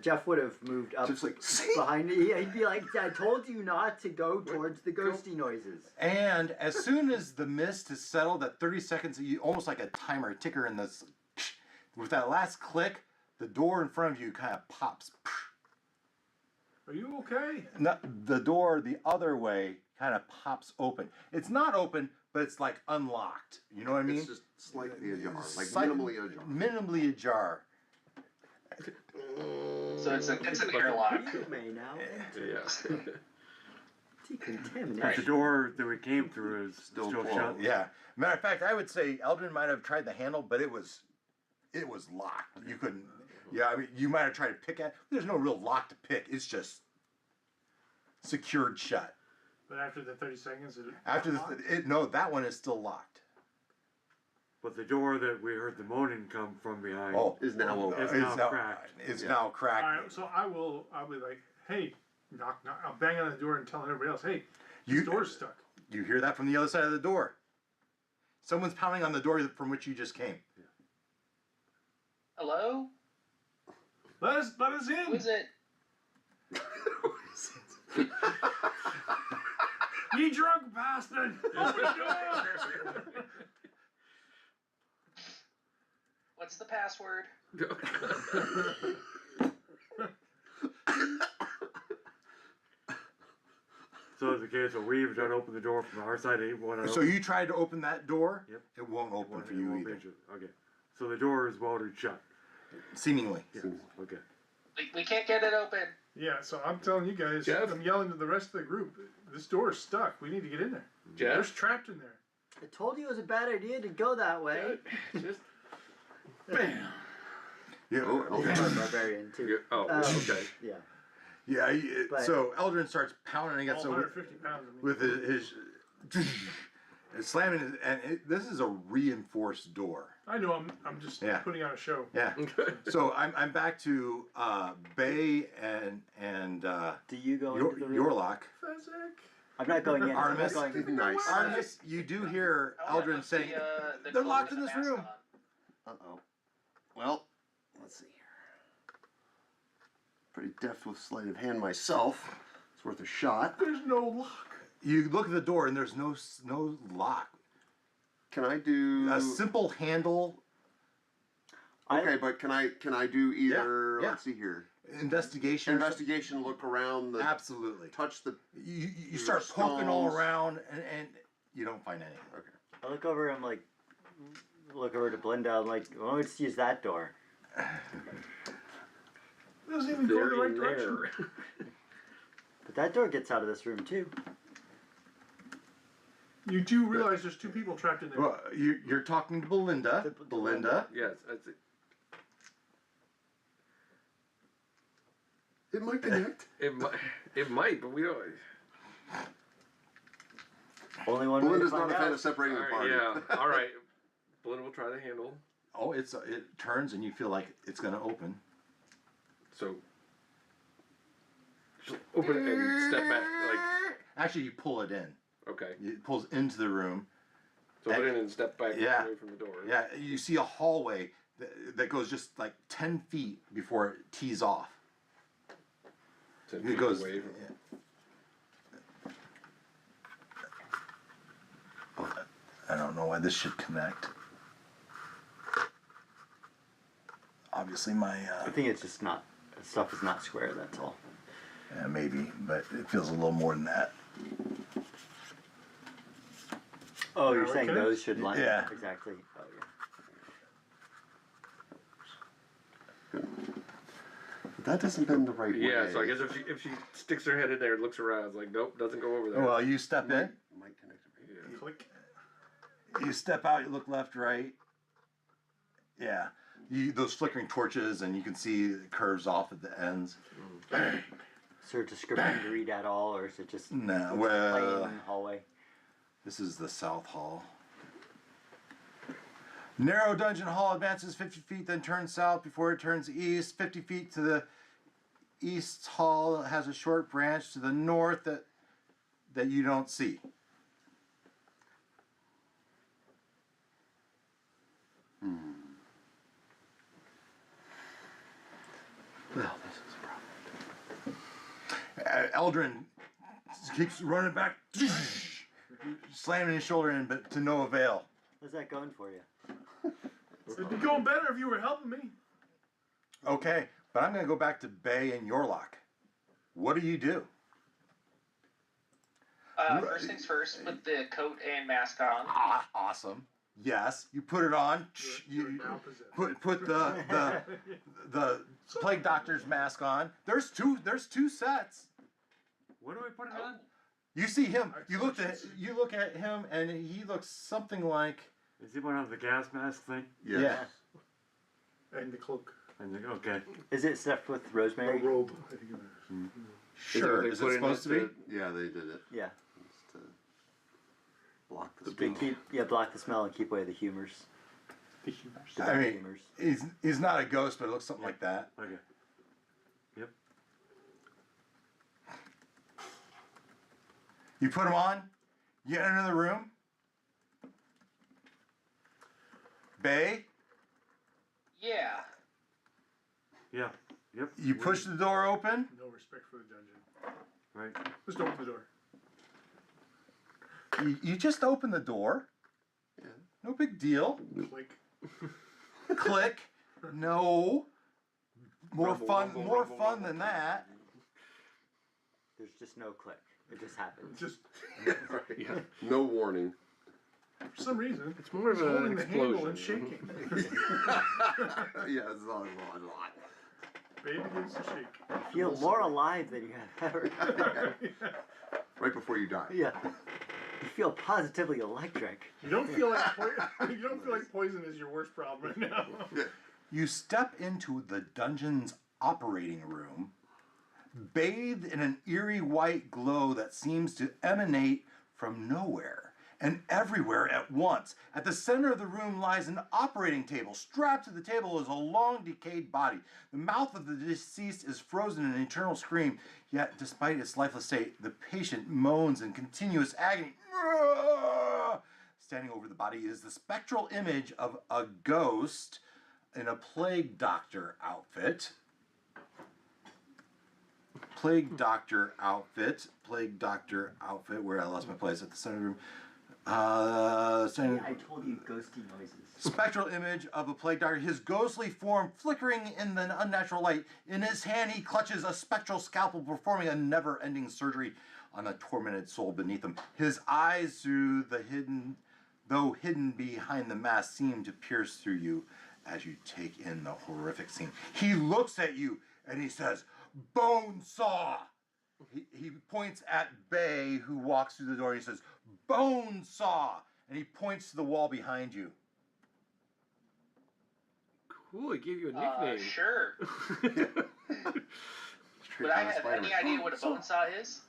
Jeff would have moved up Just like, see? behind me. He'd be like, I told you not to go towards the ghosty noises. And as soon as the mist is settled, that 30 seconds, you almost like a timer ticker in this. With that last click, the door in front of you kind of pops. Are you okay? The door the other way kind of pops open. It's not open, but it's like unlocked. You know what I mean? It's just slightly ajar. Like Slight- minimally ajar. Minimally ajar. So it's an airlock. You may now enter. Yeah. Decontamination. But the door that we came through is Still still closed. shut. Yeah. Matter of fact, I would say Eldrin might have tried the handle, but it was locked. You couldn't. Yeah, I mean, you might have tried to pick at. There's no real lock to pick. It's just secured shut. But after the 30 seconds, That one is still locked. But the door that we heard the moaning come from behind. Oh, Is now open. It's now cracked. It's Yeah. now all cracked. right. So I'll be like, hey, knock. I'll bang on the door and tell everybody else, hey, You- this door's stuck. You hear that from the other side of the door. Someone's pounding on the door from which you just came. Hello? Let us in. Who is it? You drunk bastard! Open the door! What's the password? So the Okay, so we've done open the door from our side. So you tried to open that door. Yep. It won't open for you either. Okay. So the door is welded shut. Seemingly. Yes. Okay. We can't get it open. Yeah, so I'm telling you guys, Jeff? I'm yelling to the rest of the group. This door is stuck. We need to get in there. Jeff? There's trapped in there. I told you it was a bad idea to go that way. Just Bam. Yeah. Oh, okay. I'm a barbarian too. okay. Yeah. Yeah. But- So Eldrin starts pounding against All it 150 pounds of me. with his slamming, this is a reinforced door. I know. I'm just Yeah. putting on a show. Yeah. So I'm back to Bay and Do you go into the room? Yorlock. Fezzik. I'm not going in. Artemis? I'm not going in. Nice. Artemis, you do hear Oh, Eldrin look, saying, the "They're cloak locked with in the this mask room." on. Uh-oh. Well, let's see here. Pretty deft with sleight of hand myself. It's worth a shot. There's no lock. You look at the door and there's no lock. Can I do A simple handle. Okay, but can I do either Yeah. let's see here. Investigation. Investigation, look around the Absolutely. touch the You start poking all stones. around and you don't find anything. okay. I look over. I'm like, look over to Belinda. I'm like, well, let's use that door. It doesn't even go in the They're right in direction. there. But that door gets out of this room too. You do realize there's two people trapped in there. Well, you're talking to Belinda. To Belinda. Yes, that's it. It might connect. It might, but we don't. Only one way to Belinda's find not a fan out. of separating the All party. right, yeah. All right. Belinda will try the handle. Oh, it turns and you feel like it's gonna open. So just open it and step back. Actually, you pull it in. Okay. It pulls into the room. So open it and step back Yeah. away from the door. Yeah, you see a hallway that goes just like 10 feet before it tees off. 10 It feet goes. away from I don't know why this should connect. Obviously, my I think it's just not. Stuff is not square. That's all. yeah, maybe, but it feels a little more than that. Oh, you're Yeah, saying okay. those should line Yeah. up exactly. Oh, yeah. That doesn't bend the right way. Yeah, so I guess if she sticks her head in there and looks around, it's like, nope, doesn't go over there. Well, you step in, Might connect it right. Yeah. Click. you step out, you look left, right. Yeah, those flickering torches, and you can see the curves off at the ends. Is there a description to read at all, or is it just No, plain well, hallway? this is the south hall. Narrow dungeon hall advances 50 feet, then turns south before it turns east. 50 feet to the east hall has a short branch to the north that you don't see. Well, this is a problem. Eldrin keeps running back, slamming his shoulder in, but to no avail. How's that going for you? It'd be going better if you were helping me. Okay, but I'm going to go back to Bay and Yorlock. What do you do? First things first, put the coat and mask on. Awesome. Yes, you put it on. You're You now possessed. put the plague doctor's mask on. There's two sets. What do I put it on? You see him. You look at him, and he looks something like. Is he one of the gas mask thing? Yeah. And the cloak. Okay. Is it stuffed with The rosemary? robe. I think it is. Sure. They Is put it in supposed to be? Yeah, they did it. Yeah. Just to block the They smell. block the smell and keep away the humors. The humors. The I bad mean, humors. he's not a ghost, but it looks something like that. Okay. Yep. You put him on. You enter the room. Bay. Yeah. Yeah. Yep. You push the door open. No respect for the dungeon. Right. Just open the door. You just open the door. Yeah. No big deal. Click. Click. No. More Rumble, fun. rumble, More rumble, fun rumble. than that. There's just no click. It just happens. Just Yeah. No warning. for some reason, It's more of he's an holding the handle and explosion. shaking. Yeah, it's a lot. Baby begins to shake. You feel more alive than you have ever. Right before you die. Yeah. You feel positively electric. You don't feel like you don't feel like poison is your worst problem right now. You step into the dungeon's operating room, bathed in an eerie white glow that seems to emanate from nowhere and everywhere at once. At the center of the room lies an operating table. Strapped to the table is a long decayed body. The mouth of the deceased is frozen in an eternal scream, yet despite its lifeless state, the patient moans in continuous agony. Standing over the body is the spectral image of a ghost in a plague doctor outfit. Plague doctor outfit, where I lost my place at the center of the room. I told you ghosty noises. Spectral image of a plague doctor, his ghostly form flickering in the unnatural light. In his hand, he clutches a spectral scalpel, performing a never-ending surgery on a tormented soul beneath him. His eyes, though hidden behind the mask, seem to pierce through you as you take in the horrific scene. He looks at you and he says, "Bone saw." He points at Bay, who walks through the door. He says, "Bone saw," and he points to the wall behind you. Cool, he gave you a nickname. Sure. Would I have any idea what a bone saw is?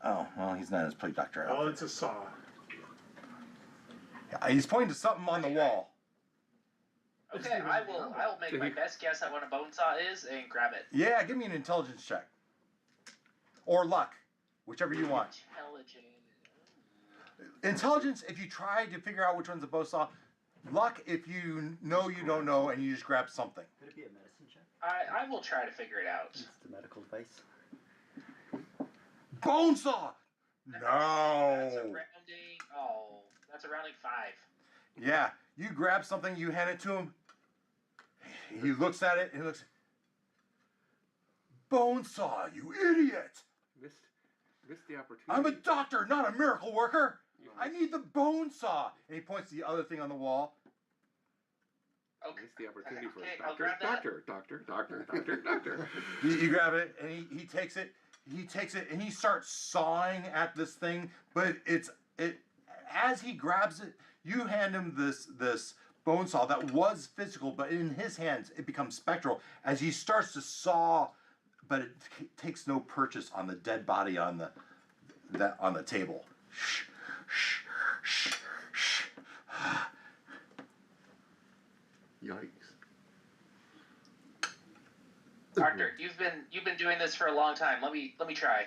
Oh, well, he's not his plague doctor. Oh, it's a saw. Yeah, he's pointing to something on the wall. Okay, I will make my best guess at what a bone saw is and grab it. Yeah, give me an intelligence check. Or luck, whichever you want. Intelligence, if you try to figure out which one's a bow saw. Luck, if you know you don't know and you just grab something. Could it be a medicine check? I will try to figure it out. It's the medical device. Bone saw! That's a No! rounding. Oh, that's a rounding 5. Yeah, you grab something, you hand it to him. He looks at it and he looks. Bone saw, you idiot! Missed the opportunity. I'm a doctor, not a miracle worker. I need the bone saw. And he points to the other thing on the wall. Okay. Missed the opportunity for Okay, a I'll grab that. doctor. You grab it and he takes it. He takes it and he starts sawing at this thing. But it as he grabs it, you hand him this bone saw that was physical, but in his hands it becomes spectral as he starts to saw. But it takes no purchase on the dead body on the table. Shh, shh, shh, shh. Yikes. Doctor, you've been doing this for a long time. Let me try.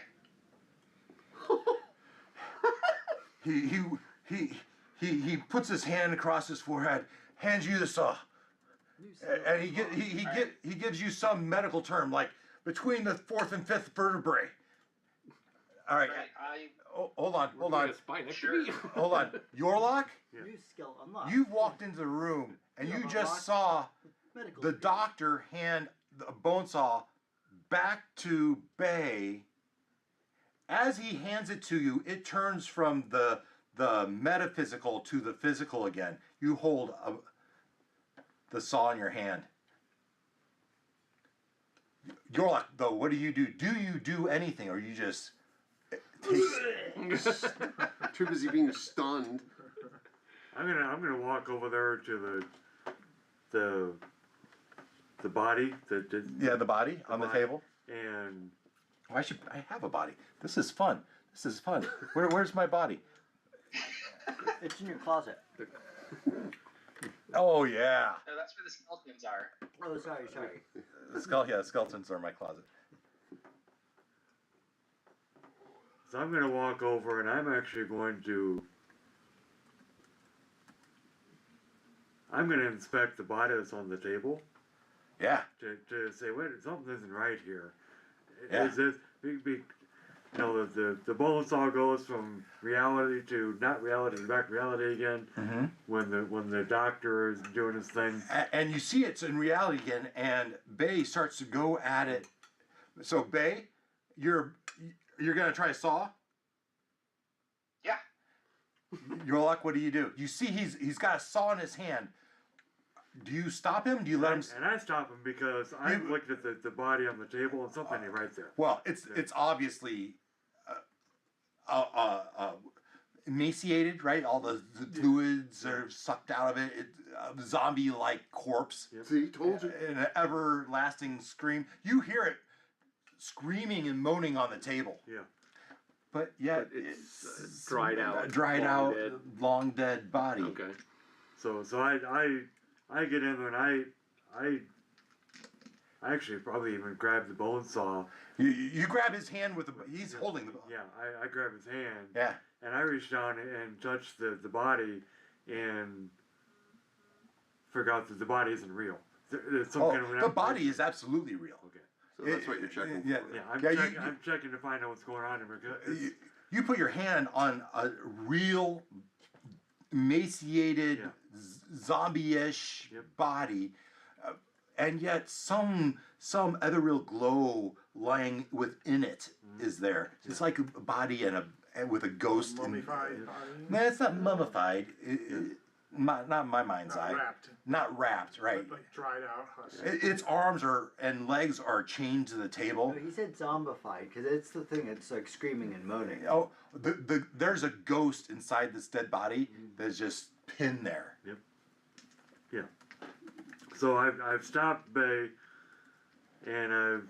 He puts his hand across his forehead, hands you the saw, and he gives you some medical term like between the 4th and 5th vertebrae. All right. Hold on. Sure. Hold on. Yorlock, New skill unlocked. you walked into the room and you just saw medical the doctor hand the bone saw back to Bay. As he hands it to you, it turns from the metaphysical to the physical again. You hold the saw in your hand. Yorlock, though, what do you do? Do you do anything, or you just Too busy being stunned. I'm gonna walk over there to the body the body on the body. table? And Why should I have a body? This is fun. Where's my body? It's in your closet. Oh yeah. No, that's where the skeletons are. Oh, sorry. The skeletons are in my closet. so I'm gonna walk over and I'm actually going to inspect the body that's on the table Yeah. to say, wait, something isn't right here. Yeah. Is this the bone saw goes from reality to not reality and back to reality again Mm-hmm. when the doctor is doing his thing. And you see it's in reality again, and Bay starts to go at it. So Bay, You're gonna try a saw? Yeah. Your luck. What do? You see, he's got a saw in his hand. Do you stop him? Do you let him? And I stop him because I looked at the body on the table and something ain't right there. Well, it's obviously emaciated, right? All the fluids are sucked out of it. It's a zombie-like corpse. Yep. See, told you. An everlasting scream. You hear it screaming and moaning on the table. Yeah. But yet But it's dried out. dried long out, dead. long dead body. Okay. So I get in there and I actually probably even grab the bone saw. You grab his hand with the. He's holding the. Yeah, I grab his hand. Yeah. And I reach down and touch the body and forgot that the body isn't real. There's some kind of The body is absolutely real. Okay. So that's what you're checking Yeah. for. Yeah, Yeah, I'm checking to find out what's going on here because You put your hand on a real emaciated, zombie-ish Yep. body, and yet some ethereal glow lying within it is there. It's like a body and with a ghost. Mummified body. No, it's not mummified. Not in my mind's Not eye. wrapped. Not wrapped, right? But like dried out husk. Its arms and legs are chained to the table. No, he said zombified because it's the thing that's like screaming and moaning. Oh, there's a ghost inside this dead body that's just pinned there. yeah. So I've stopped Bay and I've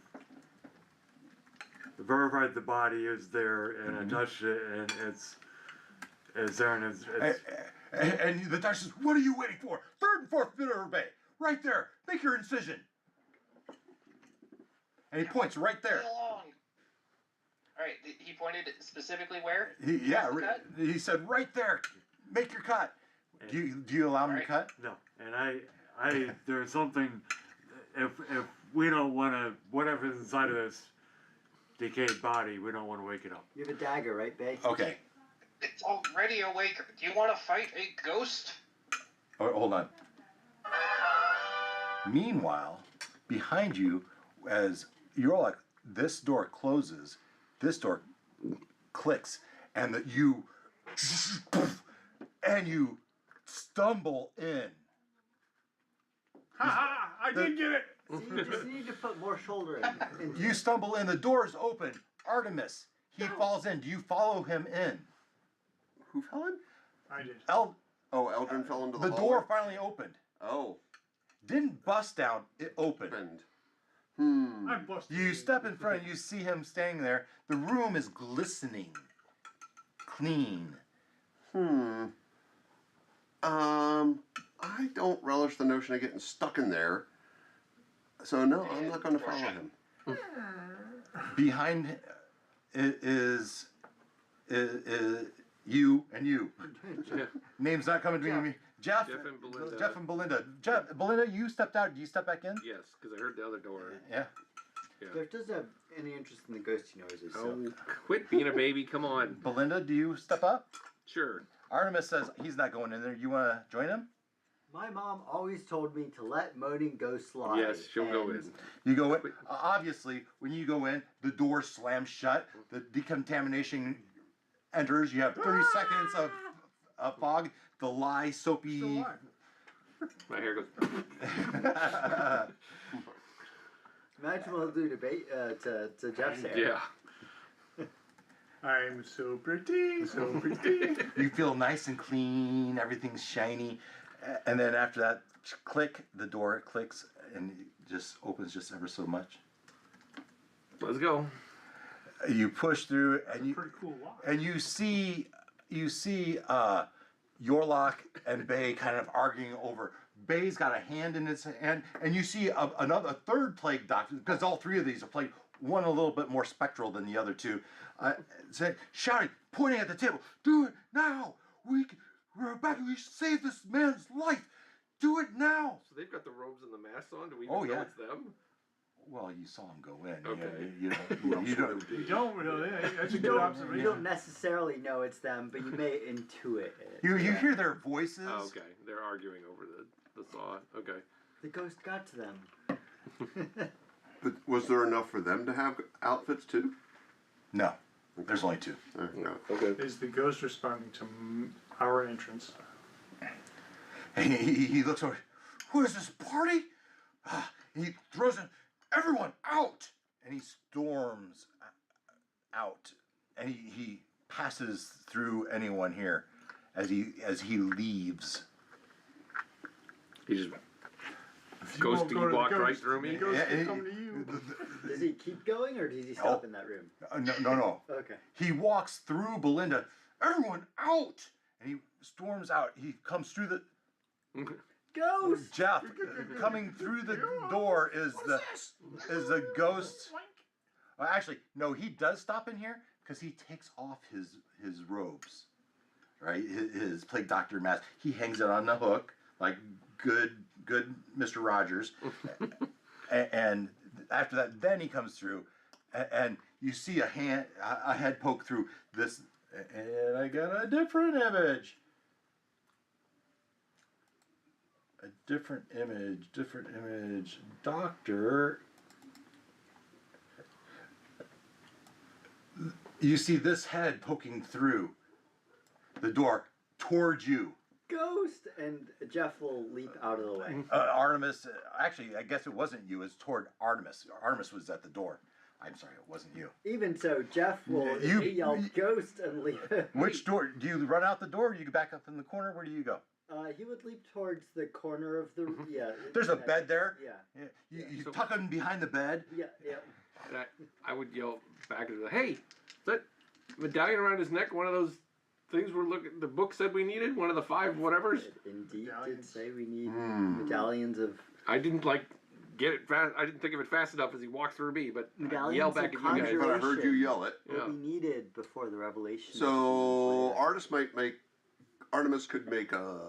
verified the body is there and I touched it and it's there and it's And the doctor says, "What are you waiting for? Third and fourth bit of bay, right there. Make your incision." And he points right there. Stay along. All right. He pointed specifically where? He said, "Right there. Make your cut." Do you allow him to cut? no. And I there's something if we don't want to whatever's inside of this decayed body, we don't want to wake it up. You have a dagger, right, Bay? Okay. It's already awake. Do you want to fight a ghost? Oh, hold on. Meanwhile, behind you, as you're like, this door closes, this door clicks, and you stumble in. Ha ha! I did get it! See, you just need to put more shoulder in. You stumble in, the door's open. Artemis, he falls in. Do you follow him in? Who fell in? I did. Eldrin fell into the The hallway? door finally opened. Oh, Didn't bust down, it opened. opened. I busted. You step in front and you see him standing there. The room is glistening, clean. I don't relish the notion of getting stuck in there. So no, I'm not going to follow him. Behind is you and you. Yeah. Name's not coming to me. Jeff and Belinda. Jeff and Belinda. Belinda, you stepped out. Do you step back in? Yes, because I heard the other door. Yeah. Jeff doesn't have any interest in the ghosty noises. So. Oh, quit being a baby. Come on. Belinda, do you step up? Sure. Artemis says he's not going in there. You want to join him? My mom always told me to let moaning ghosts lie. Yes, she'll go in. You go in. Obviously, when you go in, the door slams shut. The decontamination enters. You have 30 seconds of fog. The lye, soapy. Still alive. My hair goes. Imagine what he'll do to Jeff's hair. Yeah. I'm so pretty, so pretty. You feel nice and clean. Everything's shiny. And then after that, click, the door clicks and it just opens just ever so much. Let's go. You push through and you Pretty cool lock. and you see Yorlock and Bay kind of arguing over. Bay's got a hand in his hand, and you see a third plague doctor, because all three of these are plague, one a little bit more spectral than the other two, shouting, pointing at the table, "Do it now! Rebecca, we saved this man's life! Do it now!" So they've got the robes and the masks on. Do we Oh, even know yeah. it's them? Well, you saw him go in. Okay. You don't. We don't really. That's a You good don't, observation. you don't necessarily know it's them, but you may intuit it. You hear their voices. Oh, okay. They're arguing over the saw. Okay. The ghost got to them. But was there enough for them to have outfits too? No. There's only 2. There you go. Okay. Is the ghost responding to our entrance? And he looks over. Who is this party? He throws in, everyone out, and he storms out, and he passes through anyone here as he leaves. He just You won't ghosty go to the walked right ghost. through me. The ghost Yeah, will come to you. Does he keep going or does he stop in that room? No. Okay. He walks through Belinda. Everyone out, and he storms out. He comes through the. Ghost! Jeff, coming through the door is the ghost. Well, actually, no, he does stop in here because he takes off his robes, right? His plague doctor mask. He hangs it on the hook like good Mr. Rogers, and after that, then he comes through, and you see a head poke through this, and I got a different image. A different image. Doctor. You see this head poking through the door towards you. Ghost! And Jeff will leap out of the way. Artemis, actually, I guess it wasn't you, it's toward Artemis. Artemis was at the door. I'm sorry, it wasn't you. Even so, Jeff will yell ghost and leap. Which door? Do you run out the door or do you go back up in the corner? Where do you go? He would leap towards the corner of the There's a bed there. Yeah. You tuck him behind the bed. Yeah. And I would yell back at the, hey, is that medallion around his neck one of those things the book said we needed? One of the 5 whatevers? It indeed did say we need medallions of... I didn't get it fast. I didn't think of it fast enough as he walked through me, but Medallions yell back at of you guys. But I heard you yell it. Will be needed before the revelation. So Artemis could make a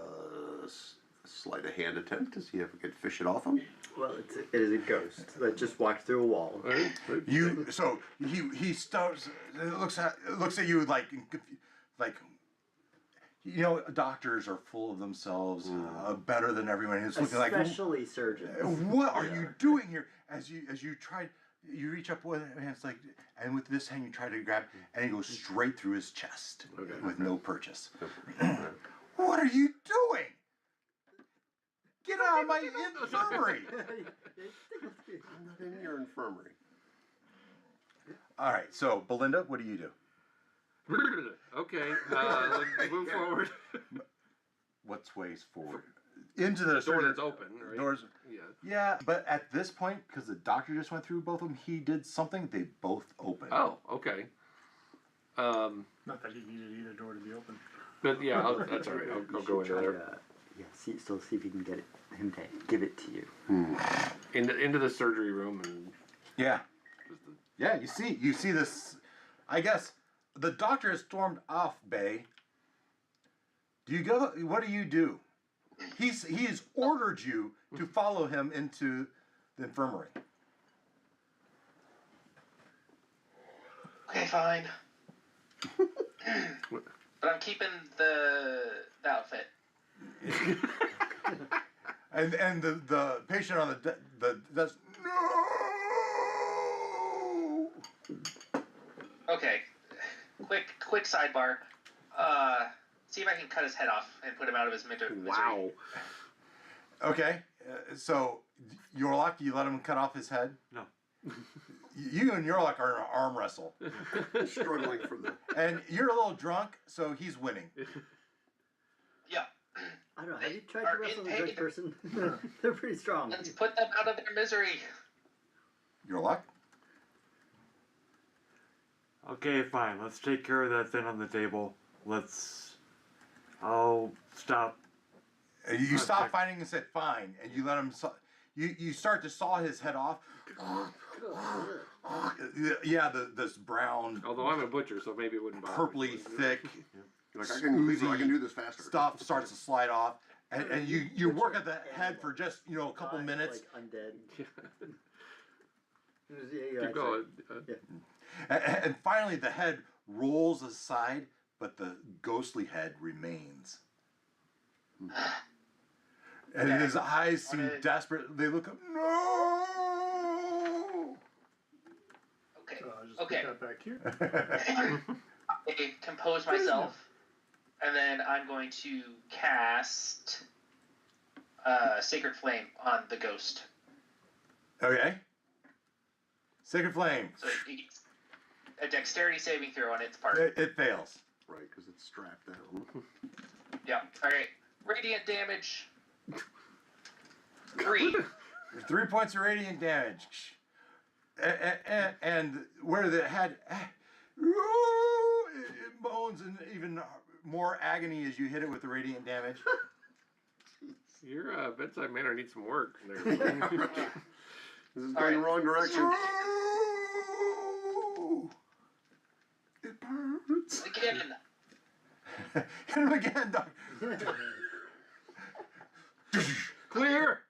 sleight of hand attempt to see if we could fish it off him. Well, it is a ghost that just walked through a wall. So he stops. Looks at you like you know, doctors are full of themselves, better than everyone. He's looking like, especially surgeons. What are you doing here? As you try, you reach up with it, and it's like, and with this hand you try to grab, and he goes straight through his chest with no purchase. What are you doing? Get out of my infirmary! I'm not in your infirmary. All right, so Belinda, what do you do? Okay, let's move forward. What's ways forward? Into the door that's open, right? Doors. Yeah, but at this point, because the doctor just went through both of them, he did something. They both opened. Oh, okay. Not that he needed either door to be open. But yeah, that's all right. I'll go into there. See if you can get him to give it to you. Into the surgery room and Yeah. You see this. I guess the doctor has stormed off, Bay. Do you go? What do you do? He's ordered you to follow him into the infirmary. Okay, fine. But I'm keeping the outfit. And the patient on the does no. Okay. Quick sidebar. See if I can cut his head off and put him out of his misery. wow. Okay, so Yorlok, you let him cut off his head? No. You and Yorlok are in an arm wrestle. Struggling for the... And you're a little drunk, so he's winning. Yeah. I don't know. Have you tried to wrestle a drunk person? They're pretty strong. Let's put them out of their misery. Yorlok? Okay, fine. Let's take care of that thing on the table. I'll stop. You stop fighting and said fine, and you let him. You start to saw his head off. Yeah, this brown. Although I'm a butcher, so maybe it wouldn't bother me. Purpley thick. You're like, I can do this faster. Stuff starts to slide off, and you work at the head for just a couple minutes. Like undead. Keep going. And finally, the head rolls aside, but the ghostly head remains. And his eyes seem desperate. They look up. No. Okay. Just Okay. put that back trick here. I compose myself, and then I'm going to cast Sacred Flame on the ghost. Okay. Sacred Flame. So it gets a dexterity saving throw on its part. It fails. Right, because it's strapped down. Yeah. All right. Radiant damage. 3. 3 points of radiant damage. And where the head it moans in even more agony as you hit it with the radiant damage. Your bedside manner needs some work. There. This is going the wrong direction. It hurts. Again. Hit him again, Doc. Clear.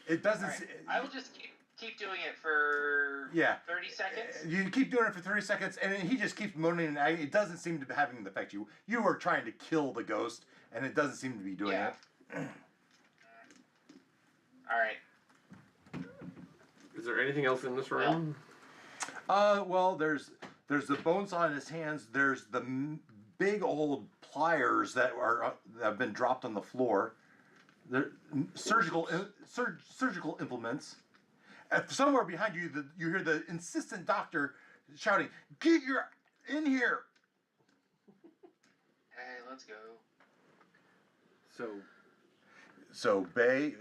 It doesn't. All right. I will just keep doing it for 30 seconds. You keep doing it for 30 seconds, and then he just keeps moaning in agony. It doesn't seem to be having an effect. You were trying to kill the ghost, and it doesn't seem to be doing it. All right. Is there anything else in this room? Well, there's the bone saw in his hands. There's the big old pliers that have been dropped on the floor. They're surgical implements. Somewhere behind you, you hear the insistent doctor shouting, "Get your in here!" Hey, let's go. So Bay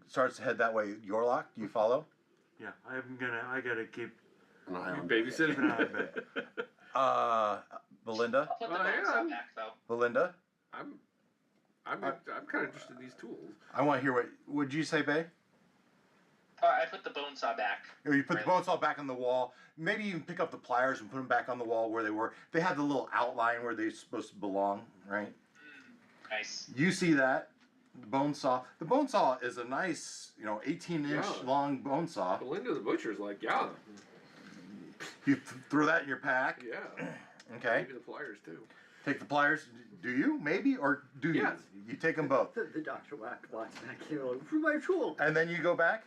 starts to head that way. Yorlock, do you follow? Yeah, I gotta keep Babysitting. keeping an eye on Bay. Belinda? I'll put the Oh, bones yeah. on back, though. Belinda? I'm kind of interested in these tools. I want to hear what would you say, Bay? I put the bone saw back. You put the bone saw back on the wall. Maybe even pick up the pliers and put them back on the wall where they were. They had the little outline where they're supposed to belong, right? Nice. You see that the bone saw. The bone saw is a nice, 18-inch long bone saw. Belinda the butcher's like, yeah, You throw that in your pack. yeah. Okay. Maybe the pliers too. Take the pliers. Do you? Maybe? Or do you? Yes. You take them both. The doctor walks back here like, for my tool. And then you go back?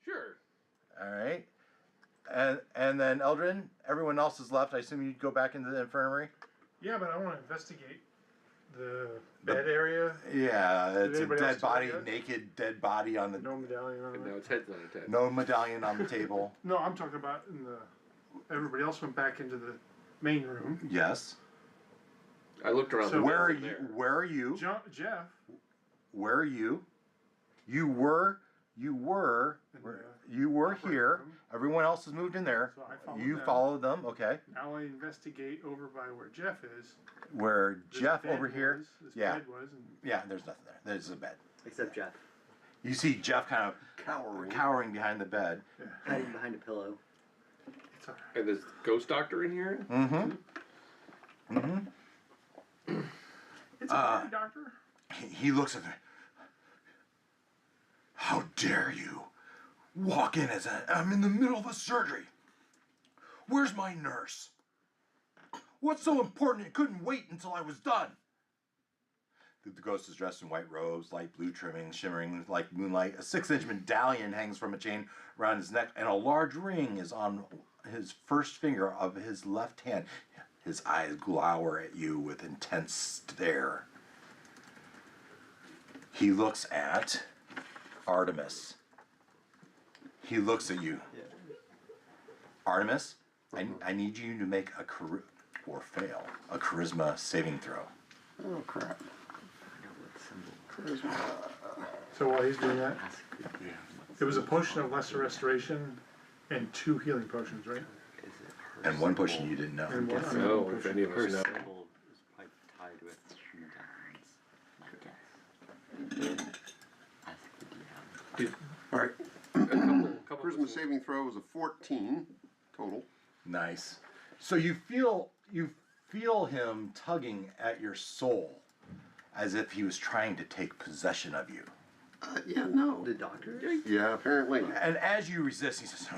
Sure. All right. And then Eldrin, everyone else is left. I assume you'd go back into the infirmary? Yeah, but I want to investigate the bed area. Yeah, it's a anybody else dead do body, that? naked dead body on the... No medallion on And it. now it's heads on its head. No medallion on the table. No, I'm talking about in the. Everybody else went back into the main room. Yes. I looked around. So the Where are room you? there. Where are you? Jeff. Where are you? You were In the here. room. Everyone else has moved in there. So I followed You them. followed them, okay. Now I investigate over by where Jeff is. Where This Jeff bed over here. was, this Yeah. bed was, and Yeah, there's nothing there. There's a bed. Except Jeff, You see Jeff kind of Cowering. cowering behind the bed. hiding behind a pillow. it's alright. And there's ghost doctor in here. Mm-hmm. Mm-hmm. It's a party, doctor. He looks at me. How dare you walk in as I'm in the middle of a surgery. Where's my nurse? What's so important it couldn't wait until I was done? The ghost is dressed in white robes, light blue trimming, shimmering like moonlight. A 6-inch medallion hangs from a chain around his neck, and a large ring is on his first finger of his left hand. His eyes glower at you with intense stare. He looks at Artemis. He looks at you. Artemis, I need you to make a charisma saving throw. Oh, crap. So while he's doing that, it was a potion of lesser restoration and 2 healing potions, right? And one potion you didn't know. And one No, if any of Her us know. symbol is quite tied with medallions, my guess. All right. A couple of Charisma us- saving throw was a 14 total. Nice. So you feel him tugging at your soul as if he was trying to take possession of you. Yeah, no. The doctor? Yeah, apparently. And as you resist, he says,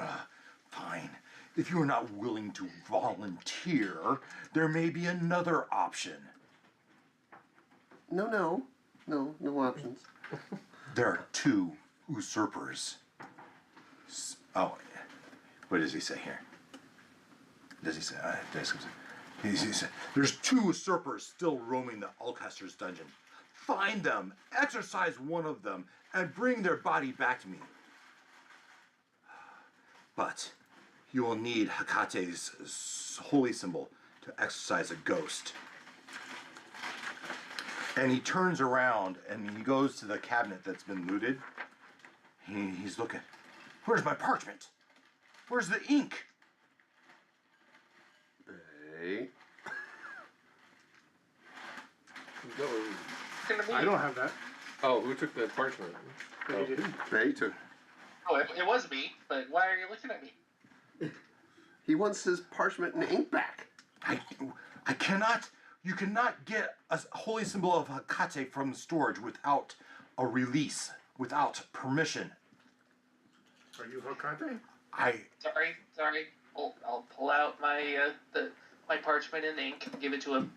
fine. If you are not willing to volunteer, there may be another option. No options. There are 2 usurpers Oh, what does he say here? Does he say? He says, there's 2 usurpers still roaming the Ulcaster's dungeon. Find them, exorcise one of them, and bring their body back to me. But you will need Hecate's holy symbol to exorcise a ghost. And he turns around and he goes to the cabinet that's been looted. He's looking. Where's my parchment? Where's the ink? Bay. I don't have that. Oh, who took the parchment? But he didn't. Bay took. Oh, it was me, but why are you looking at me? He wants his parchment and ink back. I cannot. You cannot get a holy symbol of Hecate from storage without a release, without permission. Are you Hokate? Sorry. I'll pull out my my parchment and ink and give it to him.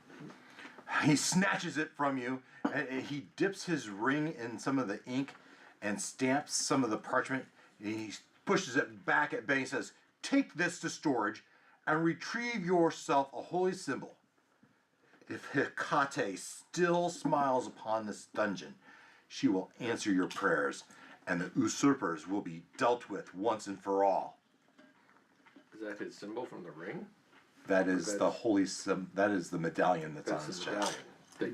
He snatches it from you, and he dips his ring in some of the ink and stamps some of the parchment. He pushes it back at Bay and says, "Take this to storage and retrieve yourself a holy symbol. If Hecate still smiles upon this dungeon, she will answer your prayers, and the usurpers will be dealt with once and for all." Is that his symbol from the ring? That is the holy that is the medallion that's on his the chest. medallion that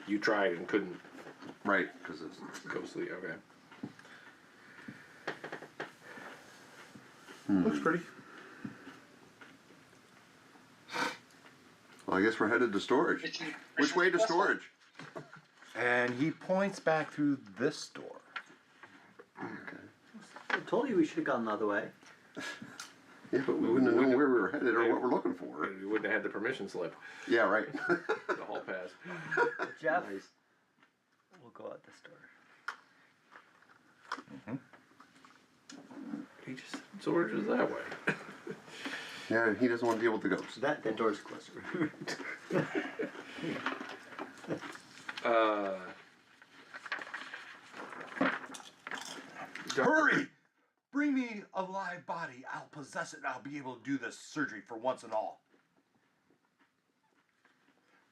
you tried and couldn't. Right, because it's Ghostly. Okay. Looks pretty. Well, I guess we're headed to storage. Which way to storage? And he points back through this door. I told you we should have gone the other way. Yeah, but we wouldn't have known where we were headed or what we're looking for. We wouldn't have had the permission slip, Yeah, right. the hall pass. Jeff, Nice. we'll go out this door. He just storage is that way. Yeah, he doesn't want to deal with the ghosts. That door's closer. Hurry! Bring me a live body. I'll possess it and I'll be able to do this surgery for once and all.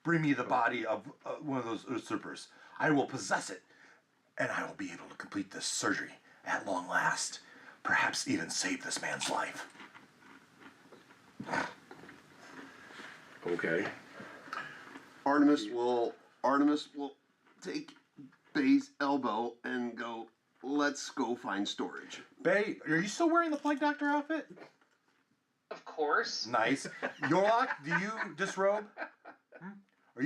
Bring me the body of one of those usurpers. I will possess it and I will be able to complete this surgery at long last. Perhaps even save this man's life. Okay. Artemis will take Bay's elbow and go, "Let's go find storage." Bay, are you still wearing the Plague Doctor outfit? Of course. Nice. Yorlok, do you disrobe? Do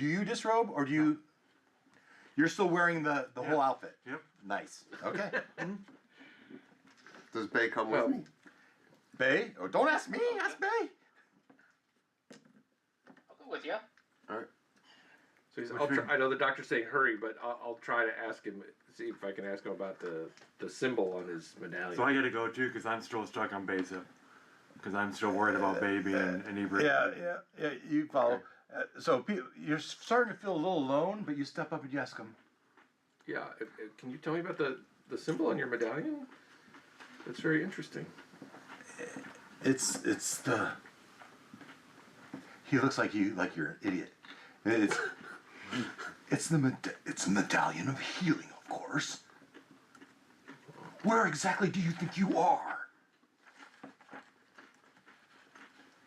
you disrobe or do you? You're still wearing the whole outfit. Yep. Nice. Okay. Does Bay come with me? Bay? Oh, don't ask me. Ask Bay. I'll go with you. All right. So I know the doctor's saying hurry, but I'll try to ask him, see if I can ask him about the symbol on his medallion. So I gotta go too, because I'm still stuck on Bay's hip. Because I'm still worried about Bay being inebriated. Yeah. You follow. So you're starting to feel a little alone, but you step up and you ask him. Yeah. Can you tell me about the symbol on your medallion? That's very interesting. It's the. He looks like you're an idiot. It's the medallion of healing, of course. Where exactly do you think you are?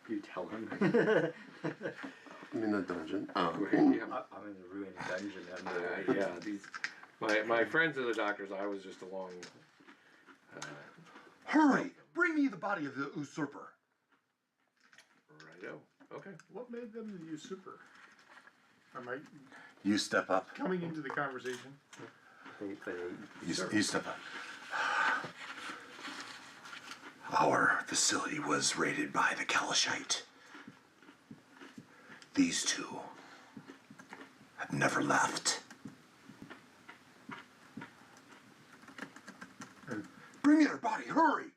You tell him. I'm in the dungeon. Oh. Yeah. I'm in the ruined dungeon. Yeah, my friends are the doctors. I was just along. Hurry! Bring me the body of the usurper. Righto. Okay. What made them the usurper? Am I You step up. coming into the conversation? You step up. Our facility was raided by the Kalashite. These two have never left. Bring me their body, hurry!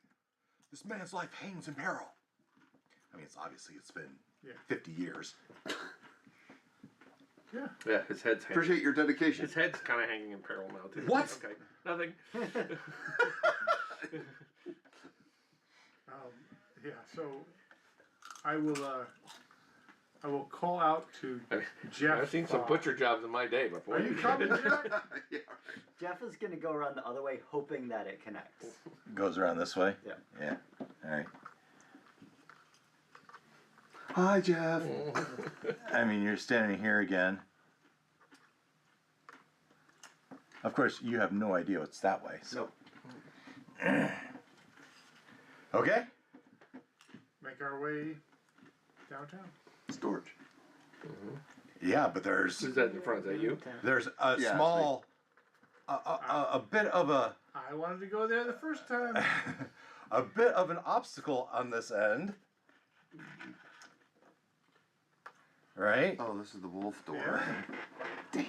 This man's life hangs in peril. I mean, it's been 50 years. Yeah. Yeah, his head's hanging. Appreciate your dedication. His head's kind of hanging in peril now too. What? Okay. Nothing. Yeah, so I will call out to Jeff. I've seen some butcher jobs in my day before. Are you coming, Jeff? Yeah. Jeff is gonna go around the other way, hoping that it connects. Goes around this way? Yeah. Yeah. All right. Hi, Jeff. I mean, you're standing here again. Of course, you have no idea it's that way. So. Nope. Okay. Make our way downtown. Storage. Yeah, but there's Who's that in the front? Is that you? there's a Yeah, small, a bit of I wanted to go there the first time. a bit of an obstacle on this end. Right? Oh, this is the wolf door. Yeah.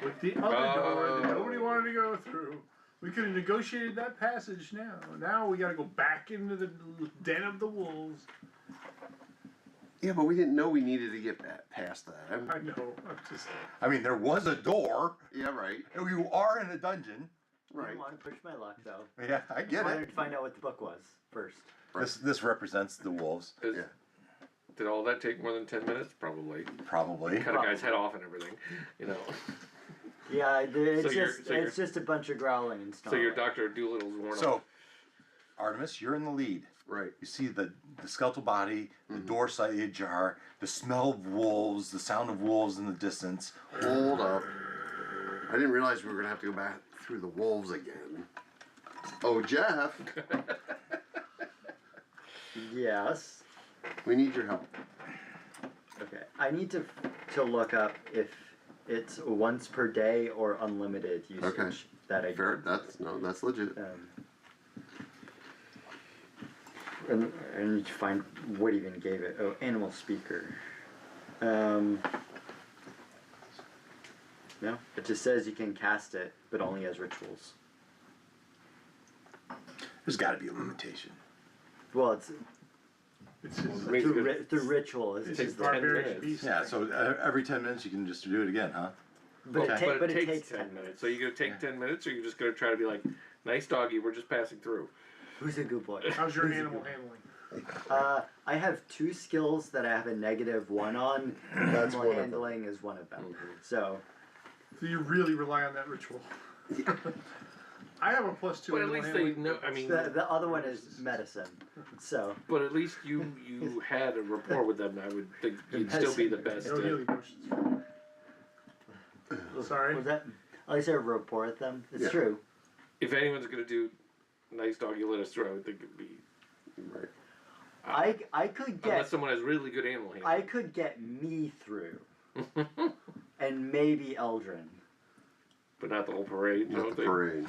With the other door that nobody wanted to go through. We could have negotiated that passage now. Now we gotta go back into the den of the wolves. Yeah, but we didn't know we needed to get past that. I know. I'm just. I mean, there was a door. Yeah, right. You are in a dungeon. I Right. didn't want to push my luck though. Yeah, I I get wanted it. to find out what the book was first. This represents the wolves, Is- Yeah. Did all that take more than 10 minutes? Probably. probably. Cut a guy's head off and everything, you know. Yeah, it's So just it's just a bunch of growling and So your snarling. Dr. Doolittle's worn So, off. Artemis, you're in the lead. Right. You see the skeletal body, the door slightly ajar, the smell of wolves, the sound of wolves in the distance. Hold up. I didn't realize we were gonna have to go back through the wolves again. Oh, Jeff, Yes. we need your help. Okay. I need to look up if it's once per day or unlimited usage. Okay. That I Fair. That's legit. And I need to find what even gave it. Oh, animal speaker. No, it just says you can cast it, but only as rituals. There's got to be a limitation. Well, it's It's just. Makes good- through ritual. It's takes a 10 barbaric minutes. beast. Yeah, so every 10 minutes you can just do it again, huh? but, Okay. it takes 10 minutes. So you're going to take 10 minutes, or you're just going to try to be like, nice doggy, we're just passing through? Who's a good boy? How's your animal handling? I have 2 skills that I have a -1 on. That's Animal one of them. handling is one of them. So So you really rely on that ritual. I have a +2 But at animal least they handling. know, I mean, the other one is medicine. So but at least you had a rapport with them. I would think you'd still be the best. No healing potions. Sorry. was that? At least I have a rapport with them. It's Yeah. true. If anyone's going to do nice doggy, let us through, I would think it'd be. Right. I could Unless get someone has really good animal handling. I could get me through, and maybe Eldrin. But not the whole parade. You Not don't the think? parade.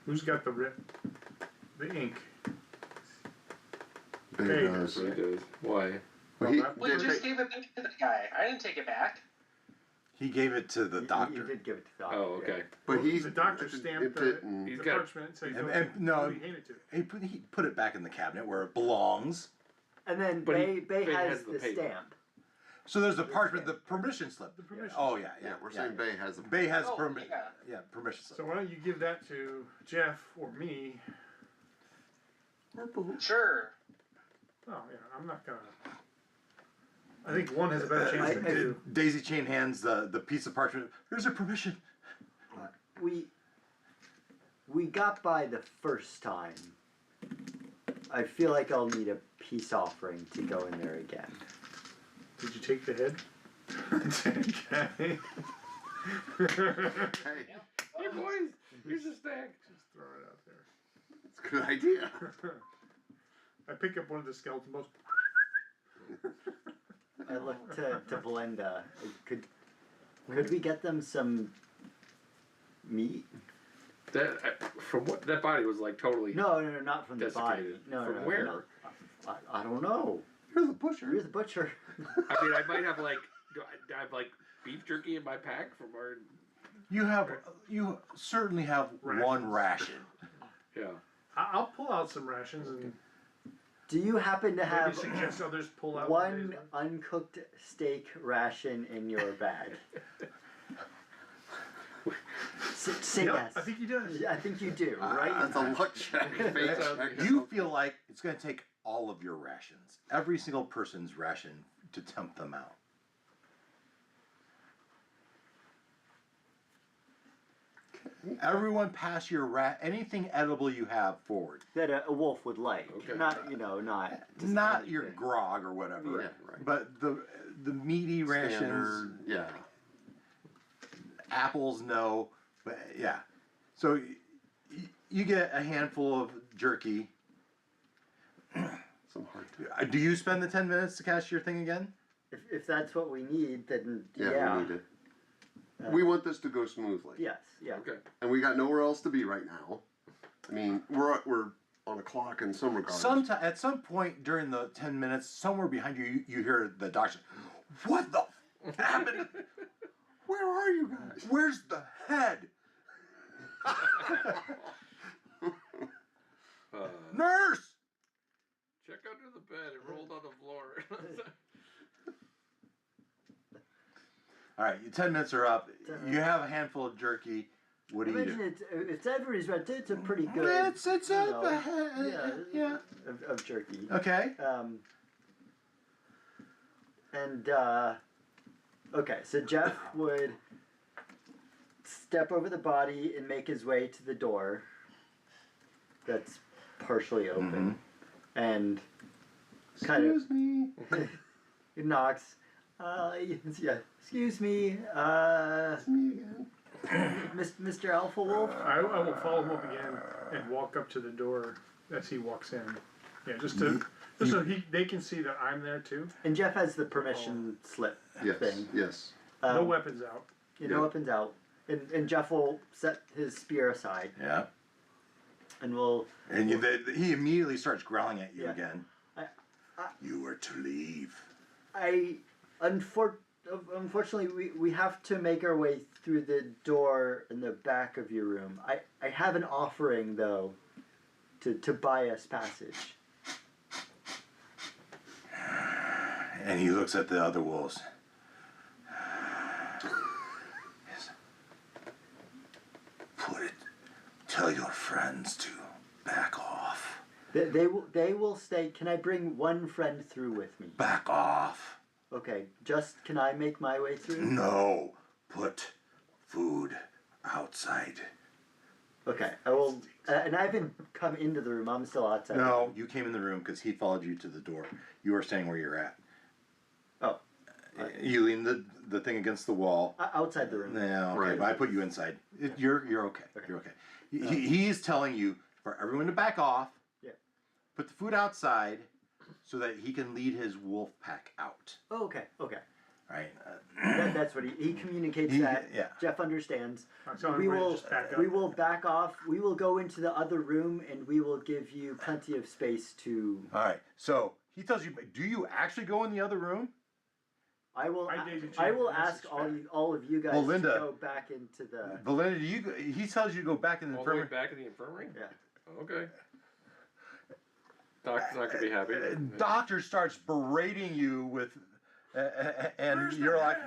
Who's got the ink? Bay Hey, does. He does. Why? Well, he, We just gave it back to the guy. I didn't take it back. He gave it to the You doctor. did give it to the doctor. Oh, okay. but he's The doctor stamped it the, and He's the got- parchment and said, And no, who he handed to. he put it back in the cabinet where it belongs. And then But Bay Bay has has the the paper. stamp. So there's the parchment, the permission slip. The permission Oh yeah, yeah. yeah, we're saying Bay has the. Bay has Oh, permission. yeah. Yeah, permission slip. So why don't you give that to Jeff or me? Sure. Oh yeah, I'm not gonna. I think one has a better chance than I- two. Daisy Chain hands the piece of parchment. Here's a permission. We got by the first time. I feel like I'll need a peace offering to go in there again. Did you take the head? Okay. Hey, Hey boys, here's a stack. Just throw it out there. it's a good idea. I pick up one of the skeleton bones. I look to Belinda. Could we get them some meat? That from what that body was like totally. No, not from the body. Desiccated. No, From no, where? no. I don't know. You're the butcher. You're the butcher. I mean, I might have like, I have like beef jerky in my pack from our. You certainly have one ration. Yeah. I'll pull out some rations and Do you happen to maybe have suggest others pull out one days' worth. uncooked steak ration in your bag? Say Yep, yes. I think he does. I think you do, right? That's a luck check. Fate check. You feel like it's going to take all of your rations, every single person's ration, to tempt them out. Everyone pass your anything edible you have forward. That a wolf would like. Okay. Not, not. just Not your anything. grog or whatever, Yeah, right. but the meaty rations. Standard, yeah. Apples, no, but yeah. So you get a handful of jerky. Some hard to. Do you spend the 10 minutes to cast your thing again? If that's what we need, then Yeah, we need it. We want this to go smoothly. Yes, yeah. Okay. And we got nowhere else to be right now. I mean, we're on a clock in some regards. At some point during the 10 minutes, somewhere behind you, you hear the doctor. What the happened? Where are you guys? Where's the head? Nurse! Check under the bed. It rolled on the floor. All right, your 10 minutes are up. You have a handful of jerky. What do you do? If everybody's ready, it's a pretty good. It's up ahead. Yeah. Of jerky. Okay. Okay, so Jeff would step over the body and make his way to the door that's partially open. And kind of. Excuse me. He knocks. Yeah, excuse me. It's me again. Mr. Alpha Wolf? I will follow him up again and walk up to the door as he walks in. Yeah, just so they can see that I'm there too. And Jeff has the permission slip Yes. thing. Yes. No weapons out. No weapons out. And Jeff will set his spear aside. Yeah. And we'll. And he immediately starts growling at you Yeah. again. You were to leave. Unfortunately, we have to make our way through the door in the back of your room. I have an offering, though, to buy us passage. And he looks at the other wolves. Tell your friends to back off. They will stay. Can I bring one friend through with me? Back off. Okay, can I make my way through? No, put food outside. Okay, I will. And I haven't come into the room. I'm still outside. No, you came in the room because he followed you to the door. You are staying where you're at. Oh. You lean the thing against the wall. Outside the room. Yeah, okay, Right. but I put you inside. You're okay. You're okay. He's telling you for everyone to back off. Yeah. Put the food outside so that he can lead his wolf pack out. Oh, okay. Right? That's what he communicates that. Yeah. Jeff understands. I'm telling We everybody will to just back up. we will back off. We will go into the other room and we will give you plenty of space to. All right. So he tells you, do you actually go in the other room? I will. I dated you. I will This ask is all of you guys Well, Linda- to go back into the. Belinda, he tells you to go back in the All the way infirmary. back in the infirmary? Yeah. Okay. Doc's not going to be happy. Doctor starts berating you with, and you're like,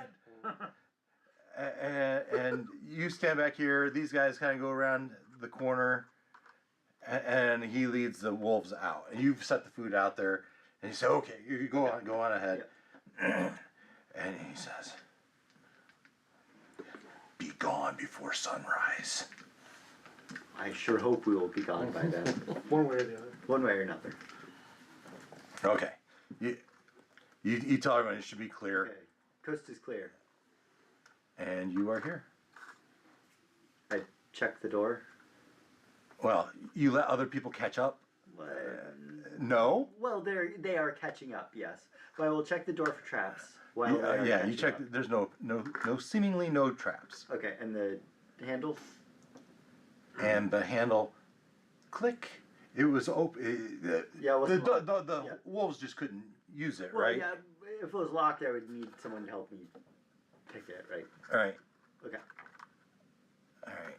and you stand back here. These guys kind of go around the corner, and he leads the wolves out. And you've set the food out there, and he said, "Okay, you go on ahead." And he says, "Be gone before sunrise." I sure hope we will be gone by then, One way or the other. one way or another. Okay, you tell everyone it should be clear, Okay, coast is clear. and you are here. I check the door. Well, you let other people catch up. No. Well, they are catching up, yes. But I will check the door for traps. While they are Yeah, catching you check. up. There's no seemingly no traps, Okay, and the handle. and the handle, click. It was open. Yeah, it wasn't locked. The Yeah. wolves just couldn't use it, Well, right? yeah. If it was locked, I would need someone to help me pick it. Right. All right. Okay. All right.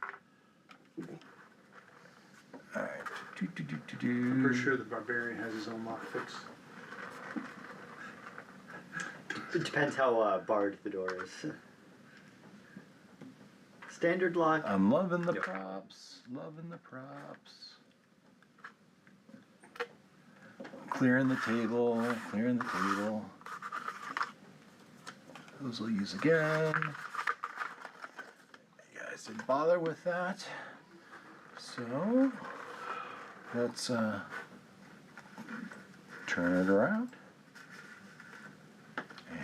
All right. I'm pretty sure the barbarian has his own lock fix. It depends how barred the door is. Standard lock. I'm loving the Yep. props. Loving the props. Clearing the table. Clearing the table. Those will use again. You guys didn't bother with that. So let's turn it around.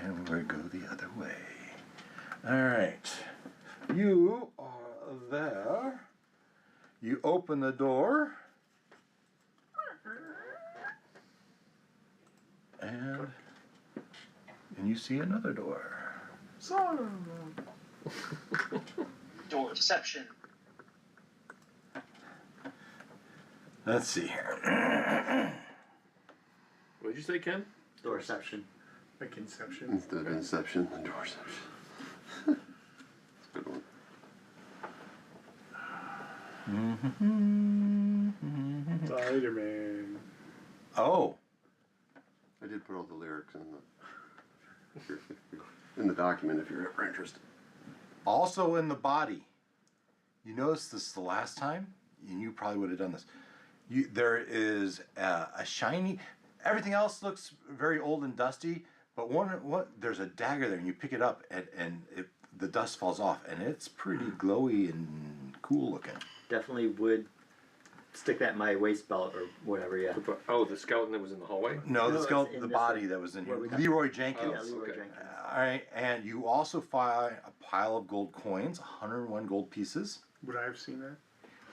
And we'll go the other way. Alright. You are there. You open the door. And you see another door. Doorception. Let's see here. What did you say, Ken? Doorception. Like Inception. Instead of Inception, the Doorception. That's a good one. Spider-Man. Oh, I did put all the lyrics in the document if you're ever interested. also in the body. You noticed this the last time, and you probably would have done this. There is a shiny. Everything else looks very old and dusty, but there's a dagger there, and you pick it up, and the dust falls off, and it's pretty glowy and cool looking. Definitely would stick that in my waist belt or whatever, yeah. Oh, the skeleton that was in the hallway? No, No, the it's in the this body one. that was in Where here. we got- Leroy Jenkins. Yeah, Leroy okay. Jenkins. All right, and you also find a pile of gold coins, 101 gold pieces. Would I have seen that?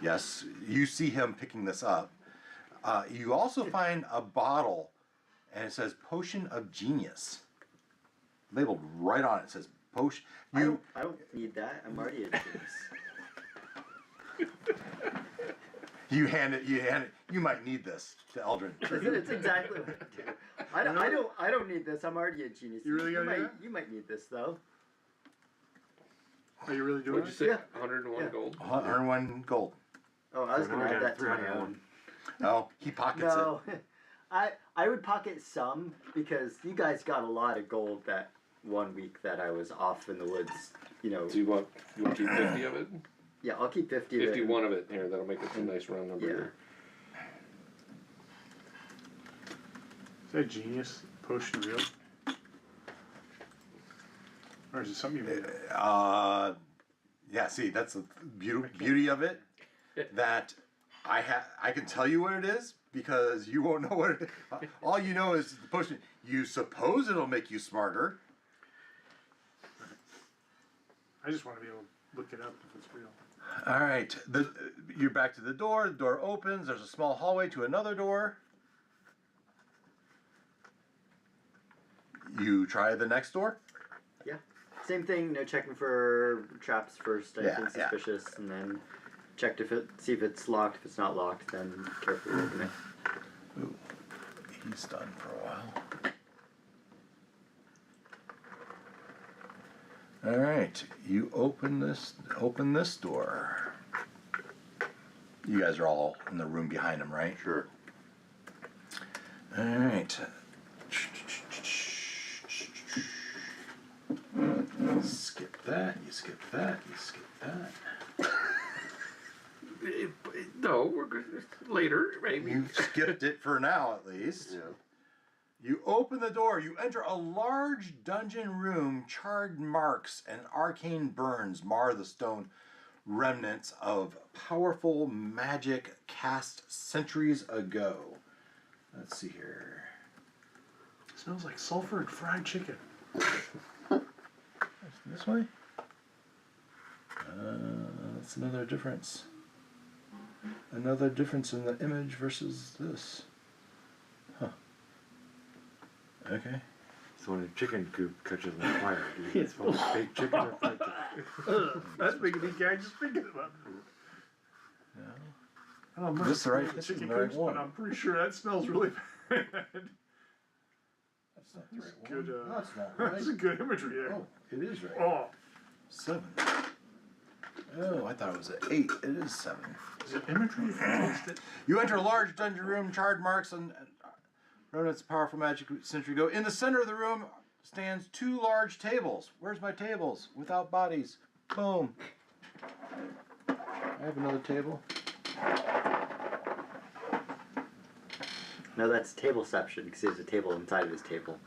Yes, you see him picking this up. You also find a bottle, and it says "Potion of Genius," labeled right on it. It says "Potion." I don't need that. I'm already a genius. You hand it. You might need this to Eldrin. It's exactly what I do. I don't need this. I'm already a genius. You really gonna do that? You might need this though. Are you really doing What'd you it? say? Yeah. 101 Yeah. gold? 101 gold. Oh, I was gonna add that to my 301. own. Oh, he pockets No, I would pocket some because you guys got a lot of gold that 1 week that I was off in the woods. You know. Do you want to keep 50 of it? Yeah, I'll keep 50 of it. 51 of it. Here, that'll make it a nice round number. Yeah. Here. Is that genius potion real? Or is it something you made up? Yeah. See, that's the beauty of it. That I can tell you what it is because you won't know what it is. All you know is the potion. You suppose it'll make you smarter. I just want to be able to look it up if it's real. All right, you're back to the door. The door opens. There's a small hallway to another door. You try the next door. Yeah. Same thing. No checking for traps first. Yeah, Anything yeah. suspicious, and then check see if it's locked. If it's not locked, then carefully open it. Ooh, he's done for a while. All right, you open this door. You guys are all in the room behind him, right? Sure. All right. Skip that. You skip that. You skip that. No, we're good. Later, maybe. You skipped it for now, at least. Yeah. You open the door. You enter a large dungeon room. Charred marks and arcane burns mar the stone remnants of powerful magic cast centuries ago. Let's see here. It smells like sulfur and fried chicken. This way? That's another difference. Another difference in the image versus this. Huh. Okay. So when a chicken coop catches on fire, do you smell like baked chicken or fried chicken? That's making me gag just thinking about it. No. I don't know, This is the right- chicken this is the right coops, one. but I'm pretty sure that smells really bad. That's not the right Good, one. No, it's not right. That's a good imagery there. Oh, it is right. Oh, 7. Oh, I thought it was an 8. It is 7. is it imagery if you taste it? You enter a large dungeon room, charred marks and remnants of powerful magic century ago. In the center of the room stands 2 large tables. Where's my tables? Without bodies. Boom. I have another table. No, that's tableception because there's a table inside of his table.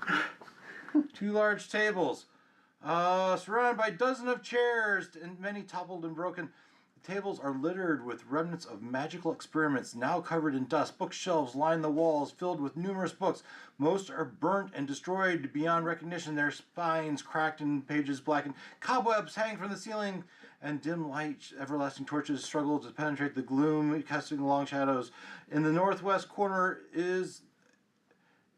2 large tables, surrounded by dozens of chairs, and many toppled and broken. The tables are littered with remnants of magical experiments, now covered in dust. Bookshelves line the walls, filled with numerous books. Most are burnt and destroyed beyond recognition, their spines cracked and pages blackened. Cobwebs hang from the ceiling, and dim light, everlasting torches struggle to penetrate the gloom, casting long shadows. In the northwest corner is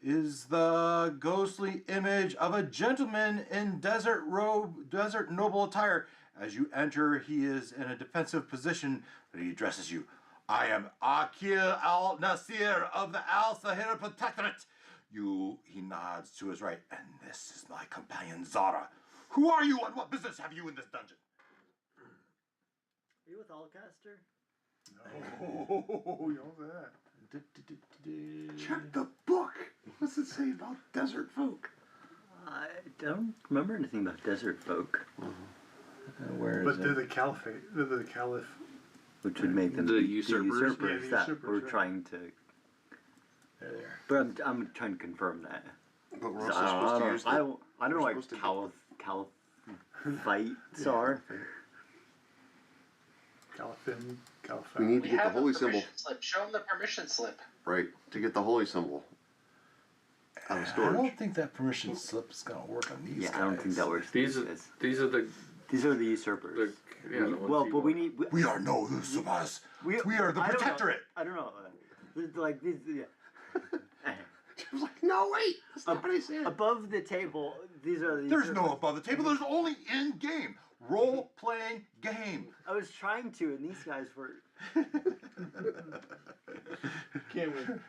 the ghostly image of a gentleman in desert robe, desert noble attire. As you enter, he is in a defensive position, but he addresses you. I am Akil al-Nasir of the Al-Sahir Protectorate. He nods to his right, and this is my companion Zara. Who are you and what business have you in this dungeon? Are you with Ulcaster? No, you know that. Check the book. What's it say about desert folk? I don't remember anything about desert folk. Where is But they're it? the caliphate. They're the caliph. Which would make them The the usurpers? Yeah, the that usurpers, we're right. trying to. There they are. But I'm trying to confirm that. But we're 'Cause also supposed to use the... I don't know we're what supposed to caliphites are. Caliphim, We need We to get the have holy a symbol. permission slip. Show him the permission slip. Right, to get the holy symbol out of I storage. don't think that permission slip is going to work on these Yeah, guys. I don't think that works. These are these are the These are the usurpers. yeah. The ones Well, you but we want. need. We are no usurpers. We are the I don't know. protectorate. I don't know. Like these. Yeah. She was like, no, wait, that's not what I said. Above the table, these are the. There's usurpers. no above the table. There's only in game. Role playing game. I was trying to, and these guys were. Can't win.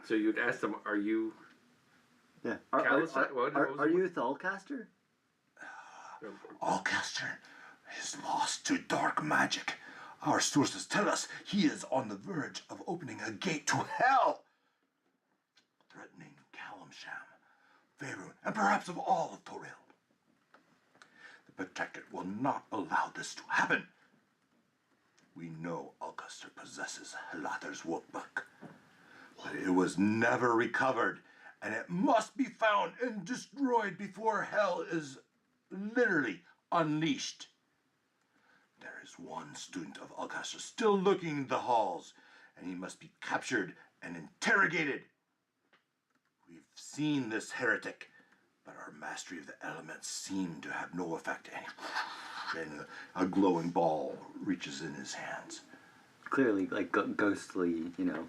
So you'd ask them, "Are you?" Yeah. What? You with Ulcaster? Ulcaster is lost to dark magic. Our sources tell us he is on the verge of opening a gate to hell, threatening Kalimsham, Faerun, and perhaps of all of Toril. The Protectorate will not allow this to happen. We know Ulcaster possesses Helather's workbook, but it was never recovered, and it must be found and destroyed before hell is literally unleashed. There is one student of Ulcaster still lurking in the halls, and he must be captured and interrogated. We've seen this heretic, but our mastery of the elements seemed to have no effect. And a glowing ball reaches in his hands. Clearly, like ghostly, you know.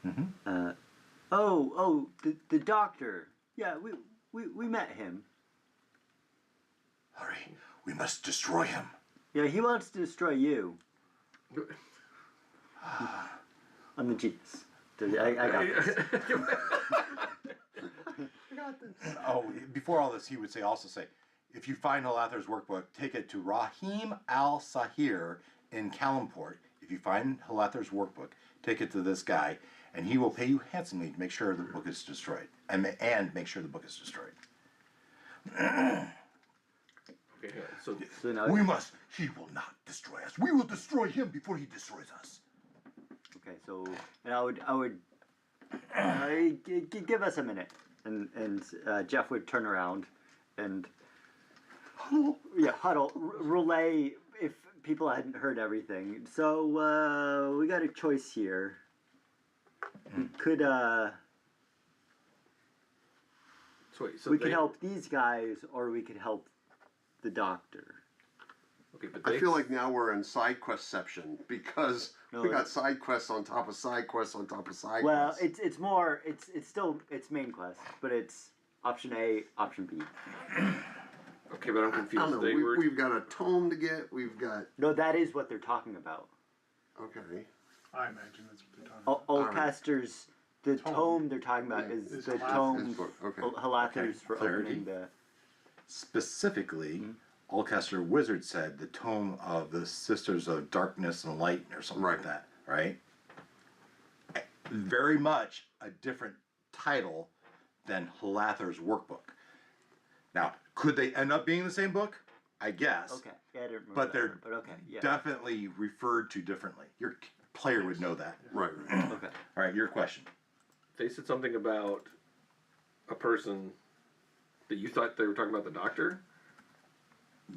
Mm-hmm. The doctor. Yeah, we met him. Hurry, we must destroy him. Yeah, he wants to destroy you. I'm the genius. I got this. Oh, before all this, he would also say, if you find Halather's workbook, take it to Rahim al-Sahir in Kalimport. If you find Halather's workbook, take it to this guy, and he will pay you handsomely to make sure the book is destroyed. And make sure the book is destroyed. Okay, so So now, He will not destroy us. We will destroy him before he destroys us. okay, so and I would give us a minute, and Jeff would turn around and huddle, relay if people hadn't heard everything. So we got a choice here. We could so we could help these guys, or we could help the doctor. Okay, but I feel like now we're in side questception because we got side quests on top of side quests on top of side Well, quests. it's more it's still main quest, but it's option A, option B. Okay, but I'm I confused. don't know. We've got a tome to get. We've got... No, that is what they're talking about. Okay. I imagine that's what they're talking about. Ulcaster's the Tome. tome they're talking about Yeah. is Is the Halather's tome. book, okay. Halather's for Clarity. opening the. Specifically, Ulcaster Wizard said the tome of the Sisters of Darkness and Light or something like that, right? Very much a different title than Halather's workbook. Now, could they end up being the same book? I guess. Okay. Yeah, I didn't remember But that they're one, but okay. Yeah. definitely referred to differently. Your player would know that. Right. Okay. All right, your question. They said something about a person that you thought they were talking about the doctor.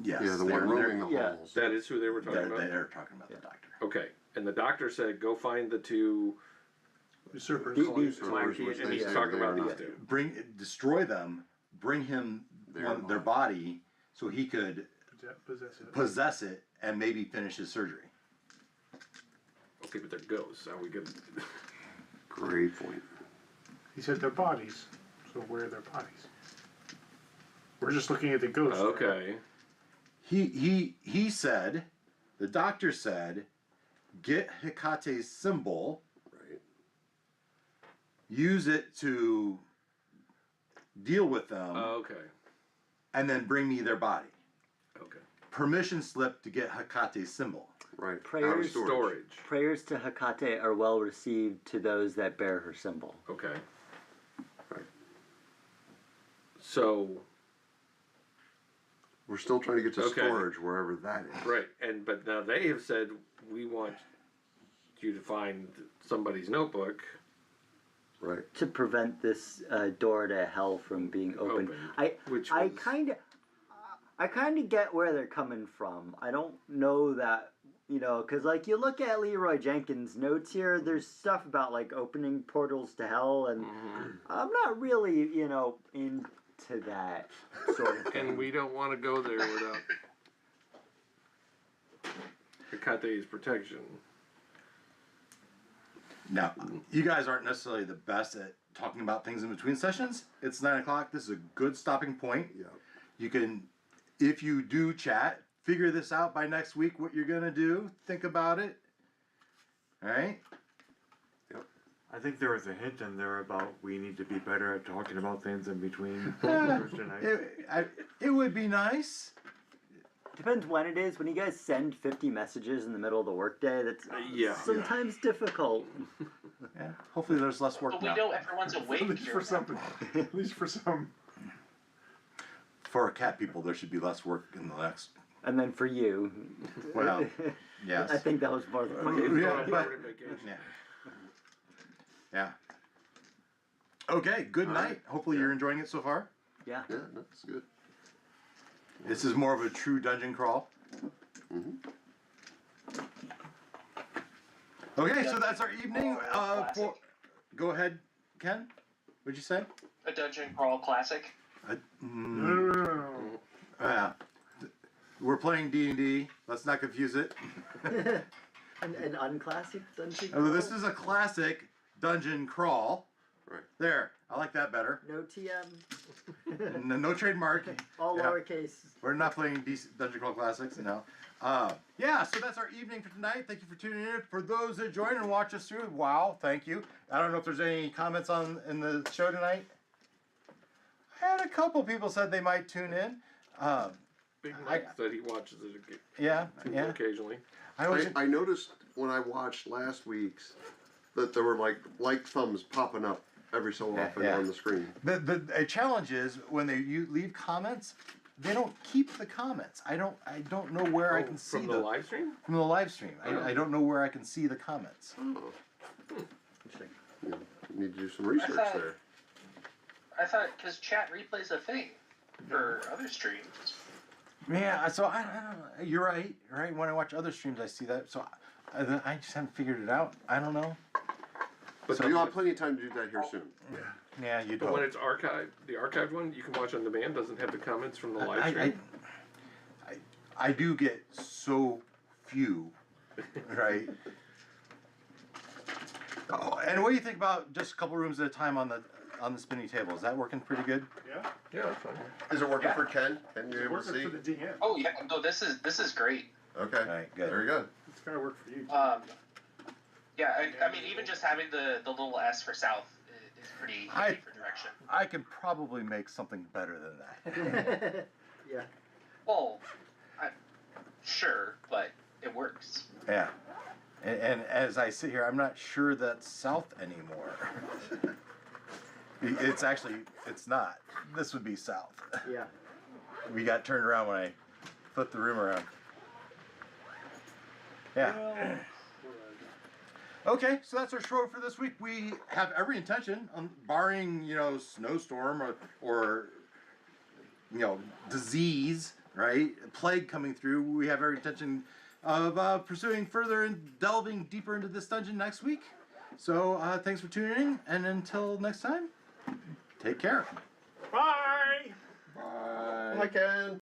Yes. Yeah, the they're- one roaming the yeah. halls. That is who they were talking They're, about. they're talking about the doctor. Okay, and the doctor said, "Go find the two." Usurpers. These Usurpers, two. which And they he's say talking they about are these two. Destroy them. Bring him their body so he could Possess it. possess it and maybe finish his surgery. Okay, but they're ghosts. How we get? Great point. He said their bodies. So where are their bodies? We're just looking at the ghost. Okay. He said, the doctor said, get Hecate's symbol, Right. use it to deal with them, Okay. and then bring me their body. Okay. Permission slip to get Hecate's symbol. Right. Prayers- Out of storage. Prayers to Hecate are well received to those that bear her symbol. Okay. Right. So We're still trying to get to Okay. storage wherever that is. right, but now they have said we want you to find somebody's notebook. Right. To prevent this door to hell from being opened. Open, which I was- kind of get where they're coming from. I don't know that, because like you look at Leroy Jenkins' notes here, there's stuff about like opening portals to hell, and I'm not really, into that sort of thing. And we don't want to go there without Hecate's protection. Now, you guys aren't necessarily the best at talking about things in between sessions. It's 9 o'clock. This is a good stopping point. Yeah. You can, if you do chat, figure this out by next week what you're going to do. Think about it. All right? I think there was a hint in there about we need to be better at talking about things in between Thursday night. It would be nice. Depends when it is. When you guys send 50 messages in the middle of the workday, that's Yeah. sometimes difficult. Yeah. Hopefully there's less work But we now. know everyone's awake. At least for during some. that. At least for some. For cat people, there should be less work in the next. And then for you, Well, yes. I think that was more the point. Go Yeah, on a but- permanent vacation. Yeah. Yeah. Okay, good night. Hopefully you're enjoying it so far. Yeah. Yeah, that's good. This is more of a true dungeon crawl. Okay, so that's our evening. Classic. Go ahead, Ken. What'd you say? A dungeon crawl classic. Yeah. We're playing D&D. Let's not confuse it. An unclassic dungeon. Oh, this is a classic dungeon crawl. Right. There. I like that better. No TM. No trademark. All Yeah. lowercase. We're not playing Dungeon Crawl Classics, no. Yeah, so that's our evening for tonight. Thank you for tuning in. For those that join and watch us through, wow, thank you. I don't know if there's any comments in the show tonight. I had a couple people said they might tune in. Big Mike said he watches it Yeah. occasionally. I always, I noticed when I watched last week's that there were like thumbs popping up every so often Yeah. on the screen. the challenge is when you leave comments, they don't keep the comments. I don't know where I can see from the live stream. from the live stream. I don't know where I can see the comments. Interesting. You need to do some research thought- there. I thought because chat replay's a thing for other streams. Yeah, so I don't know. You're right. Right. When I watch other streams, I see that. So I just haven't figured it out. I don't know. But So you'll have plenty of time to do that here soon. Yeah, you But don't. when it's archived, the archived one you can watch on demand doesn't have the comments from the live I, stream. I do get so few, right? Oh, and what do you think about just a couple rooms at a time on the spinning table? Is that working pretty good? Yeah. Yeah, that's fine. Is it working Yeah. for Ken? Can you able to Working see? for the DM. Oh yeah, no, this is great. Okay. All right, good. Very good. It's gotta work for you. Yeah, I mean even just having the little S for south is pretty handy for direction. I can probably make something better than that. Yeah. Well, sure, but it works. Yeah. And as I sit here, I'm not sure that's south anymore. It's not. This would be south. Yeah. We got turned around when I flip the room around. Yeah. Okay, so that's our show for this week. We have every intention, barring snowstorm or disease, right? Plague coming through. We have every intention of pursuing further and delving deeper into this dungeon next week. So thanks for tuning in, and until next time, take care. Bye. Bye. I can.